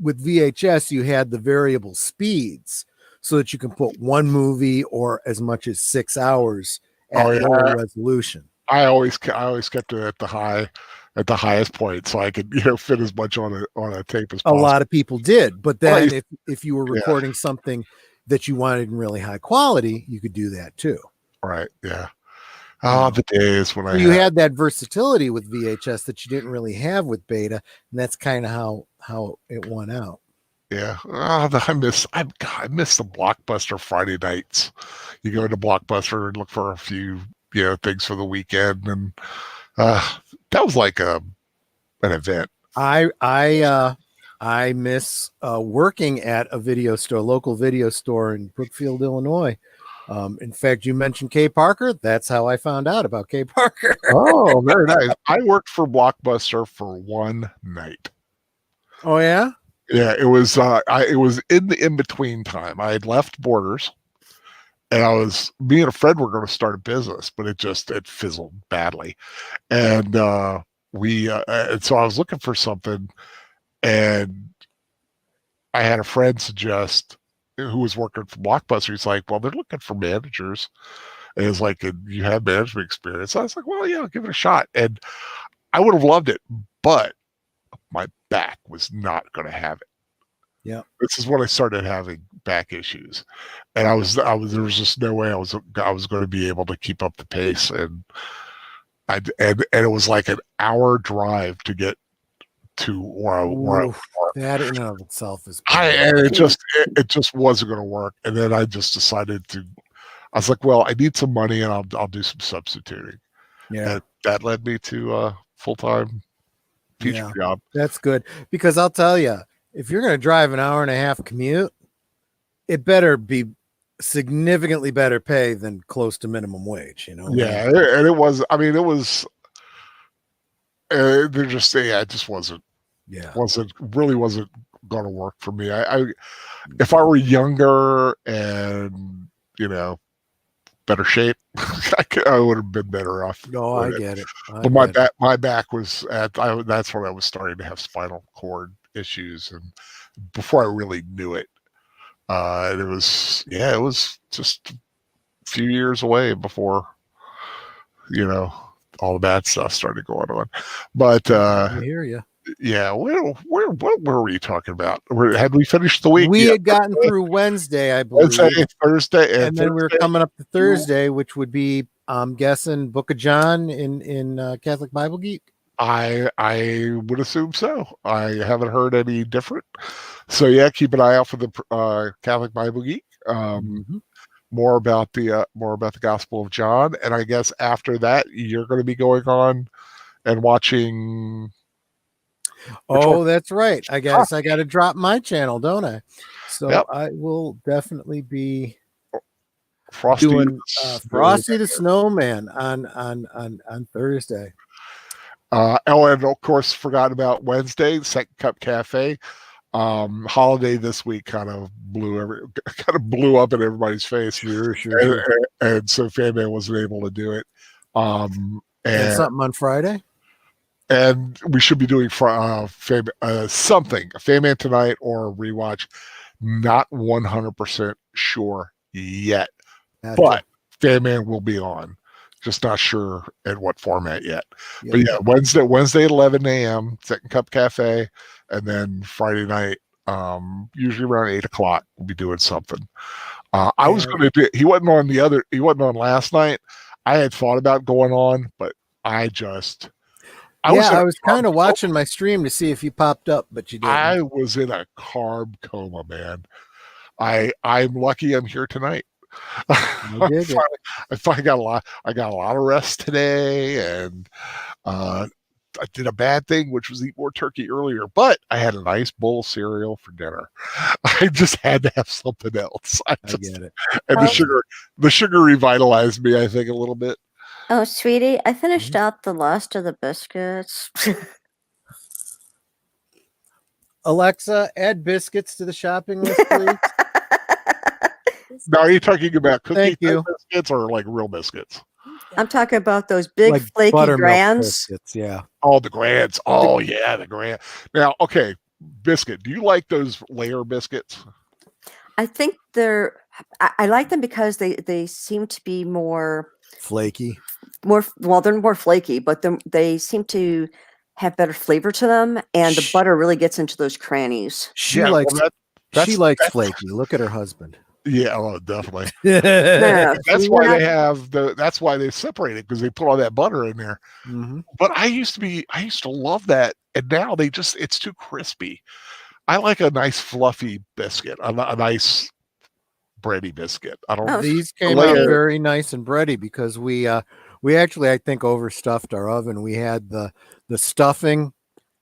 with VHS, you had the variable speeds so that you can put one movie or as much as 6 hours at lower resolution. I always kept it at the highest point, so I could fit as much on a tape as possible. A lot of people did, but then if you were recording something that you wanted in really high quality, you could do that too. Right. Yeah. Oh, the days when you had that versatility with VHS that you didn't really have with Beta, and that's kind of how it won out. Yeah. I miss the Blockbuster Friday nights. You go to Blockbuster and look for a few things for the weekend, and that was like an event. I miss working at a local video store in Brookfield, Illinois. In fact, you mentioned Kay Parker. That's how I found out about Kay Parker. Oh, very nice. I worked for Blockbuster for one night. Oh yeah? Yeah, it was it was in the in-between time. I had left Borders, and me and a friend were going to start a business, but it fizzled badly. And and so I was looking for something, and I had a friend suggest, who was working for Blockbuster. He's like, well, they're looking for managers. And it's like, you have management experience. So I was like, well, yeah, give it a shot. And I would have loved it, but my back was not going to have it. Yeah. This is when I started having back issues, and there was just no way I was going to be able to keep up the pace, and and it was like an hour drive to get to where I was. That in and of itself is. And it just wasn't going to work, and then I just decided to. I was like, well, I need some money, and I'll do some substituting. Yeah, and that led me to a full-time teaching job. That's good, because I'll tell you, if you're going to drive an hour and a half commute, it better be significantly better pay than close to minimum wage. Yeah, and it was. I mean, it was. They're just saying, it just wasn't. Yeah, wasn't going to work for me. If I were younger and better shape, I would have been better off. No, I get it. But my back was that's when I was starting to have spinal cord issues, and before I really knew it, it was just a few years away before all the bad stuff started going on. But I hear you. Yeah, what were we talking about? Had we finished the week? We had gotten through Wednesday, I believe. Thursday, and then we were coming up to Thursday, which would be, I'm guessing, Book of John in Catholic Bible Geek. I would assume so. I haven't heard any different. So yeah, keep an eye out for the Catholic Bible Geek. More about the Gospel of John, and I guess after that you're going to be going on and watching. Oh, that's right. I guess I got to drop my channel, don't I? So I will definitely be doing Frosty the Snowman on Thursday. And of course, forgot about Wednesday, Second Cup Cafe. Holiday this week kind of blew up in everybody's face. Sure. And so Fanman wasn't able to do it. And something on Friday. And we should be doing something, a Fanman Tonight or a Rewatch. Not 100% sure yet, but Fanman will be on. Just not sure in what format yet. But yeah, Wednesday at 11 a.m. Second Cup Cafe, and then Friday night, usually around 8 o'clock, we'll be doing something. I was going to do. He wasn't on last night. I had thought about going on, but I was kind of watching my stream to see if you popped up, but you didn't. I was in a carb coma, man. I'm lucky I'm here tonight. I finally got a lot. I got a lot of rest today, and I did a bad thing, which was eat more turkey earlier. But I had a nice bowl of cereal for dinner. I just had to have something else. I get it. And the sugar revitalized me, I think, a little bit. Oh, sweetie, I finished out the last of the biscuits. Alexa, add biscuits to the shopping list, please. Now, are you talking about cookie biscuits or like real biscuits? I'm talking about those big flaky Grands. Biscuits, yeah. Oh, the Grands. Oh, yeah, the Grand. Now, okay, biscuit. Do you like those layer biscuits? I think I like them because they seem to be more flaky. They're more flaky, but they seem to have better flavor to them, and the butter really gets into those crannies. She likes flaky. Look at her husband. Yeah, oh, definitely. That's why they separate it, because they put all that butter in there. But I used to love that, and now it's too crispy. I like a nice fluffy biscuit, a nice bready biscuit. These came out very nice and bready because we actually, I think, overstuffed our oven. We had the stuffing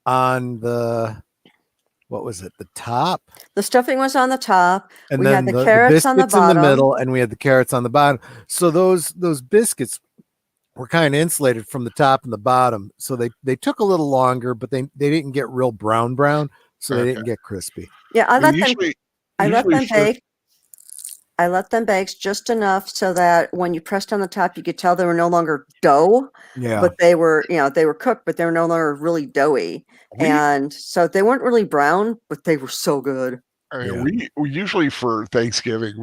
on the. What was it? The top? The stuffing was on the top. And we then had the carrots on the bottom. In the middle, and we had the carrots on the bottom. So those biscuits were kind of insulated from the top and the bottom. So they took a little longer, but they didn't get real brown, so they didn't get crispy. Yeah, I let them bake. I let them bake just enough so that when you pressed on the top, you could tell they were no longer dough. Yeah. But they were cooked, but they were no longer really doughy. And so they weren't really brown, but they were so good. We usually, for Thanksgiving,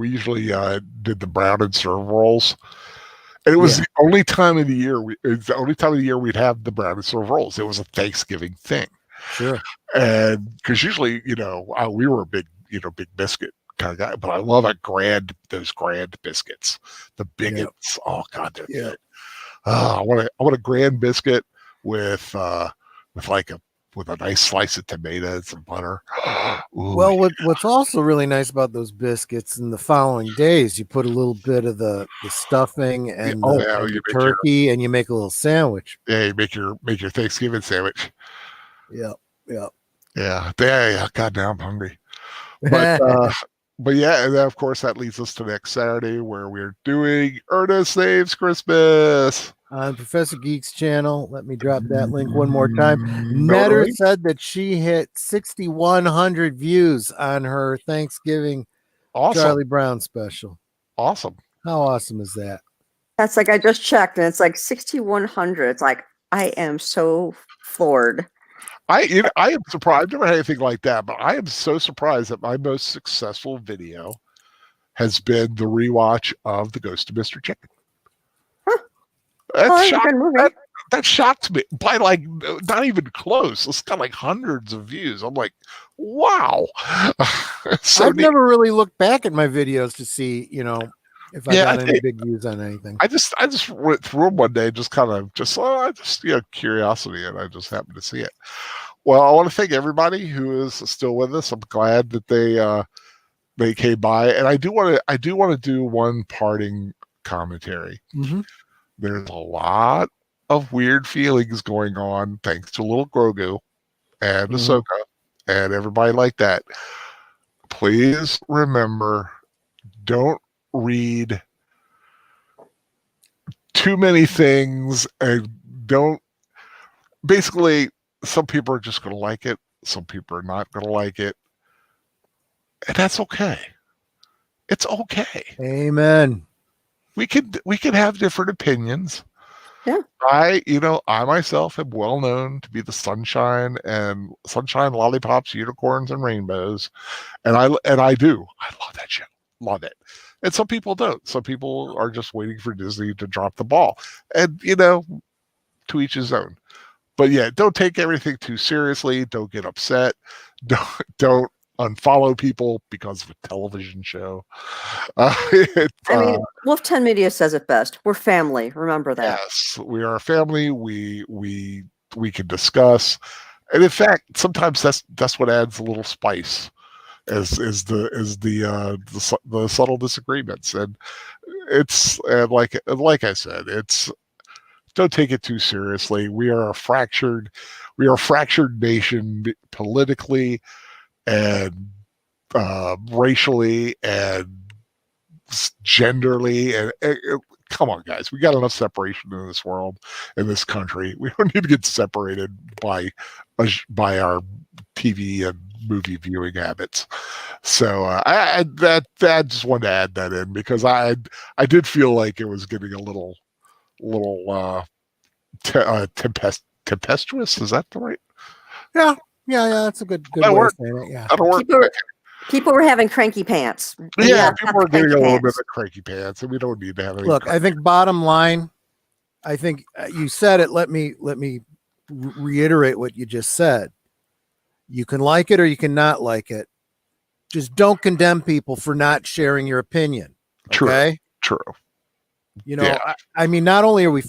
did the brown and serve rolls. And it was the only time of the year we'd have the brown and serve rolls. It was a Thanksgiving thing. Sure. And because usually, we were a big biscuit kind of guy, but I love those grand biscuits, the bigots. Yep. Oh God, they're good. I want a grand biscuit with a nice slice of tomatoes and butter. Ooh, well, what's also really nice about those biscuits in the following days, you put a little bit of the stuffing and the turkey, and you make a little sandwich. Yeah, you make your Thanksgiving sandwich. Yeah. Yeah. God, now I'm hungry. But yeah, and then of course that leads us to next Saturday where we're doing Ernest Saves Christmas on Professor Geek's channel. Let me drop that link one more time. Netter said that she hit 6,100 views on her Thanksgiving Charlie Brown special. Awesome. How awesome is that? That's like, I just checked and it's like 6,100. It's like, I am so floored. I am surprised. I've never had anything like that, but I am so surprised that my most successful video has been the rewatch of The Ghost of Mr. Chicken. Huh. That shocked me by like not even close. It's got like hundreds of views. I'm like, wow. I've never really looked back at my videos to see, if I got any big views on anything. I just went through them one day, curiosity, and I just happened to see it. Well, I want to thank everybody who is still with us. I'm glad that they came by, and I do want to do one parting commentary. Mm-hmm. There's a lot of weird feelings going on thanks to little Grogu and Ahsoka and everybody like that. Please remember, don't read too many things, and basically some people are just going to like it, some people are not going to like it, and that's okay. It's okay. Amen. We can have different opinions. Yeah. I myself am well known to be the sunshine, lollipops, unicorns, and rainbows, and I love that show. Love it. And some people don't. Some people are just waiting for Disney to drop the ball. And, to each his own. But yeah, don't take everything too seriously. Don't get upset. Don't unfollow people because of a television show. Wolf 10 Media says it best. We're family. Remember that. Yes, we are a family. We can discuss. And in fact, sometimes that's what adds a little spice. Is the subtle disagreements, and it's like I said, don't take it too seriously. We are a fractured nation politically and racially and genderly, and come on, guys, we got enough separation in this world, in this country. We don't need to get separated by our TV and movie viewing habits. So I just wanted to add that in because I did feel like it was getting a little tempestuous. Is that the right? Yeah. That's a good way of saying it. Yeah, that'll work. People were having cranky pants. Yeah, people were getting a little bit of cranky pants, and we don't need to have any. Look, I think bottom line, I think you said it. Let me reiterate what you just said. You can like it or you cannot like it. Just don't condemn people for not sharing your opinion. Okay? True. I mean, not only are we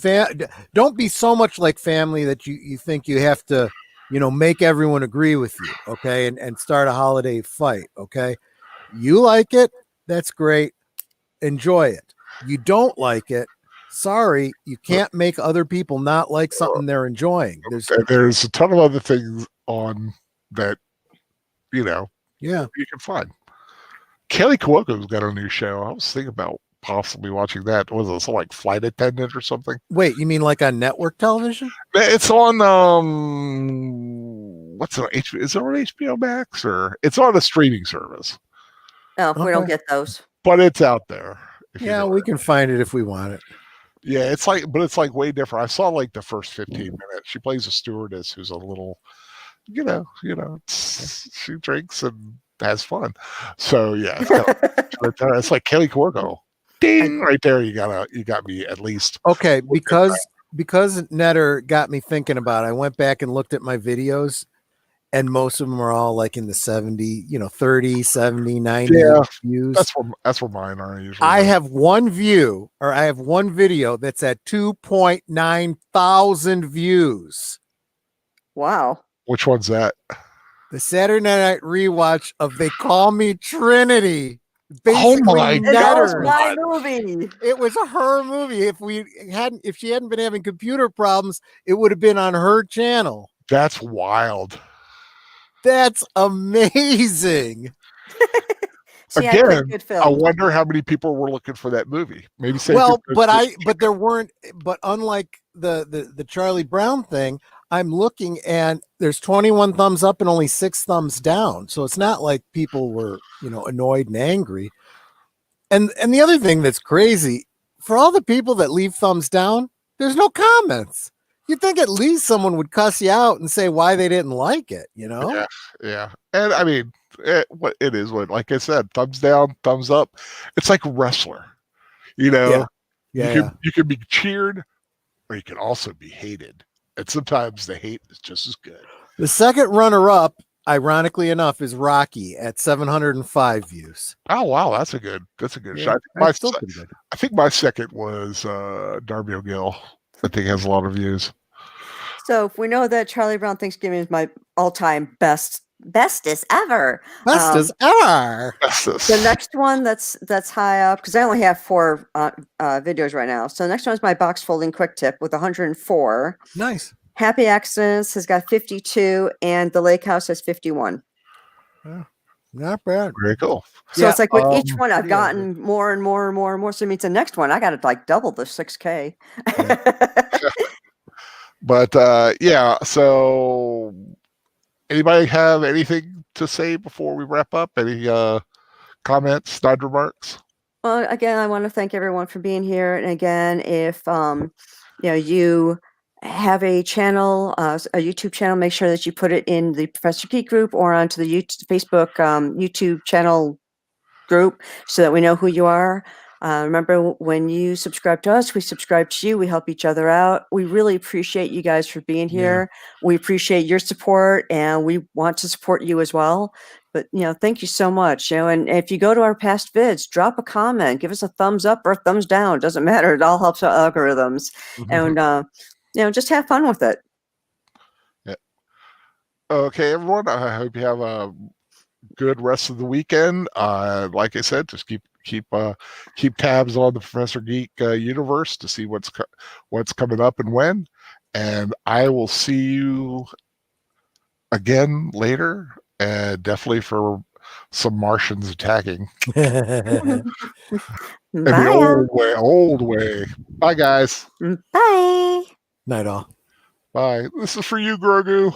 don't be so much like family that you think you have to, make everyone agree with you. Okay. And start a holiday fight. Okay. You like it. That's great. Enjoy it. You don't like it. Sorry. You can't make other people not like something they're enjoying. There's a ton of other things on that, you can find. Kelly Cuoco's got a new show. I was thinking about possibly watching that. Was it like Flight Attendant or something? Wait, you mean like on network television? It's on what's it on HBO? Is it on HBO Max or it's on a streaming service? Oh, we don't get those. But it's out there. Yeah, we can find it if we want it. Yeah, it's like way different. I saw like the first 15 minutes. She plays a stewardess who's a little she drinks and has fun. So yeah, it's like Kelly Cuoco. Ding! Right there, you got me at least. Okay, because Netter got me thinking about it. I went back and looked at my videos. and most of them are all like in the 70, 30, 70, 90 views. That's where mine are usually. I have one video that's at 2.9 thousand views. Wow. Which one's that? The Saturday Night Rewatch of They Call Me Trinity. Basically, that was my movie. It was her movie. If she hadn't been having computer problems, it would have been on her channel. That's wild. That's amazing. Again, I wonder how many people were looking for that movie. Maybe but unlike the Charlie Brown thing, I'm looking and there's 21 thumbs up and only 6 thumbs down. So it's not like people were, annoyed and angry. And the other thing that's crazy, for all the people that leave thumbs down, there's no comments. You'd think at least someone would cuss you out and say why they didn't like it, Yeah. And I mean, like I said, thumbs down, thumbs up. It's like a wrestler, You can be cheered or you can also be hated. And sometimes the hate is just as good. The second runner-up, ironically enough, is Rocky at 705 views. Oh wow, that's a good shot. I think my second was Darby O'Gill. I think has a lot of views. So if we know that Charlie Brown Thanksgiving is my all-time bestest ever. Bestest ever. The next one that's high up, because I only have 4 videos right now. So the next one is my box folding quick tip with 104. Nice. Happy Accidents has got 52, and the Lake House has 51. Yeah, not bad. Very cool. So it's like with each one, I've gotten more and more and more and more. So it means the next one, I got to like double the 6K. Yeah. But so anybody have anything to say before we wrap up? Any comments, snide remarks? Well, again, I want to thank everyone for being here. And again, if you have a channel, a YouTube channel, make sure that you put it in the Professor Geek group or onto the Facebook YouTube channel group so that we know who you are. Remember, when you subscribe to us, we subscribe to you. We help each other out. We really appreciate you guys for being here. We appreciate your support, and we want to support you as well. But, thank you so much. And if you go to our past vids, drop a comment, give us a thumbs up or a thumbs down. It doesn't matter. It all helps our algorithms. And, just have fun with it. Yeah. Okay, everyone. I hope you have a good rest of the weekend. Like I said, just keep tabs on the Professor Geek universe to see what's coming up and when. And I will see you again later, and definitely for some Martians attacking. In the old way. Bye, guys. Bye. Night all. Bye. This is for you, Grogu.